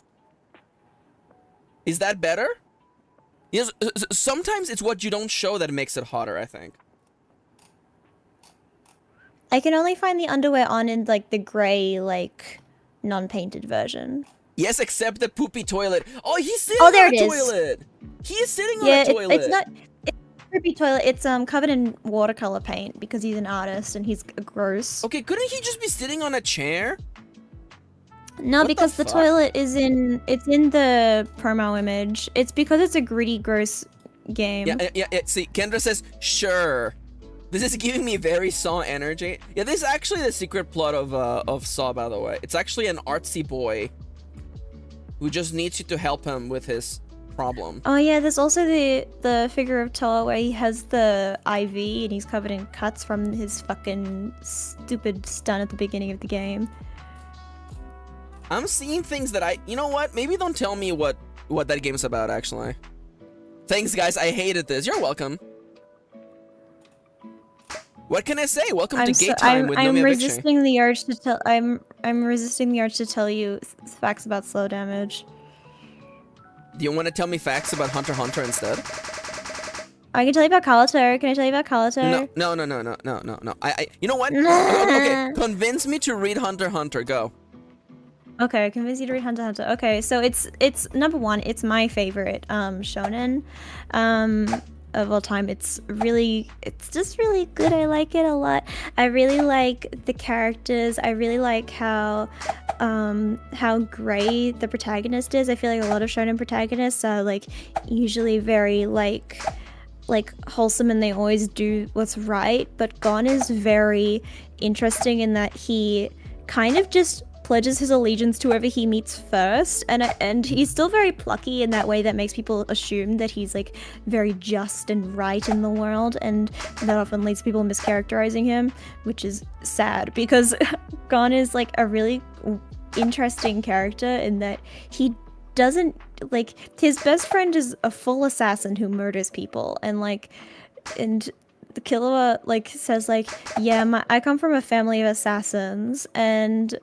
Is that better? Yes. Sometimes it's what you don't show that makes it hotter, I think.
I can only find the underwear on in like the gray, like non-painted version.
Yes, except the poopy toilet. Oh, he's sitting
Oh, there
on a
it is.
toilet. He is sitting on
Yeah,
a toilet.
it's not. It's a creepy toilet. It's covered in watercolor paint because he's an artist and he's gross.
Okay, couldn't he just be sitting on a chair?
No,
What the
because the
fuck?
toilet is in. It's in the promo image. It's because it's a gritty, gross game.
Yeah. See, Kendra says, sure. This is giving me very Saw energy. Yeah, this is actually the secret plot of Saw, by the way. It's actually an artsy boy who just needs you to help him with his problem.
Oh yeah, there's also the figure of Toa where he has the IV and he's covered in cuts from his fucking stupid stun at the beginning of the game.
I'm seeing things that you know what? Maybe don't tell me what that game's about, actually. Thanks, guys. I hated this. You're welcome. What can I say? Welcome to Gay Time with
I'm
Nomi Avicii.
resisting the urge to tell. I'm resisting the urge to tell you facts about slow damage.
Do you want to tell me facts about Hunter x Hunter instead?
I can tell you about Kalito. Can I tell you about Kalito?
No. You know what? Okay, convince me to read Hunter x Hunter. Go.
Okay, convince you to read Hunter x Hunter. Okay, so it's number 1. It's my favorite shonen of all time. It's just really good. I like it a lot. I really like the characters. I really like how gray the protagonist is. I feel like a lot of shonen protagonists are like usually very like wholesome and they always do what's right, but Gon is very interesting in that he kind of just pledges his allegiance to whoever he meets first, and he's still very plucky in that way that makes people assume that he's like very just and right in the world, and that often leads to people mischaracterizing him, which is sad because Gon is like a really interesting character in that he doesn't like his best friend is a full assassin who murders people, and the Killua like says like, yeah, I come from a family of assassins, and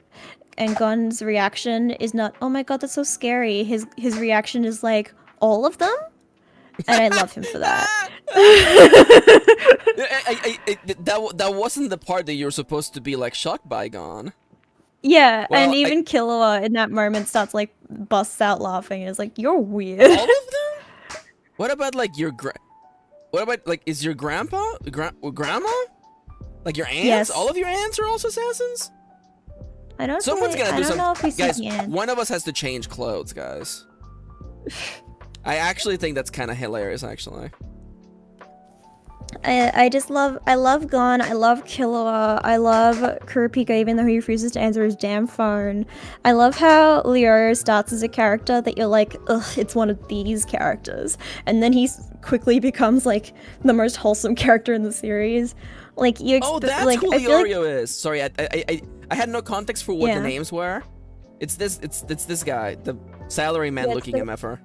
Gon's reaction is not, oh my god, that's so scary. His reaction is like, all of them? And I love him for that.
That wasn't the part that you were supposed to be like shocked by, Gon.
Yeah,
Well,
and even Killua in that moment starts like busts out laughing and is like, you're weird.
All of them? What about like what about like is your grandma? Grandma? Like your aunts?
Yes.
All of your aunts are also assassins?
I don't
Someone's gonna do
I don't know if we
guys,
see him.
one of us has to change clothes, guys. I actually think that's kind of hilarious, actually.
I love Gon, I love Killua, I love Kurapika even though he refuses to answer his damn phone. I love how Leorio starts as a character that you're like, ugh, it's one of these characters. And then he quickly becomes like the most wholesome character in the series. Like you
that's
like,
who
I feel like
Leorio is. Sorry, I had no context for what the names were. It's this guy, the salaryman looking MFer.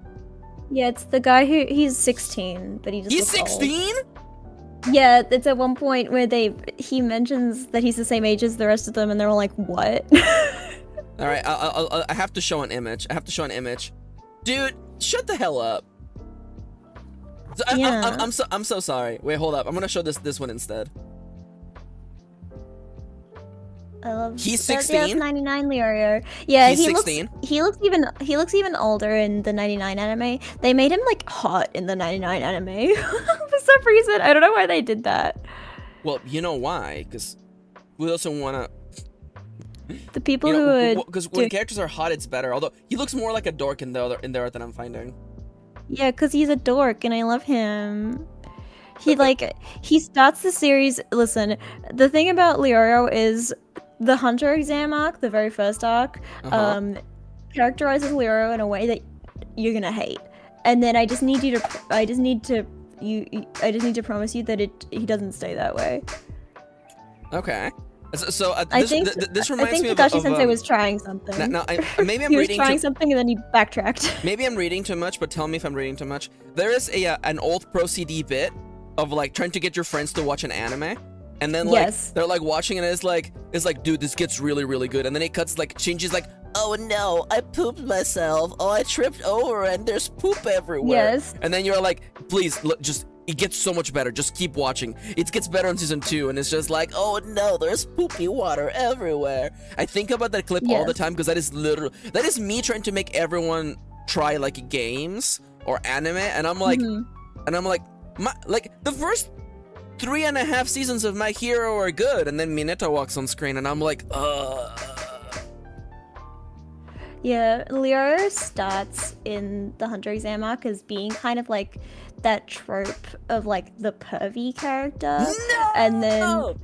Yeah, it's the guy he's 16, but he just
He's
looks old.
16?
Yeah, it's at one point where he mentions that he's the same age as the rest of them, and they're all like, "What?"
All right, I have to show an image. Dude, shut the hell up. So I'm so sorry. Wait, hold up. I'm gonna show this one instead.
I love.
He's
That's
16?
99 Leorio. Yeah,
He's
he
16?
He looks even older in the 99 anime. They made him like hot in the 99 anime for some reason. I don't know why they did that.
Well, you know why? Because we also wanna.
The people who would.
Because when characters are hot, it's better. Although he looks more like a dork in the art that I'm finding.
Yeah, because he's a dork and I love him. He starts the series. Listen, the thing about Leorio is the Hunter exam arc, the very first arc, characterizes Leorio in a way that you're gonna hate. And then I just need to promise you that he doesn't stay that way.
Okay. So
I think
this reminds me of
Takashi-sensei was trying something.
Maybe I'm
he was
reading
trying something and then he backtracked.
Maybe I'm reading too much, but tell me if I'm reading too much. There is an old Pro CD bit of like trying to get your friends to watch an anime, and then like they're like watching and it's like dude, this gets really really good, and then it cuts like changes like, oh no, I pooped myself, oh I tripped over and there's poop everywhere.
Yes.
And then you're like, please look, just. It gets so much better. Just keep watching. It gets better in season 2, and it's just like, oh no, there's poopy water everywhere. I think about that clip all the time because that is me trying to make everyone try like games or anime, and I'm like, the first 3.5 seasons of My Hero are good, and then Mineta walks on screen, and I'm like,
Yeah, Leo starts in the Hunter exam arc as being kind of like that trope of like the pervy character.
No!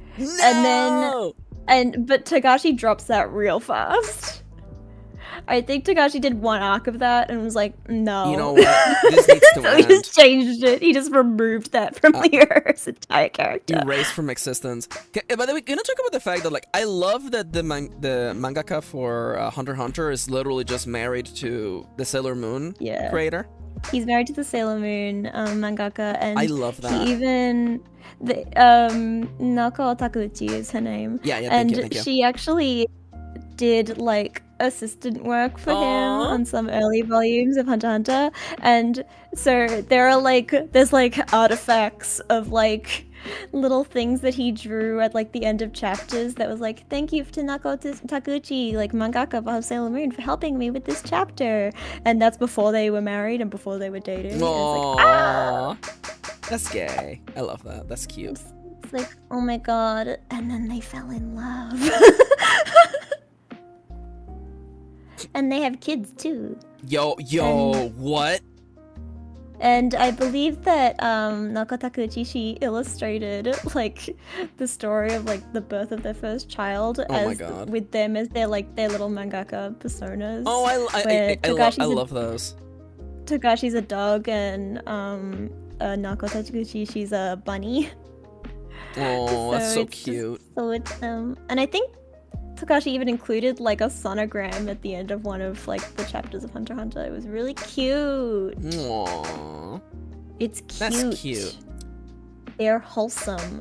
But Togashi drops that real fast. I think Togashi did one arc of that and was like, no.
You know what? This needs to
so
end.
he just changed it. He just removed that from Leo's entire character.
Erased from existence. By the way, gonna talk about the fact that like I love that the mangaka for Hunter x Hunter is literally just married to the Sailor Moon creator.
He's married to the Sailor Moon mangaka, and
I love that.
He even Naoko Takeuchi is her name.
Yeah,
and
thank you.
She actually did like assistant work for him on some early volumes of Hunter x Hunter, and so there's like artifacts of like little things that he drew at like the end of chapters that was like, thank you to Naoko Takeuchi, like mangaka of Sailor Moon, for helping me with this chapter. And that's before they were married and before they were dating.
Aww. That's gay. I love that. That's cute.
It's like, oh my god. And then they fell in love. And they have kids too.
Yo, what?
And I believe that Naoko Takeuchi, she illustrated like the story of like the birth of their first child with them as their little mangaka personas.
Oh, I love those.
Togashi's a dog, and Naoko Takeuchi, she's a bunny.
Oh, that's so cute.
And I think Togashi even included like a sonogram at the end of one of like the chapters of Hunter x Hunter. It was really cute.
Aww.
It's cute.
That's cute.
They're wholesome.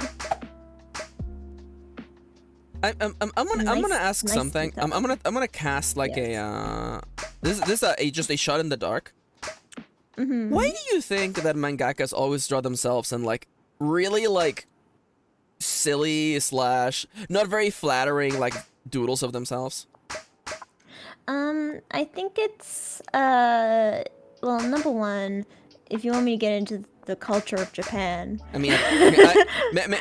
I'm gonna ask something. I'm gonna cast like a this is just a shot in the dark. Why do you think that mangakas always draw themselves in like really like silly / not very flattering like doodles of themselves?
I think it's well, number one, if you want me to get into the culture of Japan.
I mean,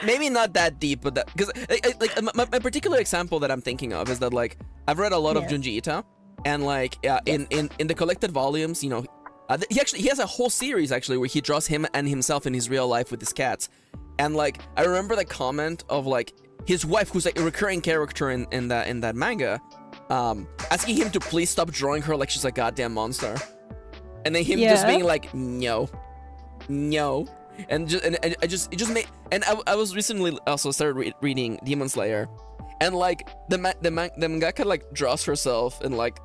maybe not that deep, but that because like my particular example that I'm thinking of is that like I've read a lot of Junji Ito, and like in the collected volumes, you know, he has a whole series actually where he draws him and himself in his real life with his cats, and like I remember the comment of like his wife, who's like a recurring character in that manga, asking him to please stop drawing her like she's a goddamn monster, and then him just being like no, and it just made. And I was recently also started reading Demon Slayer, and like the mangaka like draws herself in like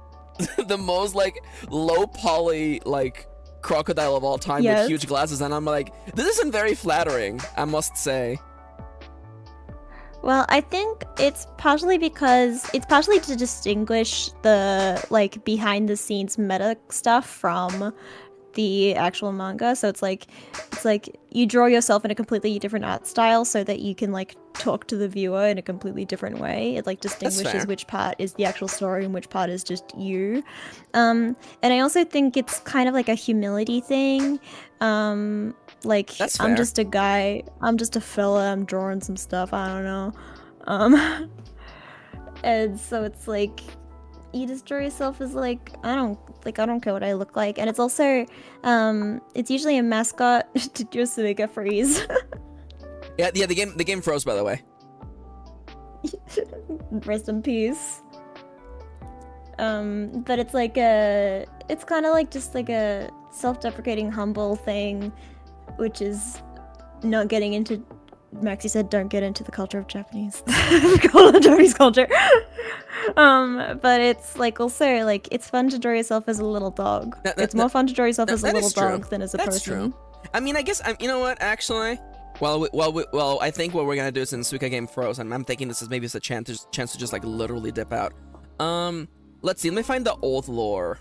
the most like low poly like crocodile of all time with huge glasses, and I'm like, this isn't very flattering, I must say.
Well, I think it's partially to distinguish the like behind the scenes meta stuff from the actual manga. So it's like you draw yourself in a completely different art style so that you can like talk to the viewer in a completely different way. It like distinguishes which part is the actual story and which part is just you. And I also think it's kind of like a humility thing. Like, I'm just a guy, I'm just a fella, I'm drawing some stuff, I don't know. And so it's like, you just draw yourself as like, I don't care what I look like. And it's also, it's usually a mascot to do a suika freeze.
yeah, the game froze, by the way.
Rest in peace. But it's like it's kind of like just like self-deprecating, humble thing, which is not getting into. Maxi said, "Don't get into the culture of Japanese, Japanese culture." But it's like also like it's fun to draw yourself as a little dog. It's more fun to draw yourself as a little dog than as a person.
That's true. I mean, I guess you know what? Actually, well, I think what we're gonna do is in Suika game froze, and I'm thinking this is maybe a chance to just like literally dip out. Let's see. Let me find the old lore.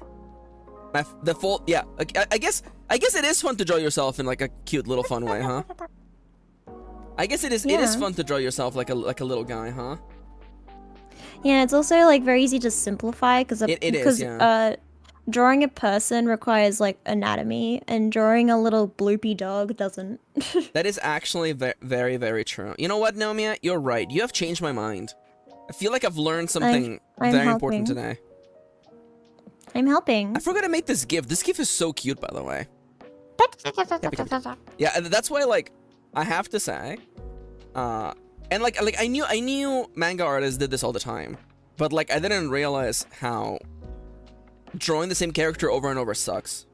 The full, yeah. I guess it is fun to draw yourself in like a cute little fun way, huh? I guess it is. Yeah. It is fun to draw yourself like a little guy, huh?
Yeah, it's also like very easy to simplify because drawing a person requires like anatomy, and drawing a little bloopy dog doesn't.
That is actually very, very true. You know what, Nomiya? You're right. You have changed my mind. I feel like I've learned something very important today.
I'm helping.
I forgot to make this GIF. This GIF is so cute, by the way. Yeah, that's why, like, I have to say, and like I knew manga artists did this all the time, but like I didn't realize how drawing the same character over and over sucks.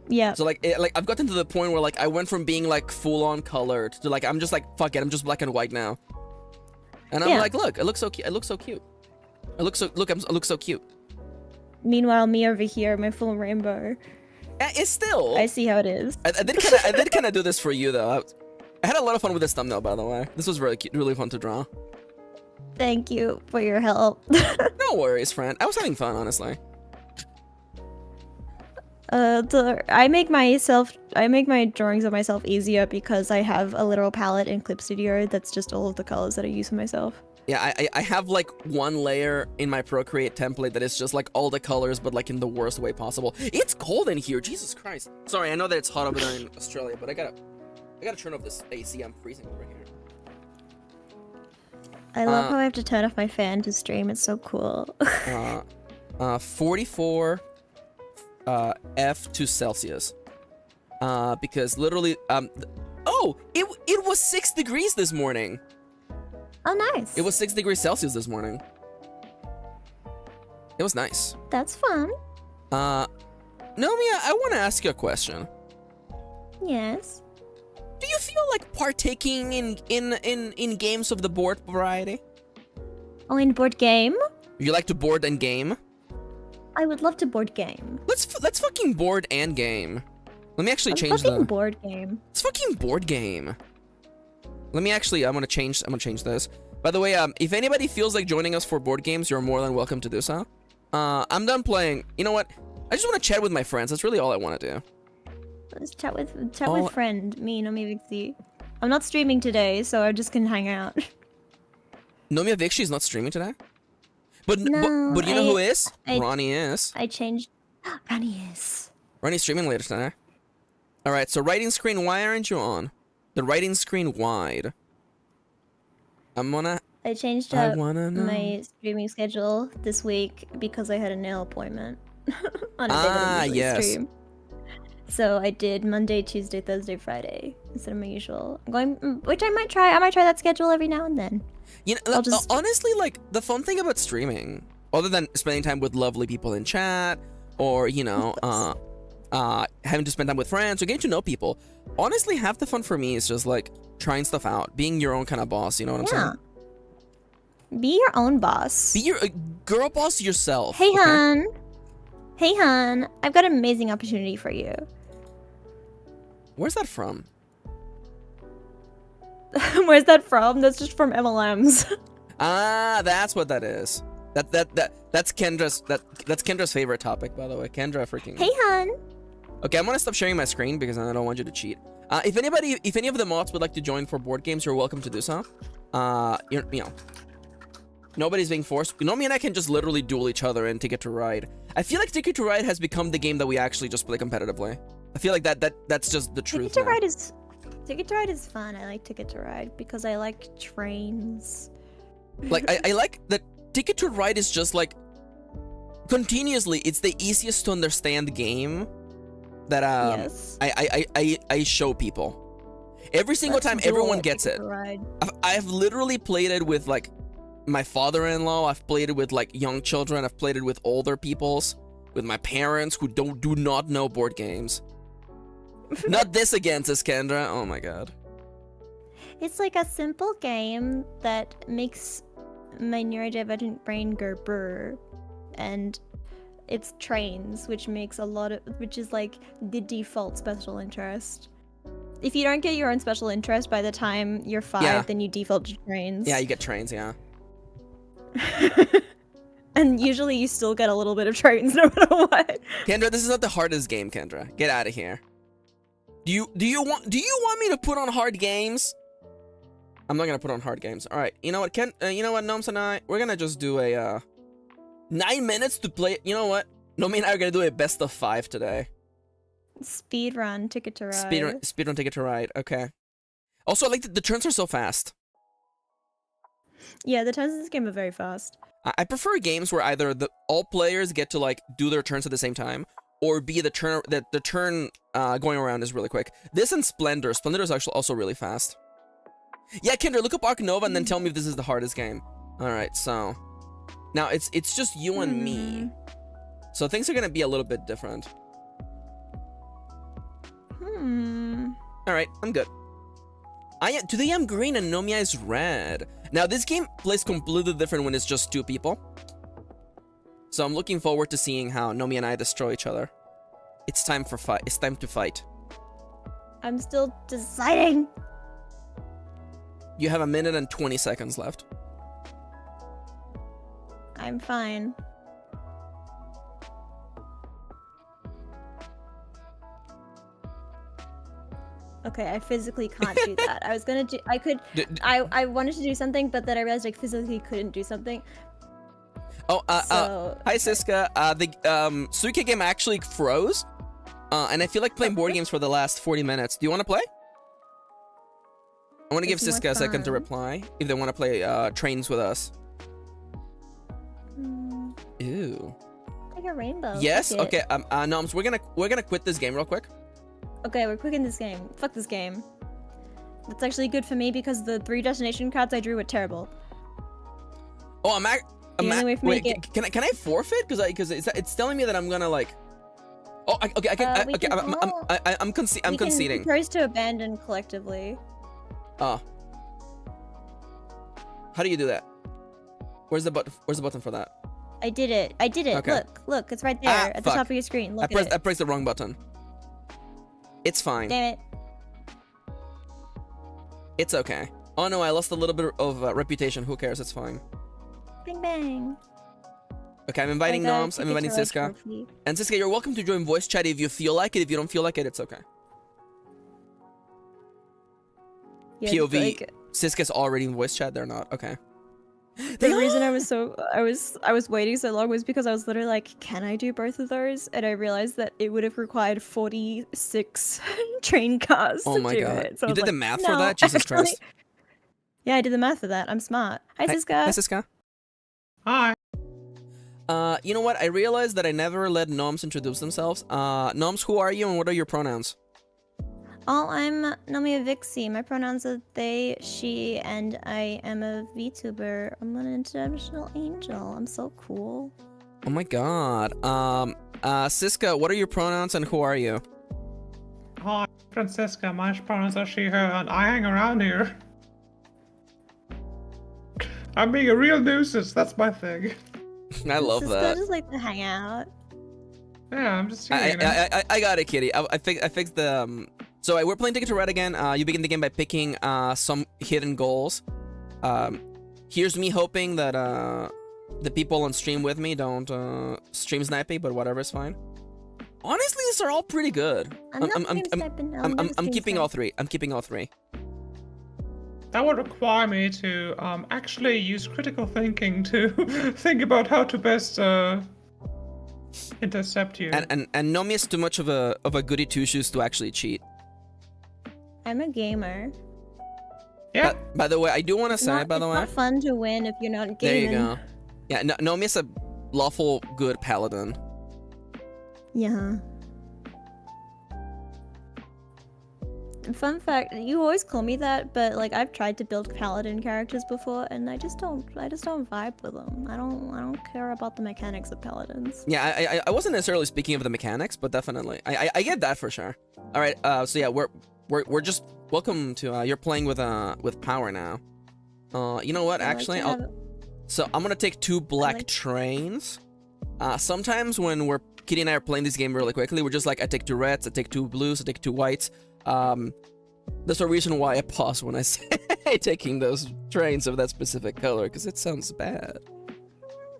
Yeah.
So like I've gotten to the point where like I went from being like full on colored to like I'm just like fuck it, I'm just black and white now. And I'm like, look, it looks so cute. I look so cute. I look so cute.
Meanwhile, me over here, my full rainbow.
It's still.
I see how it is.
I did kind of do this for you though. I had a lot of fun with this thumbnail, by the way. This was really cute, really fun to draw.
Thank you for your help.
No worries, friend. I was having fun, honestly.
I make my drawings of myself easier because I have a literal palette in Clip Studio that's just all of the colors that I use for myself.
Yeah, I have like one layer in my Procreate template that is just like all the colors, but like in the worst way possible. It's cold in here, Jesus Christ. Sorry, I know that it's hot over there in Australia, but I gotta turn off this AC. I'm freezing over here.
I love how I have to turn off my fan to stream. It's so cool.
44 F to Celsius. Because literally, oh, it was 6 degrees this morning.
Oh, nice.
It was 6 degrees Celsius this morning. It was nice.
That's fun.
Nomiya, I want to ask you a question.
Yes.
Do you feel like partaking in games of the board variety?
Oh, in board game?
You like to board and game?
I would love to board game.
Let's fucking board and game. Let me actually change the
board game.
It's fucking board game. Let me actually. I'm gonna change this. By the way, if anybody feels like joining us for board games, you're more than welcome to do so. I'm done playing. You know what? I just want to chat with my friends. That's really all I want to do.
Let's chat with friend. Me, Nomiya Vixie. I'm not streaming today, so I just can hang out.
Nomiya Vixie is not streaming today. But you know who is? Ronnie is.
I changed. Ronnie is.
Ronnie's streaming later today. All right. So writing screen. Why aren't you on? The writing screen wide.
I changed up my streaming schedule this week because I had a nail appointment on a day that I usually stream. So I did Monday, Tuesday, Thursday, Friday instead of my usual. Which I might try. I might try that schedule every now and then.
You know, honestly, like the fun thing about streaming, other than spending time with lovely people in chat, or you know, having to spend time with friends or getting to know people. Honestly, half the fun for me is just like trying stuff out, being your own kind of boss. You know what I'm saying?
Be your own boss.
Be your girl boss yourself.
Hey, hon. Hey, hon. I've got an amazing opportunity for you.
Where's that from?
Where's that from? That's just from MLMs.
Ah, that's what that is. That's Kendra's favorite topic, by the way. Kendra freaking.
Hey, hon.
Okay, I'm gonna stop sharing my screen because I don't want you to cheat. If any of the mods would like to join for board games, you're welcome to do so. You know, nobody's being forced. Nomi and I can just literally duel each other in Ticket to Ride. I feel like Ticket to Ride has become the game that we actually just play competitively. I feel like that's just the truth.
Ticket to Ride is fun. I like Ticket to Ride because I like trains.
Like I like that Ticket to Ride is just like continuously. It's the easiest to understand game that
yes.
I show people. Every single time, everyone gets it. I've literally played it with like my father-in-law. I've played it with like young children. I've played it with older peoples. with my parents who do not know board games. Not this again, says Kendra. Oh my god.
It's like a simple game that makes my neurodivergent brain go brr, and it's trains, which is like the default special interest. If you don't get your own special interest by the time you're 5, then you default to trains.
Yeah, you get trains, yeah.
And usually you still get a little bit of trains no matter what.
Kendra, this is not the hardest game, Kendra. Get out of here. Do you want me to put on hard games? I'm not gonna put on hard games. All right. You know what, you know what, Noms and I, we're gonna just do a 9 minutes to play. You know what? Nomi and I are gonna do a best of 5 today.
Speedrun Ticket to Ride.
Speedrun Ticket to Ride. Okay. Also, I like the turns are so fast.
Yeah, the turns in this game are very fast.
I prefer games where either all players get to like do their turns at the same time, or B, the turn going around is really quick. This and Splendor. Splendor is actually also really fast. Yeah, Kendra, look up Arc Nova and then tell me if this is the hardest game. All right, so now it's just you and me, so things are gonna be a little bit different. All right, I'm good. Today I'm green and Nomiya is red. Now this game plays completely different when it's just 2 people. So I'm looking forward to seeing how Nomiya and I destroy each other. It's time for fight. It's time to fight.
I'm still deciding.
You have 1 minute and 20 seconds left.
I'm fine. Okay, I physically can't do that. I was gonna do. I could. I wanted to do something, but then I realized I physically couldn't do something.
Oh,
So,
hi Siska. The Suika game actually froze, and I feel like playing board games for the last 40 minutes. Do you want to play? I want to give
It's more
Siska a second to
fun.
reply if they want to play trains with us. Ew.
Like a rainbow.
Yes.
Fuck it.
Okay. Noms, we're gonna quit this game real quick.
Okay, we're quitting this game. Fuck this game. That's actually good for me because the 3 destination cards I drew were terrible.
Oh,
The only way for me to
wait,
get-
can I forfeit? Because it's telling me that I'm gonna like. Oh, okay. I can.
we
Okay,
can
I'm
We
conceding.
can propose to abandon collectively.
Oh. How do you do that? Where's the button for that?
I did it.
Okay.
Look, it's right there at the
fuck.
top of your screen. Look
I
at it.
pressed the wrong button. It's fine.
Damn it.
It's okay. Oh no, I lost a little bit of reputation. Who cares? It's fine.
Bang bang.
Okay, I'm inviting
I got a
Noms. I'm
Ticket
inviting
to Ride
Siska.
trophy.
And Siska, you're welcome to join voice chat if you feel like it. If you don't feel like it, it's okay.
Yeah,
POV.
like,
Siska's already in voice chat. They're not. Okay.
the reason I was waiting so long was because I was literally like, can I do both of those? And I realized that it would have required 46 train cars
Oh
to
my
do
god.
it. So I
You
was
did the
like,
math for
no,
that? Jesus
actually-
Christ.
Yeah, I did the math for that. I'm smart. Hi, Siska.
Hi, Siska.
Hi.
You know what? I realized that I never let Noms introduce themselves. Noms, who are you and what are your pronouns?
Oh, I'm Nomiya Vixie. My pronouns are they, she, and I am a VTuber. I'm an international angel. I'm so cool.
Oh my god. Siska, what are your pronouns and who are you?
Hi, Francisca. My pronouns are she, her, and I hang around here. I'm being a real nuisance. That's my thing.
I love
Siska
that.
just like to hang out.
Yeah, I'm just here, you know.
I got it, Kitty. I fixed the. So we're playing Ticket to Ride again. You begin the game by picking some hidden goals. Here's me hoping that the people on stream with me don't stream snipe me, but whatever is fine. Honestly, these are all pretty good. I'm keeping all 3. I'm keeping all 3.
That would require me to actually use critical thinking to think about how to best intercept you.
And Nomi is too much of a goody two shoes to actually cheat.
I'm a gamer.
Yeah.
By the way, I do want to say,
It's
by the way,
not fun to win if you're not
there
gaming.
you go. Yeah, Nomi is a lawful good paladin.
Yeah. Fun fact, you always call me that, but like I've tried to build paladin characters before, and I just don't vibe with them. I don't care about the mechanics of paladins.
Yeah, I wasn't necessarily speaking of the mechanics, but definitely, I get that for sure. All right, so yeah, we're just welcome to you're playing with power now. You know what? Actually, so I'm gonna take 2 black trains. Sometimes when Kitty and I are playing this game really quickly, we're just like, I take 2 reds, I take 2 blues, I take 2 whites. There's a reason why I pause when I say taking those trains of that specific color, because it sounds bad.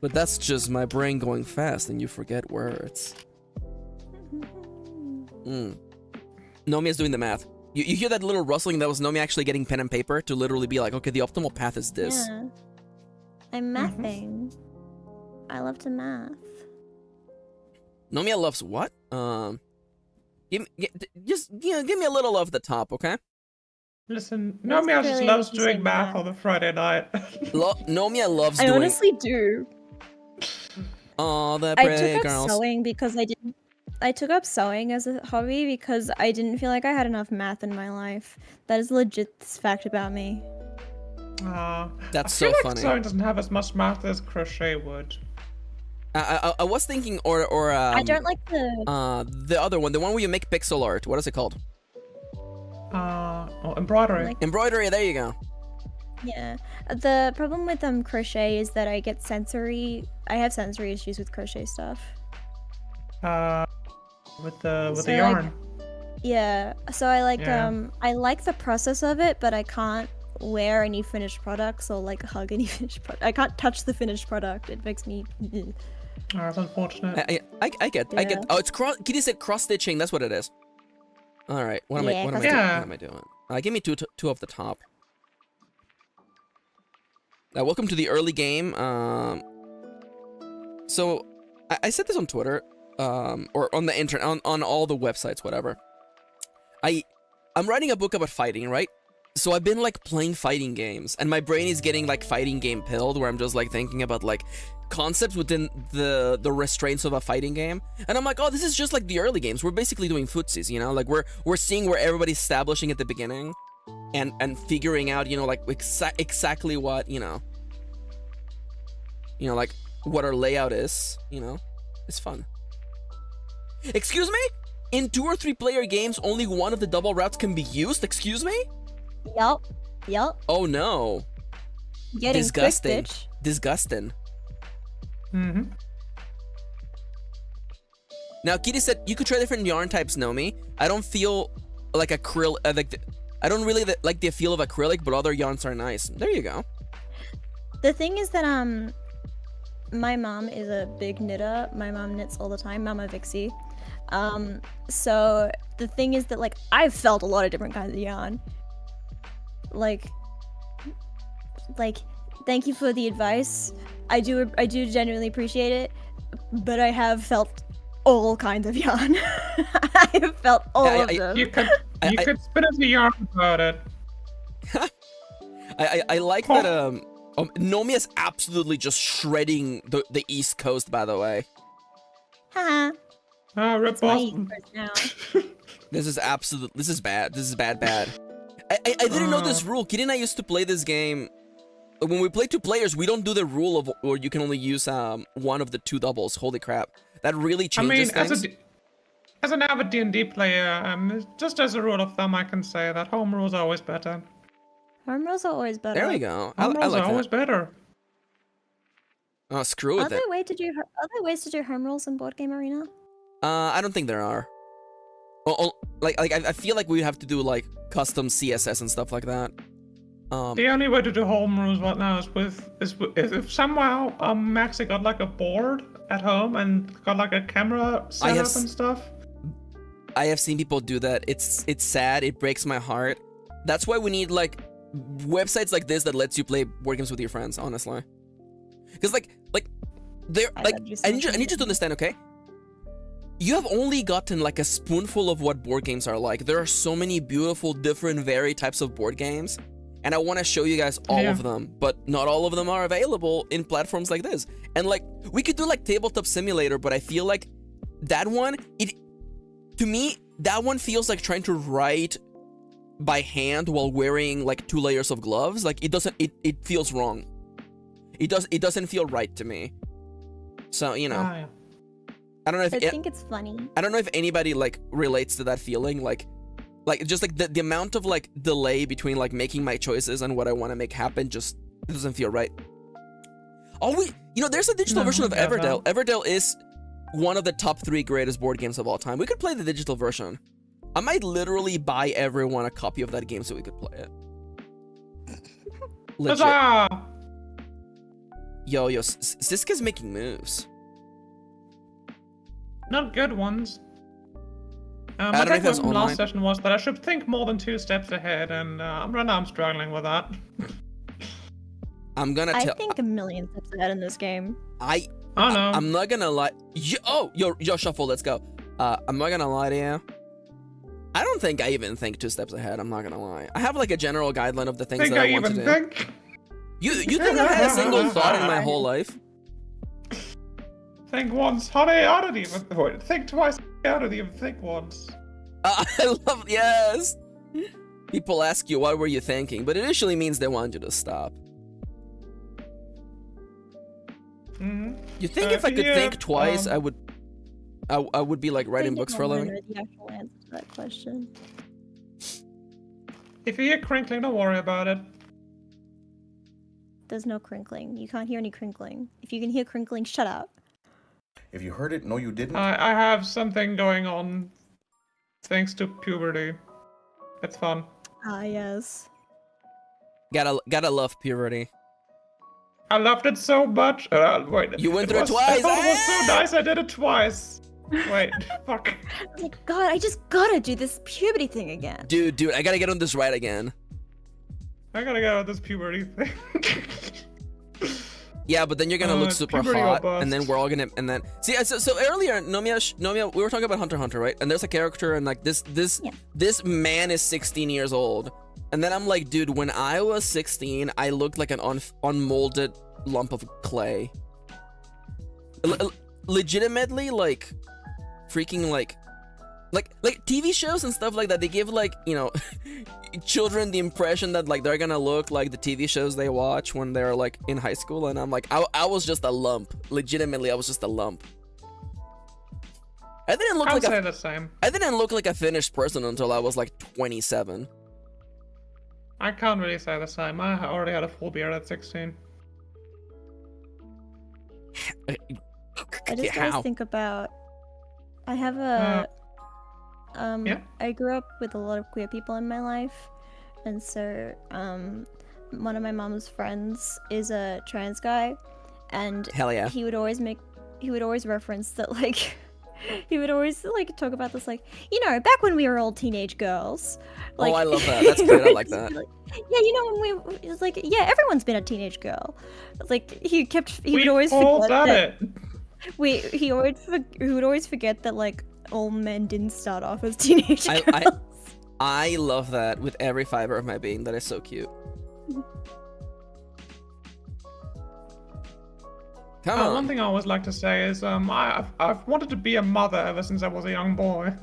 But that's just my brain going fast and you forget words. Nomiya's doing the math. You hear that little rustling? That was Nomi actually getting pen and paper to literally be like, okay, the optimal path is this.
Yeah. I'm mathing. I love to math.
Nomiya loves what? Give me a little of the top, okay?
Listen,
That's
Nomiya just
really
loves
what you say,
doing math
math.
on a Friday night.
Nomiya loves
I
doing.
honestly do.
Oh, the
I
pretty
took up
girls.
sewing because I took up sewing as a hobby because I didn't feel like I had enough math in my life. That is a legit fact about me.
That's
I feel
so
like
funny.
sewing doesn't have as much math as crochet would.
I was thinking, or
I don't like the
other one, the one where you make pixel art. What is it called?
Embroidery.
Like-
Embroidery. There you go.
Yeah. The problem with crochet is that I have sensory issues with crochet stuff.
With the
So, like,
yarn.
Yeah. So I like
Yeah.
I like the process of it, but I can't wear any finished products or like hug any finished product. I can't touch the finished product. It makes me
Oh, that's unfortunate.
I get.
Yeah.
Oh, it's Kitty said cross stitching. That's what it is. All right. What am
Yeah,
I
cross
doing?
stitching.
What am I doing? Give me two off the top. Welcome to the early game. So I said this on Twitter, or on the internet, on all the websites, whatever. I'm writing a book about fighting, right? So I've been like playing fighting games, and my brain is getting like fighting game pilled, where I'm just like thinking about like concepts within the restraints of a fighting game, and I'm like, oh, this is just like the early games. We're basically doing footsies, you know, like we're seeing where everybody's establishing at the beginning, and figuring out, you know, like exactly what, you know, like what our layout is, you know. It's fun. Excuse me? In 2 or 3 player games, only one of the double routes can be used? Excuse me?
Yup.
Oh no.
Getting
Disgusting.
quick stitch.
Disgusting.
Mm-hmm.
Now, Kitty said you could try different yarn types, Nomi. I don't feel like acrylic. I don't really like the feel of acrylic, but other yarns are nice. There you go.
The thing is that my mom is a big knitter. My mom knits all the time. Mama Vixie. So the thing is that like I've felt a lot of different kinds of yarn. Like thank you for the advice. I do genuinely appreciate it, but I have felt all kinds of yarn. I have felt all of them.
You could spin us a yarn about it.
I like that. Nomi is absolutely just shredding the East Coast. By the way,
Haha.
Rip
My
Boston.
first now.
this is bad. This is bad. I didn't know this rule. Kitty and I used to play this game. When we play 2 players, we don't do the rule of or you can only use one of the 2 doubles. Holy crap! That really changes things.
As an avid D&D player, just as a rule of thumb, I can say that home rules are always better.
Home rules are always better.
There we go. I
Home rules
like
are always
that.
better.
Oh, screw with
Are
it.
there ways to do home rules in Board Game Arena?
I don't think there are. I feel like we have to do like custom CSS and stuff like that.
The only way to do home rules right now is if somehow Maxi got like a board at home and got like a camera set up and stuff.
I have seen people do that. It's sad. It breaks my heart. That's why we need like websites like this that lets you play board games with your friends. Honestly, because like they're like I need you to understand. Okay, you have only gotten like a spoonful of what board games are like. There are so many beautiful, different, varied types of board games. And I want to show you guys all of them, but not all of them are available in platforms like this. And like, we could do like Tabletop Simulator, but I feel like that one, to me, that one feels like trying to write by hand while wearing like 2 layers of gloves, like it feels wrong. It doesn't feel right to me. So, you know,
Yeah.
I don't know if
I think it's funny.
I don't know if anybody like relates to that feeling, like just like the amount of like delay between like making my choices and what I want to make happen just doesn't feel right. There's a digital version of Everdell. Everdell is one of the top 3 greatest board games of all time. We could play the digital version. I might literally buy everyone a copy of that game so we could play it. Legit.
Huzzah!
Yo, Siska's making moves.
Not good ones.
I
My
don't know if
takeaway
that's
from
online.
last session was that I should think more than 2 steps ahead, and right now I'm struggling with that.
I'm gonna
I
tell.
think a million steps ahead in this game.
I don't know.
I'm not gonna lie. Yo, shuffle. Let's go. I'm not gonna lie to you. I don't think I even think 2 steps ahead. I'm not gonna lie. I have like a general guideline of the things
think
that
I
I want to
even
do.
think.
You think I've had a single thought in my whole life?
Think once, honey, I don't even wait. Think twice, I don't even think once.
I love yes. People ask you what were you thinking, but it usually means they want you to stop.
Mm-hmm.
You think if I could
yeah,
think twice, I would be like writing books for a living?
The actual answer to that question.
If you hear crinkling, don't worry about it.
There's no crinkling. You can't hear any crinkling. If you can hear crinkling, shut up.
If you heard it, no you didn't.
I have something going on thanks to puberty. It's fun.
Ah, yes.
Gotta love puberty.
I loved it so much. Wait.
You went through it
I
twice.
thought it was so nice. I did it twice. Wait, fuck.
Like, God, I just gotta do this puberty thing again.
Dude, I gotta get on this ride again.
I gotta get out of this puberty thing.
Yeah, but then you're gonna look super
puberty or
hot,
bust.
and then we're all gonna, and then see. So earlier, Nomiya, we were talking about Hunter x Hunter, right? And there's a character, and like this man is 16 years old, and then I'm like, dude, when I was 16, I looked like an unmolded lump of clay. Legitimately, like, freaking like TV shows and stuff like that. They give like, you know, children the impression that like they're gonna look like the TV shows they watch when they're like in high school, and I'm like, I was just a lump. Legitimately, I was just a lump. I didn't look
I'll
like
say the same.
I didn't look like a finished person until I was like 27.
I can't really say the same. I already had a full beard at 16.
I just
How?
always think about. I have a.
Yeah.
I grew up with a lot of queer people in my life, and so one of my mom's friends is a trans guy, and
Hell yeah.
he would always reference that, like, he would always like talk about this, like, you know, back when we were all teenage girls. Like,
Oh, I love that. That's great. I like that.
like, yeah, you know, when it was like, yeah, everyone's been a teenage girl. Like, he would always
all
forget
done
that.
it.
He would always forget that, like, all men didn't start off as teenage girls.
I love that with every fiber of my being. That is so cute. Come on.
One thing I always like to say is, I've wanted to be a mother ever since I was a young boy.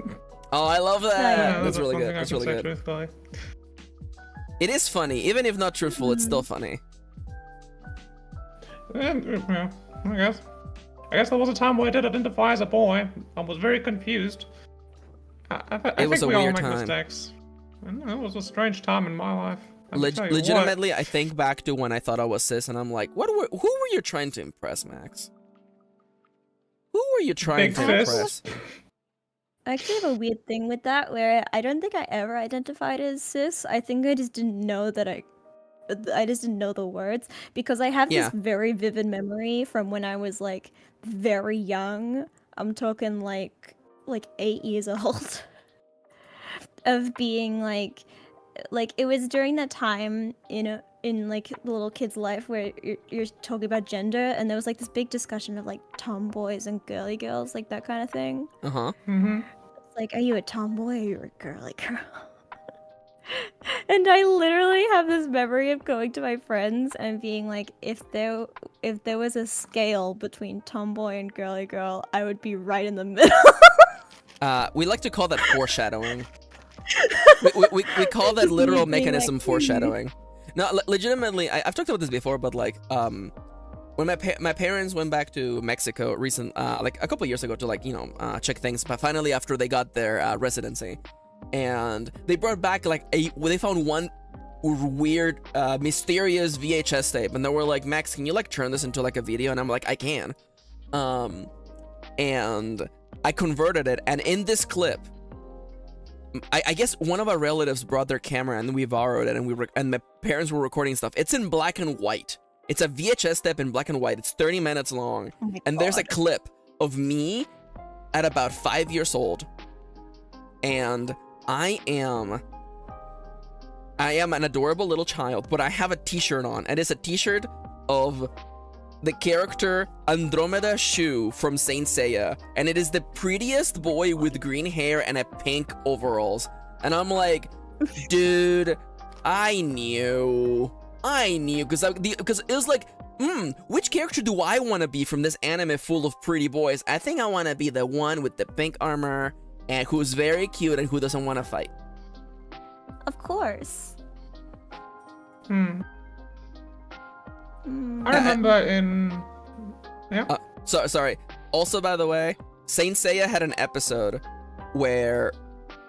Oh, I love that.
Yeah,
That's really
something
good.
I
That's
can
really
say
good.
Truthfully.
It is funny, even if not truthful. It's still funny.
Yeah, I guess there was a time where I did identify as a boy. I was very confused. I think
was a
we all
weird
make
time.
mistakes. And it was a strange time in my life. Let me tell you what.
Legitimately, I think back to when I thought I was cis, and I'm like, who were you trying to impress, Max? Who were you trying
Big
to
cis.
impress?
I actually have a weird thing with that, where I don't think I ever identified as cis. I think I just didn't know that I just didn't know the words, because I have
Yeah.
this very vivid memory from when I was like very young. I'm talking like 8 years old, of being like it was during that time in like the little kid's life where you're talking about gender, and there was like this big discussion of like tomboys and girly girls, like that kind of thing.
Uh-huh.
Mm-hmm.
It's like, are you a tomboy or are you a girly girl? And I literally have this memory of going to my friends and being like, if there was a scale between tomboy and girly girl, I would be right in the middle.
We like to call that foreshadowing. We call that
Just
literal
me being
mechanism
like,
foreshadowing. No, legitimately, I've talked about this before, but like, when my parents went back to Mexico like a couple years ago to like, check things, but finally after they got their residency, and they brought back like they found one weird, mysterious VHS tape, and they were like, Max, can you like turn this into like a video? And I'm like, I can. And I converted it, and in this clip, I guess one of our relatives brought their camera and we borrowed it, and my parents were recording stuff. It's in black and white. It's a VHS tape in black and white. It's 30 minutes long, and there's a clip of me at about 5 years old, and I am an adorable little child, but I have a t-shirt on, and it's a t-shirt of the character Andromeda Shu from Saint Seiya, and it is the prettiest boy with green hair and a pink overalls. And I'm like, dude, I knew, because it was like, which character do I want to be from this anime full of pretty boys? I think I want to be the one with the pink armor and who's very cute and who doesn't want to fight.
Of course.
I remember in... Yeah?
Sorry. Also, by the way, Saint Seiya had an episode where...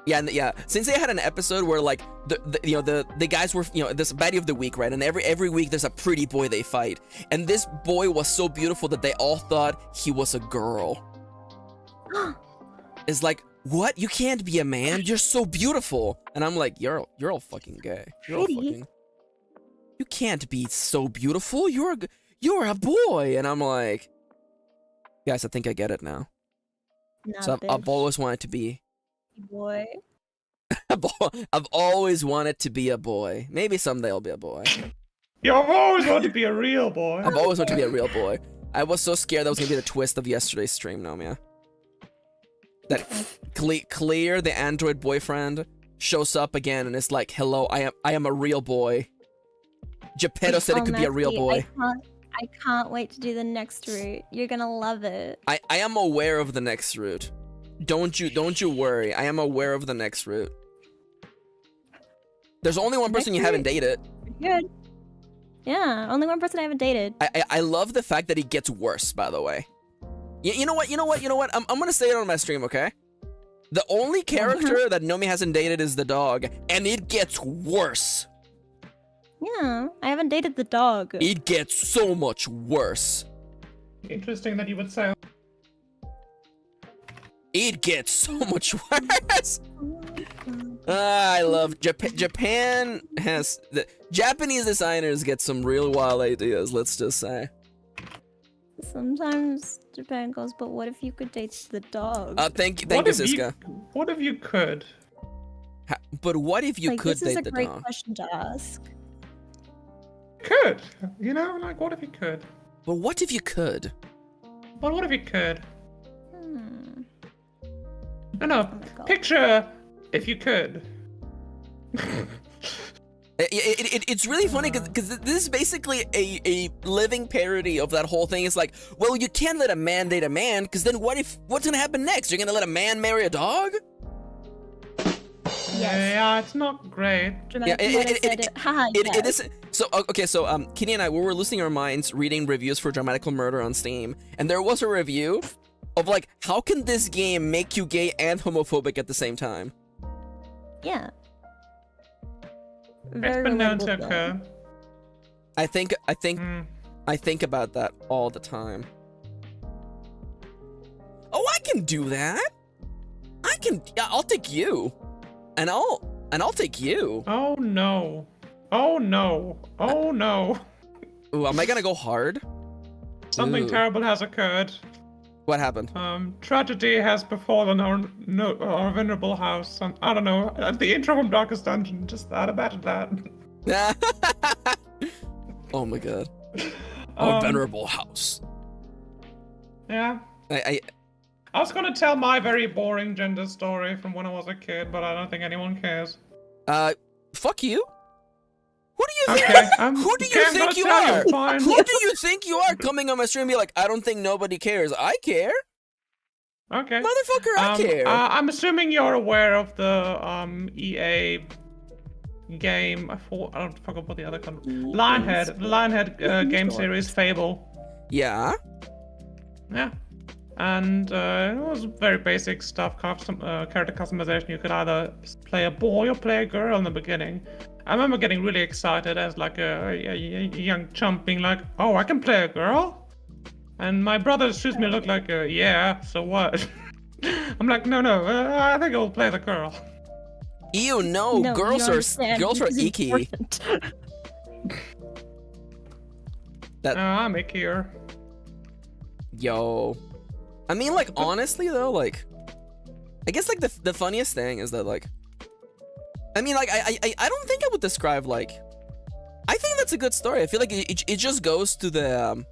Saint Seiya had an episode where, like, the guys were, this baddie of the week, right? And every week there's a pretty boy they fight. And this boy was so beautiful that they all thought he was a girl. It's like, what? You can't be a man? You're so beautiful. And I'm like, you're all fucking gay. You can't be so beautiful. You're a boy. And I'm like, guys, I think I get it now. So I've always wanted to be
boy.
I've always wanted to be a boy. Maybe someday I'll be a boy.
You've always wanted to be a real boy.
I've always wanted to be a real boy. I was so scared that was gonna be the twist of yesterday's stream, Nomia. That Clear, the android boyfriend, shows up again and is like, hello, I am a real boy. Geppetto said it could be a real boy.
I can't wait to do the next route. You're gonna love it.
I am aware of the next route. Don't you worry. I am aware of the next route. There's only one person you haven't dated.
Good. Yeah, only one person I haven't dated.
I love the fact that he gets worse, by the way. You know what? I'm gonna say it on my stream, okay? The only character that Nomi hasn't dated is the dog, and it gets worse.
Yeah, I haven't dated the dog.
It gets so much worse.
Interesting that you would say.
It gets so much worse. I love Japan has the Japanese designers get some real wild ideas. Let's just say.
Sometimes Japan goes, but what if you could date the dog?
Thank you, Siska.
What if you could?
But what if you could date the dog?
This is a great question to ask.
Could, like what if you could?
But what if you could?
But what if you could? No, picture if you could.
It's really funny because this is basically a living parody of that whole thing. It's like, well, you can't let a man date a man because then what's gonna happen next? You're gonna let a man marry a dog?
Yeah, it's not great.
It is. So okay, so Kitty and I, we were losing our minds reading reviews for Dramatical Murder on Steam, and there was a review of like, how can this game make you gay and homophobic at the same time?
Yeah.
It's been known to occur.
I think about that all the time. Oh, I can do that. I'll take you. And I'll take you.
Oh no. Oh no. Oh no.
Ooh, am I gonna go hard?
Something terrible has occurred.
What happened?
Tragedy has befallen our venerable house. I don't know. The intro from Darkest Dungeon, just that about that.
Oh my god. Our venerable house.
Yeah. I was gonna tell my very boring gender story from when I was a kid, but I don't think anyone cares.
Fuck you. Who do you think?
Okay,
who do you think you are? Who do you think you are coming on my stream and be like, I don't think nobody cares. I care.
Okay.
Motherfucker, I care.
I'm assuming you're aware of the EA game. I don't forget what the other Lionhead game series Fable.
Yeah.
Yeah. And it was very basic stuff, character customization. You could either play a boy or play a girl in the beginning. I remember getting really excited as like a young chump being like, oh, I can play a girl? And my brother shoots me a look like, yeah, so what? I'm like, no, I think I'll play the girl.
Ew, no, girls are icky.
I'm ickier.
Yo. I mean, like, honestly, though, like, I guess, like, the funniest thing is that, like, I mean, like, I don't think I would describe, like, I think that's a good story. I feel like it just goes to the,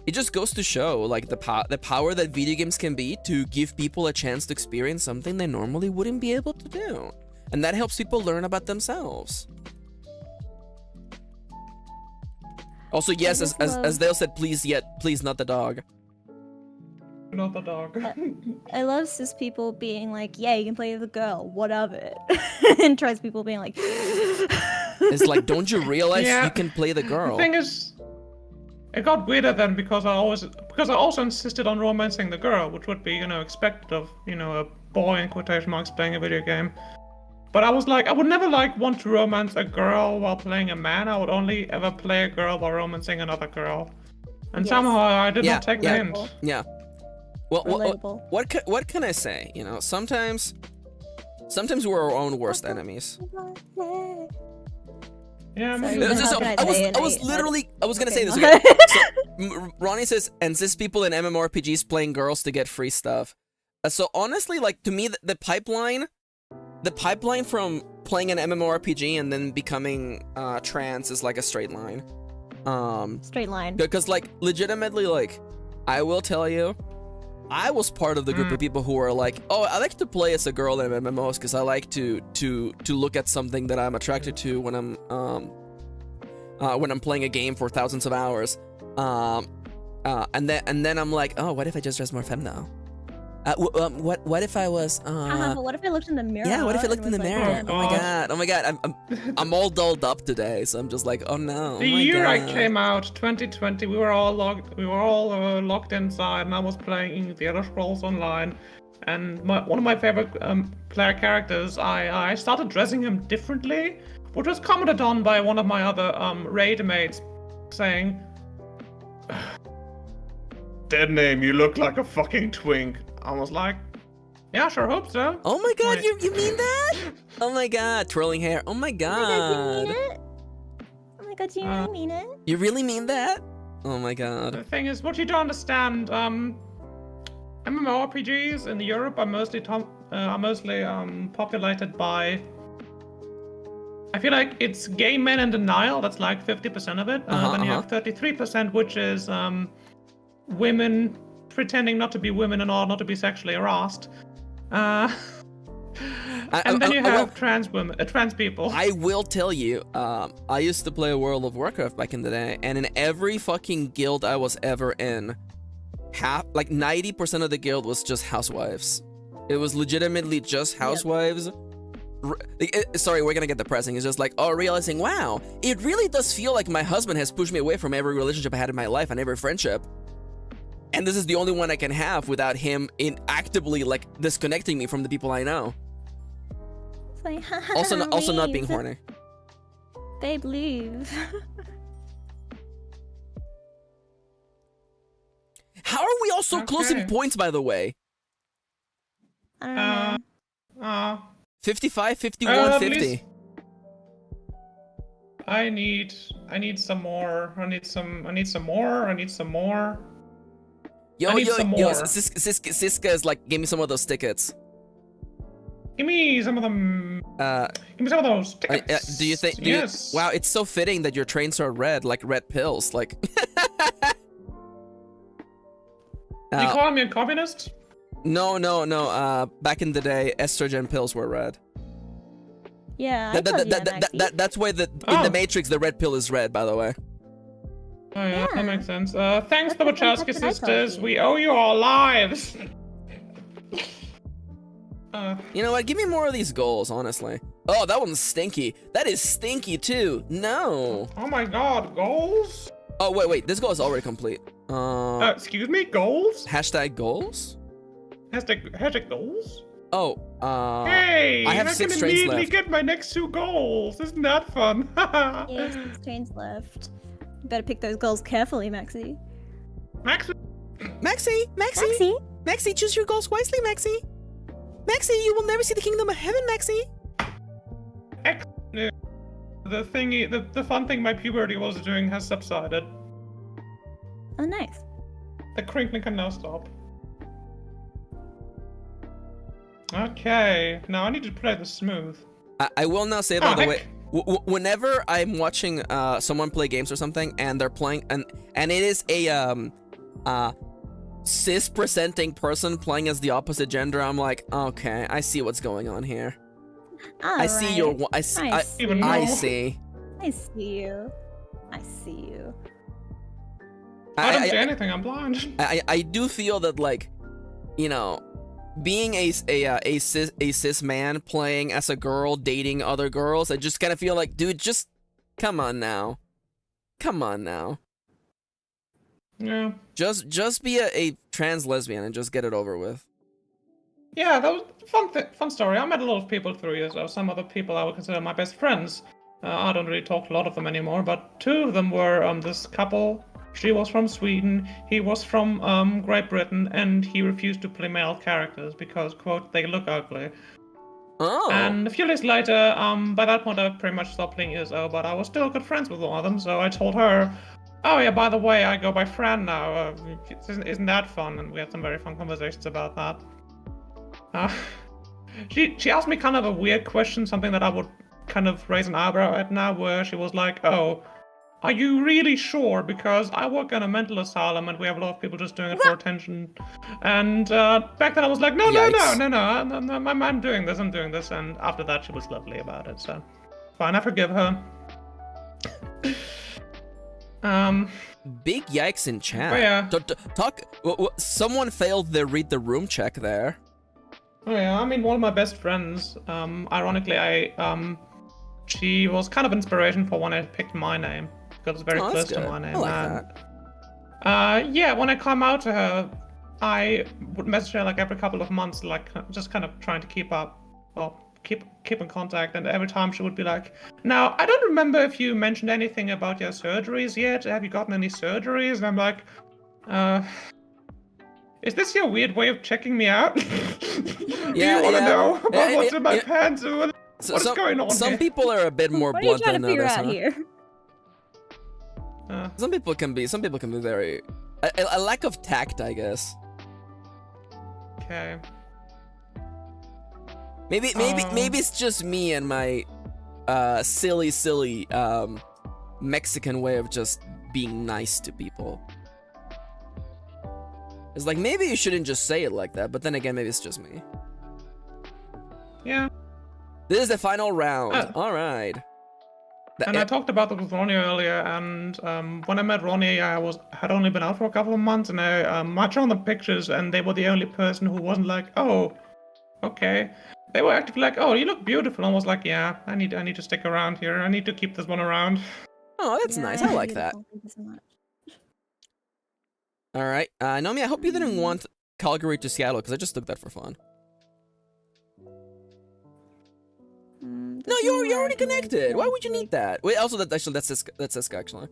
it just goes to show, like, the power that video games can be to give people a chance to experience something they normally wouldn't be able to do. And that helps people learn about themselves. Also, yes, as Dale said, please not the dog.
Not the dog.
I love cis people being like, yeah, you can play the girl, what of it? And trans people being like,
it's like, don't you realize you can play the girl?
The thing is, it got weirder then because I also insisted on romancing the girl, which would be, expected of, a boy in quotation marks playing a video game. But I was like, I would never want to romance a girl while playing a man. I would only ever play a girl while romancing another girl. And somehow I did not take the hint.
Yeah. Well, what can I say? Sometimes we're our own worst enemies.
Yeah,
I was gonna say this. Okay. So, Ronnie says, and cis people in MMORPGs playing girls to get free stuff. So honestly, like, to me, the pipeline from playing an MMORPG and then becoming trans is like a straight line.
Straight line.
Because, like, legitimately, like, I will tell you, I was part of the group of people who are like, oh, I like to play as a girl in MMOs because I like to look at something that I'm attracted to when I'm playing a game for thousands of hours. And then I'm like, oh, what if I just dress more femme now? What if I was
but what if I looked in the mirror?
Yeah, what if I looked in the mirror?
Oh
my god, I'm all dolled up today, so I'm just like, oh no.
The year I came out, 2020, we were all locked inside, and I was playing The Elder Scrolls Online, and one of my favorite player characters, I started dressing him differently, which was commented on by one of my other raid mates, saying, "Dead name, you look like a fucking twink." I was like, yeah, sure hope so.
Oh my god, you mean that? Oh my god, twirling hair. Oh my god.
Oh my god, do you really mean it?
You really mean that? Oh my god.
The thing is, what you don't understand, MMORPGs in Europe are mostly populated by, I feel like it's gay men in denial, that's like 50% of it. Then you have 33%, which is women pretending not to be women in order not to be sexually harassed. And then you have trans people.
I will tell you, I used to play World of Warcraft back in the day, and in every fucking guild I was ever in, 90% of the guild was just housewives. It was legitimately just housewives. Sorry, we're gonna get depressing. It's just like, realizing, wow, it really does feel like my husband has pushed me away from every relationship I had in my life and every friendship. And this is the only one I can have without him actively, like, disconnecting me from the people I know.
It's like,
also not being horny.
Babe, leave.
How are we all so close in points, by the way?
I don't know.
55, 51, 50.
I need some more. I need some more.
Yo, Siska is like, give me some of those tickets.
Give me some of them. Give me some of those tickets.
Do you think?
Yes.
Wow, it's so fitting that your trains are red, like red pills. Like.
You calling me a communist?
No. Back in the day, estrogen pills were red.
Yeah.
That's why in the Matrix the red pill is red. By the way.
Oh yeah, that makes sense. Thanks, the Wachowski sisters. We owe you our lives.
You know what? Give me more of these goals, honestly. Oh, that one's stinky. That is stinky too. No.
Oh my god, goals?
Oh, wait. This goal is already complete.
Excuse me, goals?
Hashtag goals?
Hashtag goals?
Oh,
Hey,
I have
can
6 trains
immediately
left.
get my next 2 goals. Isn't that fun?
Yeah, 6 trains left. You better pick those goals carefully, Maxi.
Maxi.
Maxi, choose your goals wisely, Maxi. Maxi, you will never see the kingdom of heaven, Maxi.
The fun thing my puberty was doing has subsided.
Oh, nice.
The crinkling can now stop. Okay, now I need to play this smooth.
I will now say, by the way, whenever I'm watching someone play games or something, and they're playing, and it is a cis-presenting person playing as the opposite gender, I'm like, okay, I see what's going on here. I see your. I see. I see you.
I see you.
I don't see anything. I'm blind.
I do feel that, like, you know, being a cis man playing as a girl dating other girls, I just kind of feel like, dude, just come on now.
Yeah.
Just be a trans lesbian and just get it over with.
Yeah, that was a fun story. I met a lot of people through years, or some other people I would consider my best friends. I don't really talk to a lot of them anymore, but 2 of them were this couple. She was from Sweden, he was from Great Britain, and he refused to play male characters because, quote, they look ugly.
Oh.
And a few days later, by that point I pretty much stopped playing ESO, but I was still good friends with one of them, so I told her, oh yeah, by the way, I go by Fran now, isn't that fun? And we had some very fun conversations about that. She asked me kind of a weird question, something that I would kind of raise an eyebrow at now, where she was like, oh, are you really sure? Because I work in a mental asylum and we have a lot of people just doing it for attention. And back then I was like, no, I'm doing this, And after that she was lovely about it, so fine, I forgive her.
Big yikes in chat.
Oh, yeah.
Someone failed the read the room check there.
Oh yeah, I mean, one of my best friends, ironically, she was kind of inspiration for when I picked my name, because it's very close to my name.
I like that.
Yeah, when I come out to her, I would message her like every couple of months, like just kind of trying to keep up, well, keep in contact, and every time she would be like, now, I don't remember if you mentioned anything about your surgeries yet. Have you gotten any surgeries? And I'm like, is this your weird way of checking me out? Do you want to know about what's in my pants? What's going on
Some
here?
people are a bit more
What are you
blunt
trying
than
to figure
others.
out here?
Some people can be very a lack of tact, I guess.
Okay.
Maybe it's just me and my silly Mexican way of just being nice to people. It's like, maybe you shouldn't just say it like that, but then again, maybe it's just me.
Yeah.
This is the final round. All right.
And I talked about that with Ronnie earlier, and when I met Ronnie, I had only been out for a couple of months, and I matched on the pictures, and they were the only person who wasn't like, oh, okay. They were actively like, oh, you look beautiful, and I was like, yeah, I need to stick around here. I need to keep this one around.
Oh, that's nice. I like that.
Thank you so much.
All right, Nomi, I hope you didn't want Calgary to Seattle, because I just took that for fun. No, you're already connected. Why would you need that? Wait, also that's Siska actually.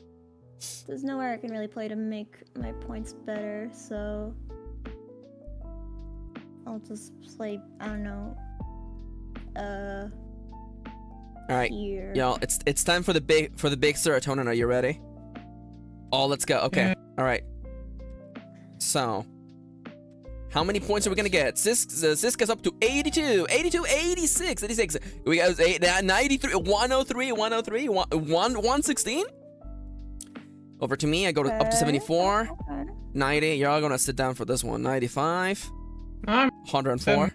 There's nowhere I can really play to make my points better, so I'll just play, I don't know,
all right,
here.
y'all, it's time for the big serotonin. Are you ready? Oh, let's go. Okay, all right. So, how many points are we gonna get? Siska's up to 82, 86. We got 93, 103, 116. Over to me, I go up to 74, 90. Y'all gonna sit down for this one. 95, 104,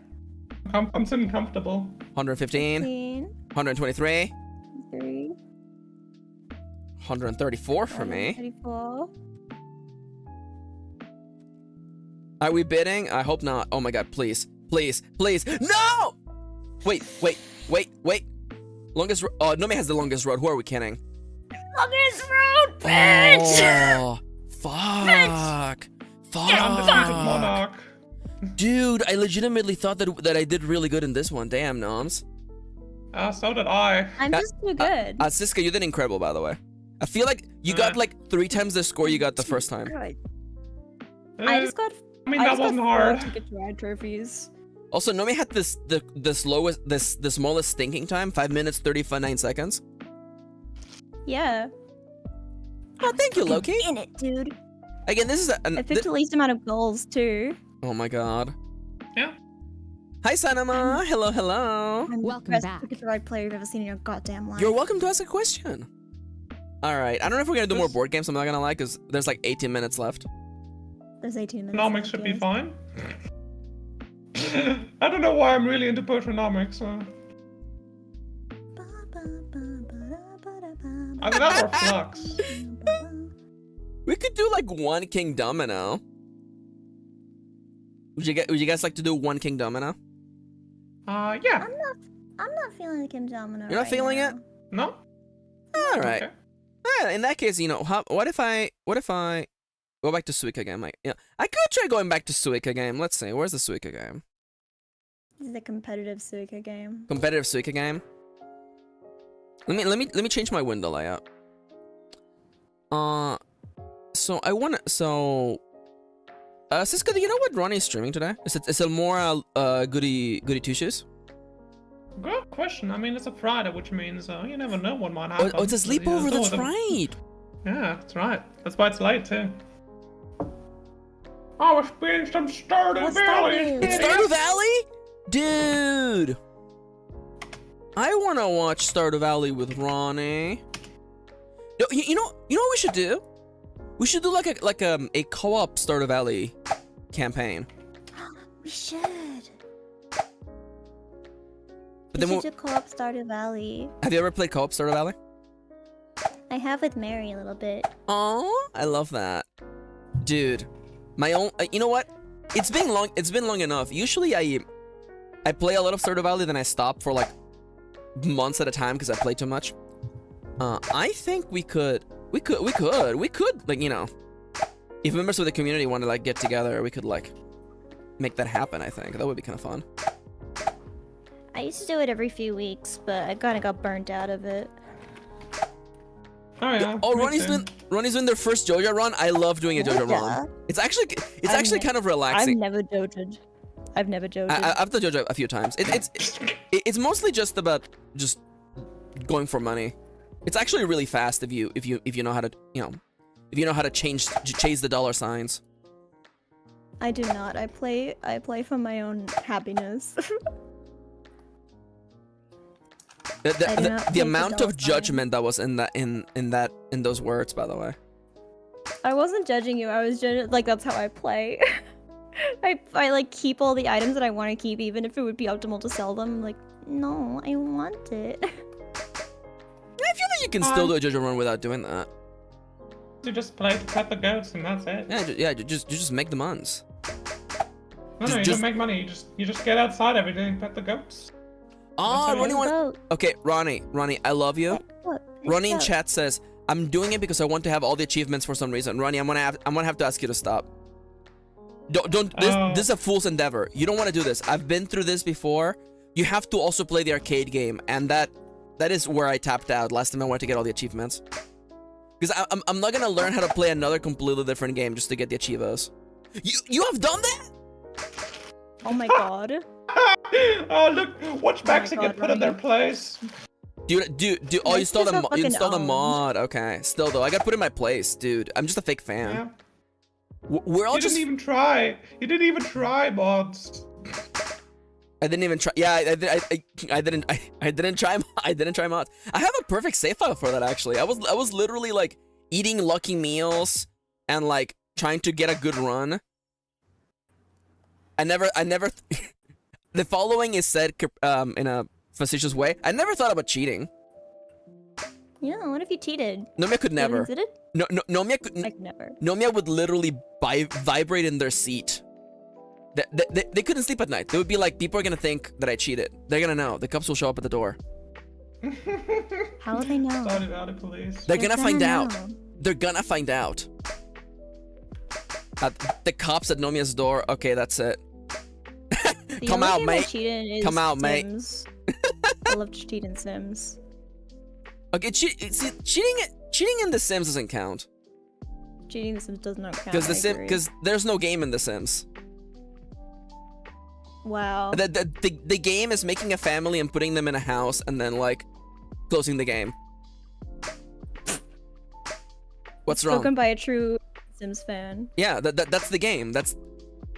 I'm sitting comfortable.
115, 123,
3,
134 for me.
34.
Are we bidding? I hope not. Oh my god, please. Please, please. No! Wait. Longest road. Oh, Nomi has the longest road. Who are we kidding?
Longest road, bitch!
Oh, fuck.
Undefeated monarch.
Dude, I legitimately thought that I did really good in this one. Damn, Noms.
So did I.
I'm just too good.
Siska, you did incredible, by the way. I feel like you got like 3 times the score you got the first time.
I just got.
I mean, that wasn't hard.
Ticket to Ride trophies.
Also, Nomi had the smallest thinking time, 5 minutes 39 seconds.
Yeah.
Oh, thank you, Loki.
In it, dude.
Again, this is
I picked the least amount of goals too.
Oh my god.
Yeah.
Hi, Sanama. Hello, hello.
I'm
Welcome
the best
back.
Ticket to Ride player you've ever seen in your goddamn life.
You're welcome to ask a question. All right. I don't know if we're gonna do more board games. I'm not gonna lie, because there's like 18 minutes left.
There's 18 minutes.
Economics
left,
should be
yes.
fine. I don't know why I'm really into Pertronomics. Either that or Flux.
We could do like one king domino. Would you guys like to do one king domino?
Yeah.
I'm not feeling like Kim Domino.
You're not feeling it?
No?
All right.
Okay.
In that case, you know, what if I go back to Suika game? Yeah, I could try going back to Suika game. Let's see. Where's the Suika game?
This is a competitive Suika game.
Competitive Suika game. Let me change my window layout. So I wanna Siska, do you know what Ronnie's streaming today? Is it more goody two shoes?
Good question. I mean, it's a Friday, which means you never know what might happen.
Oh, it's a sleepover. That's right.
Yeah, that's right. That's why it's late too. I was beating some Stardew Valley.
It's Stardew Valley, dude. I wanna watch Stardew Valley with Ronnie. No, you know what we should do? We should do like a co-op Stardew Valley campaign.
We should.
But
We
then
should do co-op Stardew Valley.
have you ever played co-op Stardew Valley?
I have with Mary a little bit.
Oh, I love that, dude. My own. You know what? It's been long enough. Usually I play a lot of Stardew Valley, then I stop for like months at a time because I play too much. I think we could like, you know, if members of the community want to like get together, we could like make that happen. I think that would be kind of fun.
I used to do it every few weeks, but I kind of got burnt out of it.
Oh yeah.
Oh,
me too.
Ronnie's doing their first JoJo run. I love doing a JoJo run. It's actually kind of relaxing.
I've never JoJo'd. I've never JoJo'd.
I've done JoJo a few times. It's mostly just about just going for money. It's actually really fast if you know how to, you know, if you know how to chase the dollar signs.
I do not. I play for my own happiness.
The amount of judgment that was in those words, by the way.
I wasn't judging you. I was judging, like, that's how I play. I like keep all the items that I want to keep, even if it would be optimal to sell them. Like, no, I want it.
I feel like you can still do a JoJo run without doing that.
You just play to pet the goats and that's it.
Yeah, you just make the muns.
No, you don't make money. You just get outside every day and pet the goats.
Oh,
That's
Ronnie okay, Ronnie, I love you. Ronnie in chat says, I'm doing it because I want to have all the achievements for some reason. Ronnie, I'm gonna have to ask you to stop. Don't this is a fool's endeavor. You don't want to do this. I've been through this before. You have to also play the arcade game, and that is where I tapped out last time I wanted to get all the achievements. Because I'm not gonna learn how to play another completely different game just to get the achievos. You have done that?
Oh my god.
Oh look, watch Maxi get put in their place.
Dude, oh, you installed the mod. Okay, still though, I got put in my place, dude. I'm just a fake fan.
Yeah.
We're all just.
You didn't even try mods.
I didn't even try. Yeah, I didn't try. I didn't try mods. I have a perfect save file for that actually. I was literally like eating Lucky Meals and like trying to get a good run. I never. The following is said in a facetious way. I never thought about cheating.
Yeah, what if you cheated?
Nomia could never.
Did it?
No, Nomia could.
Like never.
Nomia would literally vibrate in their seat They couldn't sleep at night. They would be like, people are gonna think that I cheated. They're gonna know. The cops will show up at the door.
How will they know?
Started out of police.
They're gonna find out.
know.
They're gonna find out. The cops at Nomia's door. Okay, that's it.
The
Come
only
out,
game I
mate.
cheat in is
Come out, mate.
Sims. I love to cheat in Sims.
Okay, cheating in The Sims doesn't count
Cheating in The Sims does not count.
because there's no game in The Sims.
Wow.
The game is making a family and putting them in a house and then like closing the game. What's wrong?
Spoken by a true Sims fan.
Yeah, that's the game. That's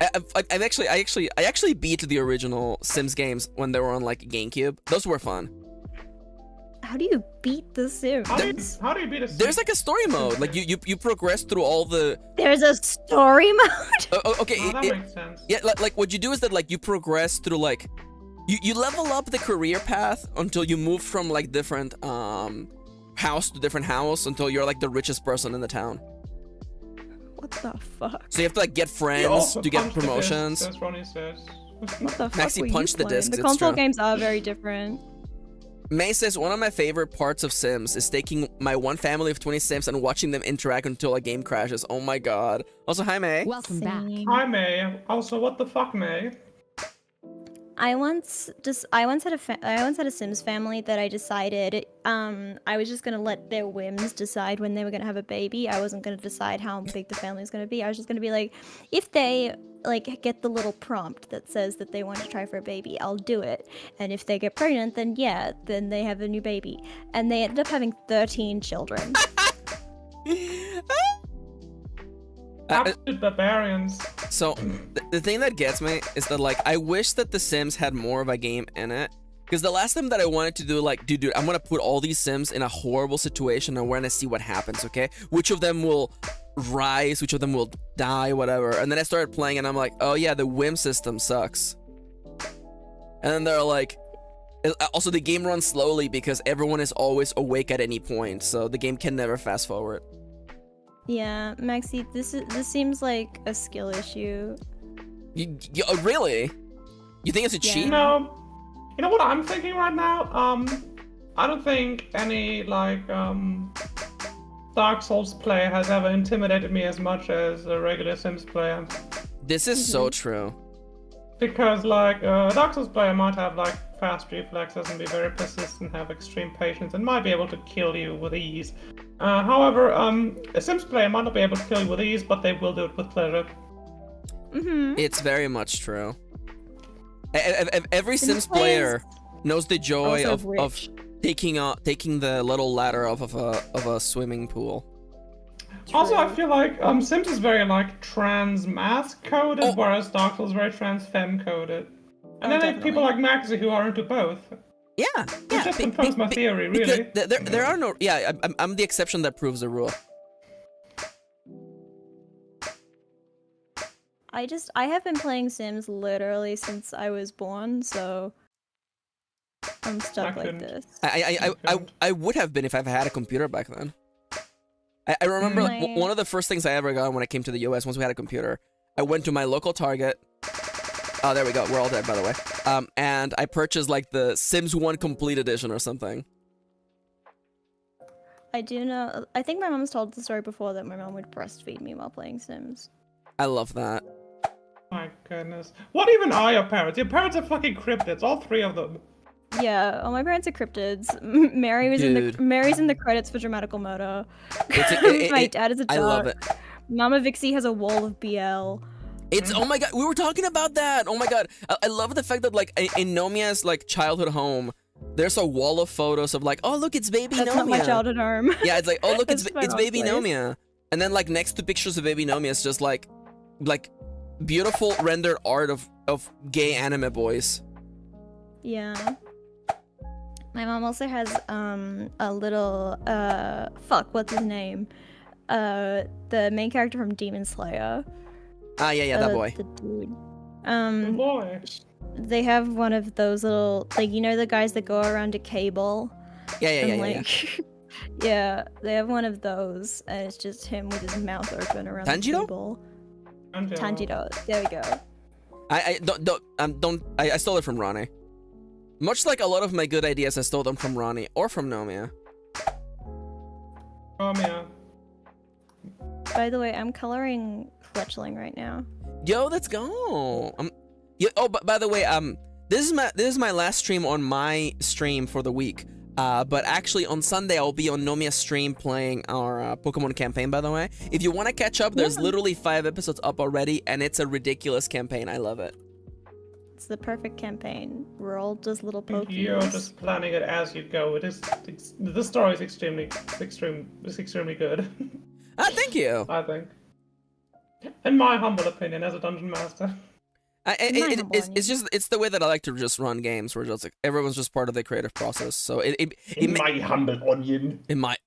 I actually beat the original Sims games when they were on like GameCube. Those were fun.
How do you beat The Sims?
How do you beat a
There's like a story mode. Like you progress through all the.
There's a story mode?
Okay.
Oh, that makes sense.
Yeah, like what you do is that like you progress through like you level up the career path until you move from like different house to different house until you're like the richest person in the town.
What the fuck?
So you have to like get
You
friends
also
to get
punch the
promotions.
discs, as Ronnie says.
What the fuck
Maxi
were you
punched the
playing?
disc,
The
it's
console
true.
games are very different.
May says, one of my favorite parts of Sims is taking my one family of 20 Sims and watching them interact until a game crashes. Oh my god. Also, hi May.
Welcome back.
Same.
Hi, May. Also, what the fuck, May?
I once had a Sims family that I decided I was just gonna let their whims decide when they were gonna have a baby. I wasn't gonna decide how big the family was gonna be. I was just gonna be like, if they like get the little prompt that says that they want to try for a baby, I'll do it. And if they get pregnant, then yeah, then they have a new baby. And they ended up having 13 children.
Absolute barbarians.
So the thing that gets me is that like I wish that The Sims had more of a game in it. Because the last time that I wanted to do like, dude, I'm gonna put all these Sims in a horrible situation and we're gonna see what happens, okay? Which of them will rise, which of them will die, whatever. And then I started playing and I'm like, oh yeah, the whim system sucks. And then they're like, also the game runs slowly because everyone is always awake at any point, so the game can never fast forward.
Yeah, Maxi, this seems like a skill issue.
Oh, really? You think it's a
Yeah.
cheat?
You know what I'm thinking right now? I don't think any like Dark Souls player has ever intimidated me as much as a regular Sims player.
This is so true.
Because like a Dark Souls player might have like fast reflexes and be very persistent, have extreme patience, and might be able to kill you with ease. However, a Sims player might not be able to kill you with ease, but they will do it with pleasure.
It's very much true. Every Sims player knows the joy
Also
of taking the little ladder off of a swimming pool.
Also, I feel like Sims is very like trans math coded, whereas Dark Souls is very trans femme coded. And then there are people like Maxi who are into both.
Yeah,
Which just confirms my theory, really.
There are no. Yeah, I'm the exception that proves the rule.
I have been playing Sims literally since I was born, so I'm stuck like this.
I would have been if I've had a computer back then. I remember one of the first things I ever got when I came to the US, once we had a computer, I went to my local Target. Oh, there we go. We're all dead, by the way. And I purchased like the Sims 1 Complete Edition or something.
I do know. I think my mom's told the story before that my mom would breastfeed me while playing Sims.
I love that.
My goodness. What even are your parents? Your parents are fucking cryptids, all three of them.
Yeah, all my parents are cryptids. Mary's in the credits for Dramatical Murder. My dad is a duck.
I love it.
Mama Vixie has a wall of BL.
It's oh my god, we were talking about that. Oh my god, I love the fact that like in Nomia's like childhood home, there's a wall of photos of like, oh look, it's baby
That's
Nomia.
not my childhood home.
Yeah, it's like, oh look, it's
That's my
baby
mom's place.
Nomia, and then like next to pictures of baby Nomia, it's just like beautiful rendered art of gay anime boys.
Yeah. My mom also has a little what's his name? The main character from Demon Slayer.
Ah yeah, that boy.
The dude.
Good boy.
They have one of those little, like, you know the guys that go around a cable?
Yeah.
Yeah, they have one of those, and it's just him with his mouth open around
Tanjiro?
the cable. Tanjiro. There we go.
I stole it from Ronnie. Much like a lot of my good ideas, I stole them from Ronnie or from Nomia.
Yeah.
By the way, I'm coloring fletchling right now.
Yo, let's go. Yeah. Oh, but by the way, this is my last stream on my stream for the week. But actually on Sunday I'll be on Nomia's stream playing our Pokemon campaign. By the way, if you want to catch up, there's literally 5 episodes up already, and it's a ridiculous campaign. I love it.
It's the perfect campaign. We're all just little Pokemon.
You're just planning it as you go. The story is extremely good.
Thank you.
I think, in my humble opinion, as a dungeon master.
It's the way that I like to just run games, where just like everyone's just part of the creative process. So in
my humble onion.
In my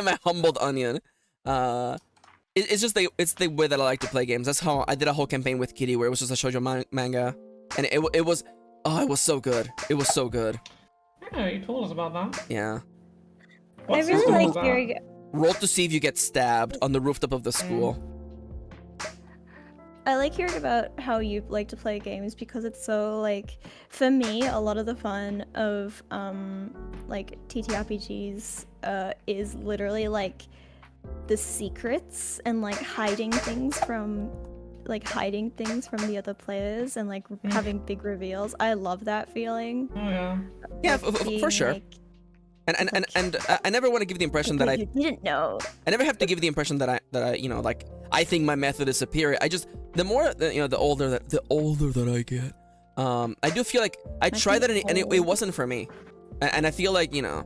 my humbled onion. It's the way that I like to play games. That's how I did a whole campaign with Kitty, where it was just a shoujo manga, and it was so good. It was so good.
Yeah, you told us about that.
Yeah.
I really like hearing.
Roll to see if you get stabbed on the rooftop of the school.
I like hearing about how you like to play games, because it's so, like, for me, a lot of the fun of like TTRPGs is literally like the secrets and like hiding things from the other players, and like having big reveals. I love that feeling.
Oh yeah.
Yeah, for sure.
Like,
and I never want to give the impression that
you didn't know.
I never have to give the impression that I you know, like, I think my method is superior. I just, the older that I get, I do feel like I tried that and it wasn't for me, and I feel like, you know,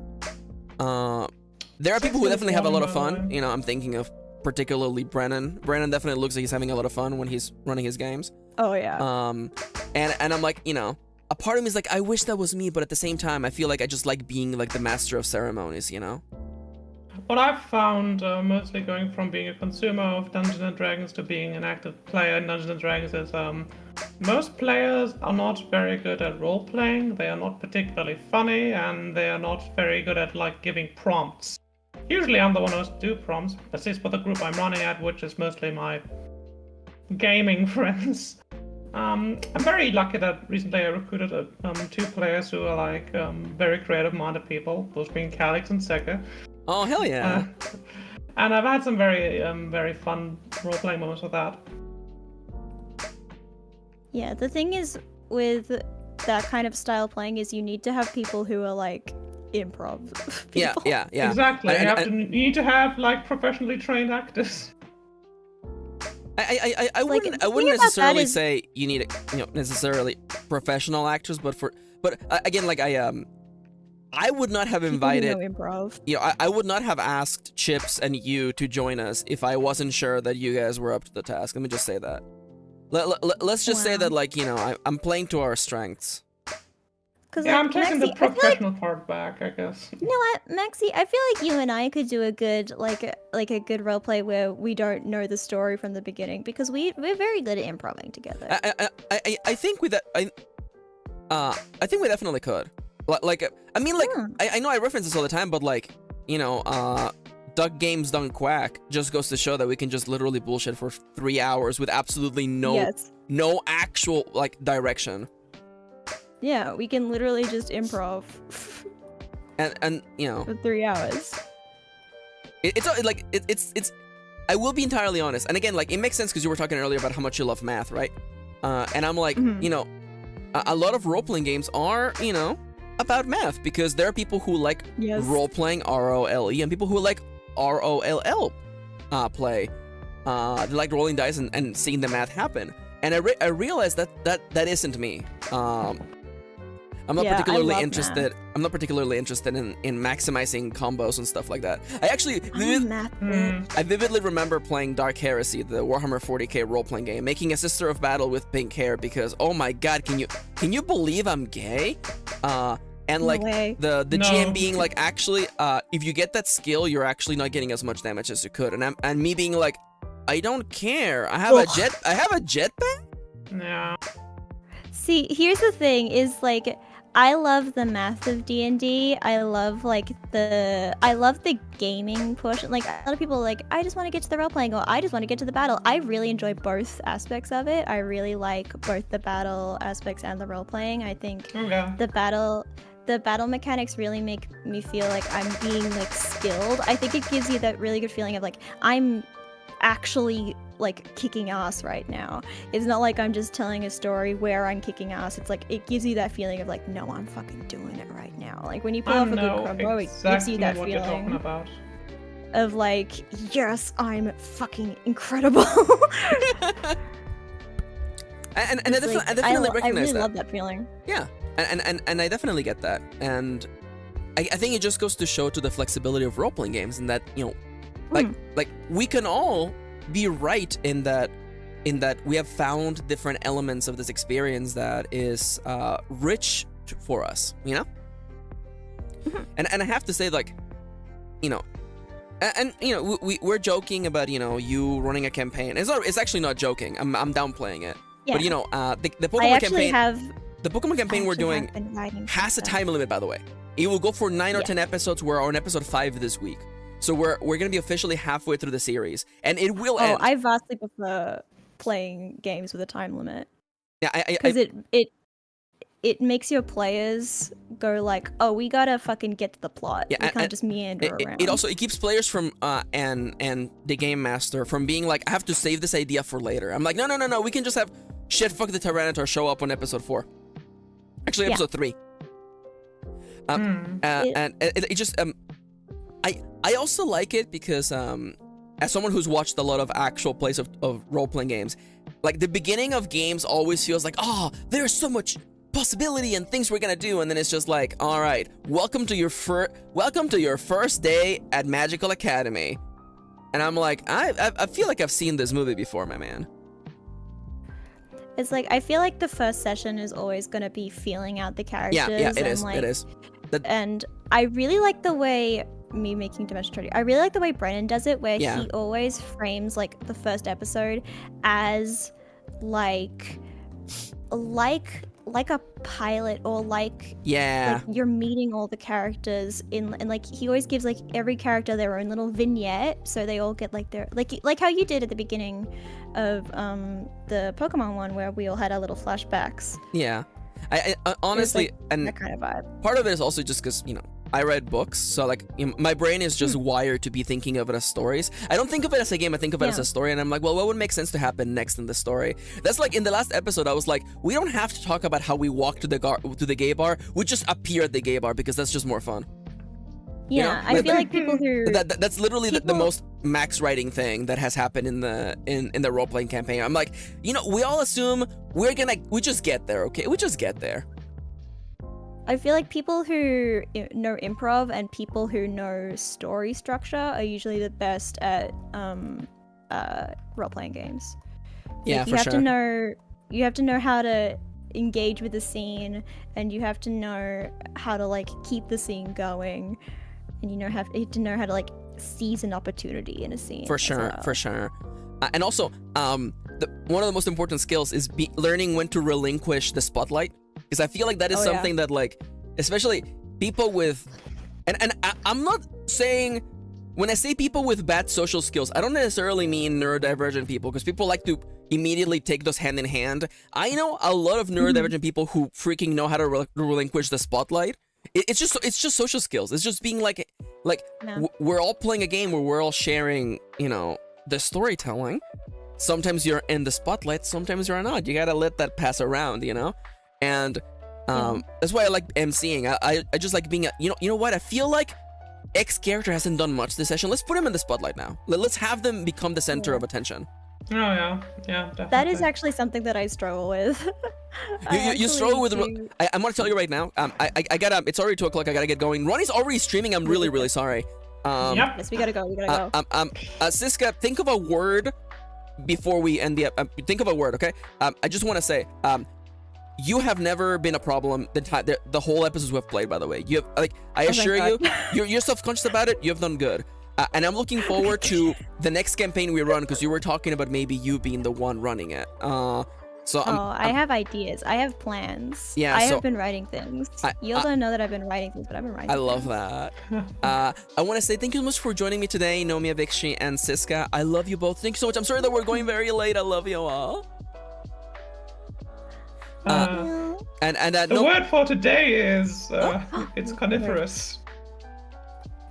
there are people who definitely have a lot of fun. You know, I'm thinking of particularly Brennan. Brennan definitely looks like he's having a lot of fun when he's running his games.
Oh yeah.
And I'm like, you know, a part of me is like, I wish that was me, but at the same time, I feel like I just like being like the master of ceremonies, you know?
What I've found, mostly going from being a consumer of Dungeons and Dragons to being an active player in Dungeons and Dragons, is most players are not very good at role-playing, they are not particularly funny, and they are not very good at, like, giving prompts. Usually I'm the one who has to do prompts, at least for the group I'm running at, which is mostly my gaming friends. I'm very lucky that recently I recruited 2 players who are like very creative-minded people, those being Calix and Seka.
Oh hell yeah!
And I've had some very fun role-playing moments with that.
Yeah, the thing is with that kind of style playing is you need to have people who are like improv people.
Yeah.
Exactly. You need to have like professionally trained actors.
I wouldn't necessarily say you need, you know, necessarily professional actors, but again, like I would not have invited,
improv.
You know, I would not have asked Chips and you to join us if I wasn't sure that you guys were up to the task. Let me just say that. Let's just say that, like, you know, I'm playing to our strengths.
Yeah, I'm taking the professional part back, I guess.
You know what, Maxi? I feel like you and I could do a good, like a good roleplay where we don't know the story from the beginning, because we're very good at improving together.
I think we definitely could. Like, I mean, like, I know I reference this all the time, but like, you know, Duck Games Don't Quack just goes to show that we can just literally bullshit for 3 hours with absolutely no actual, like, direction.
Yeah, we can literally just improv.
and you know,
for 3 hours.
It's I will be entirely honest, and again, like, it makes sense because you were talking earlier about how much you love math, right? And I'm like, you know, a lot of role-playing games are, you know, about math, because there are people who like role-playing ROLE and people who like ROLL play. They like rolling dice and seeing the math happen. And I realized that isn't me. I'm not particularly interested. Math. I'm not particularly interested in maximizing combos and stuff like that. I actually I vividly remember playing Dark Heresy, the Warhammer 40k role-playing game, making a Sister of Battle with pink hair because, oh my god, can you believe I'm gay? And like the GM being like, actually, if you get that skill, you're actually not getting as much damage as you could. And me being like, I don't care. I have a jetpack.
Yeah.
See, here's the thing: is like, I love the math of D&D. I love the gaming portion. Like, a lot of people are like, I just want to get to the role playing, or I just want to get to the battle. I really enjoy both aspects of it. I really like both the battle aspects and the role playing. I think the battle mechanics really make me feel like I'm being like skilled. I think it gives you that really good feeling of like I'm actually like kicking ass right now. It's not like I'm just telling a story where I'm kicking ass. It's like it gives you that feeling of like, no, I'm fucking doing it right now. Like when you pull off a good combo, it gives you that feeling of like, yes, I'm fucking incredible.
and I definitely recognize
I really
that.
love that feeling.
Yeah, and I definitely get that, and I think it just goes to show to the flexibility of role-playing games, and that, you know, like we can all be right in that we have found different elements of this experience that is rich for us, you know. And I have to say, like, you know, and you know, we're joking about, you know, you running a campaign. It's actually not joking. I'm downplaying it. Yeah. But you know, the Pokemon campaign. The Pokemon campaign we're doing has a time limit, by the way. It will go for 9 or 10 episodes. We're on episode 5 this week. So we're gonna be officially halfway through the series, and it will end.
I vastly prefer playing games with a time limit.
Yeah,
because it makes your players go like, oh, we gotta fucking get to the plot. Yeah, we can't just meander around.
It keeps players from and the game master from being like, I have to save this idea for later. I'm like, no, we can just have shit fuck the Tyranitar show up on episode 4. Actually, episode 3. And it just I also like it because as someone who's watched a lot of actual plays of role-playing games, like the beginning of games always feels like, oh, there's so much possibility and things we're gonna do, and then it's just like, all right, welcome to your first day at Magical Academy, and I'm like, I feel like I've seen this movie before, my man.
It's like, I feel like the first session is always gonna be feeling out the characters.
Yeah, it is.
Like,
it is.
And I really like the way, me making Dimension 30, I really like the way Brennan does it, where he always frames like the first episode as like a pilot, or like you're meeting all the characters in, and like he always gives like every character their own little vignette, so they all get like their like how you did at the beginning of the Pokemon one, where we all had our little flashbacks.
Yeah, I honestly,
like
and
that kind of vibe.
Part of it is also just because, you know, I read books, so like, you know, my brain is just wired to be thinking of it as stories. I don't think of it as a game, I think of it as a story, and I'm like, well, what would make sense to happen next in the story? That's like, in the last episode, I was like, we don't have to talk about how we walk to the gay bar, we just appear at the gay bar, because that's just more fun.
Yeah,
you know?
I feel like people who...
That's literally the most max writing thing that has happened in the role-playing campaign. I'm like, you know, we all assume we just get there, okay? We just get there.
I feel like people who know improv and people who know story structure are usually the best at role-playing games.
Yeah,
like, you have to know how to engage with the scene, and you have to know how to like keep the scene going, and you have to know how to like seize an opportunity in a scene.
For sure. And also, one of the most important skills is learning when to relinquish the spotlight. Because I feel like that is something that, like, especially people with, and I'm not saying, when I say people with bad social skills, I don't necessarily mean neurodivergent people, because people like to immediately take those hand in hand. I know a lot of neurodivergent people who freaking know how to relinquish the spotlight. It's just social skills. It's just being like we're all playing a game where we're all sharing, you know, the storytelling. Sometimes you're in the spotlight, sometimes you're not. You gotta let that pass around, you know? And that's why I like emceeing. I just like being you know what, I feel like X character hasn't done much this session. Let's put him in the spotlight now. Let's have them become the center of attention.
Oh yeah, definitely.
That is actually something that I struggle with.
You struggle with. I'm gonna tell you right now. I gotta. It's already 2:00. I gotta get going. Ronnie's already streaming. I'm really sorry.
Yes, we gotta go.
Siska, think of a word before we end the. Think of a word, okay? I just want to say, you have never been a problem the whole episodes we've played, by the way. You have, like, I assure you, you're self-conscious about it. You have done good. And I'm looking forward to the next campaign we run, because you were talking about maybe you being the one running it. So
I have ideas. I have plans.
Yeah,
I
so-
have been writing things.
I-
You all don't know that I've been writing things, but I've been writing
I
things.
love that. I want to say thank you so much for joining me today, Nomi, Vikshi, and Siska. I love you both. Thank you so much. I'm sorry that we're going very late. I love you all.
The word for today is it's coniferous.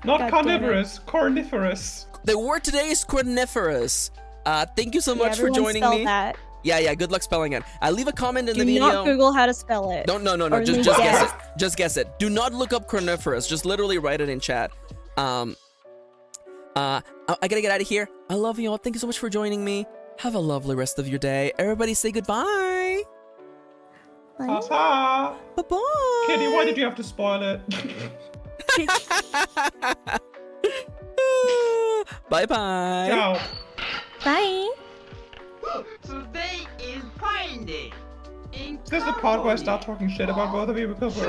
Not
God
carnivorous, corniferous.
The word today is corniferous. Thank you so
Yeah,
much for
everyone
joining
spell
me.
That.
Yeah. Good luck spelling it. Leave a comment in
Do
the video.
not Google how to spell it.
No.
Or
Just
leave
guess
guess.
it. Just guess it. Do not look up corniferous. Just literally write it in chat. I gotta get out of here. I love you all. Thank you so much for joining me. Have a lovely rest of your day. Everybody say goodbye.
Ta-ta!
Bye-bye.
Kitty, why did you have to spoil it?
Bye-bye.
Ciao.
Bye.
Today is Prime Day.
This is the part where I start talking shit about both of you because we're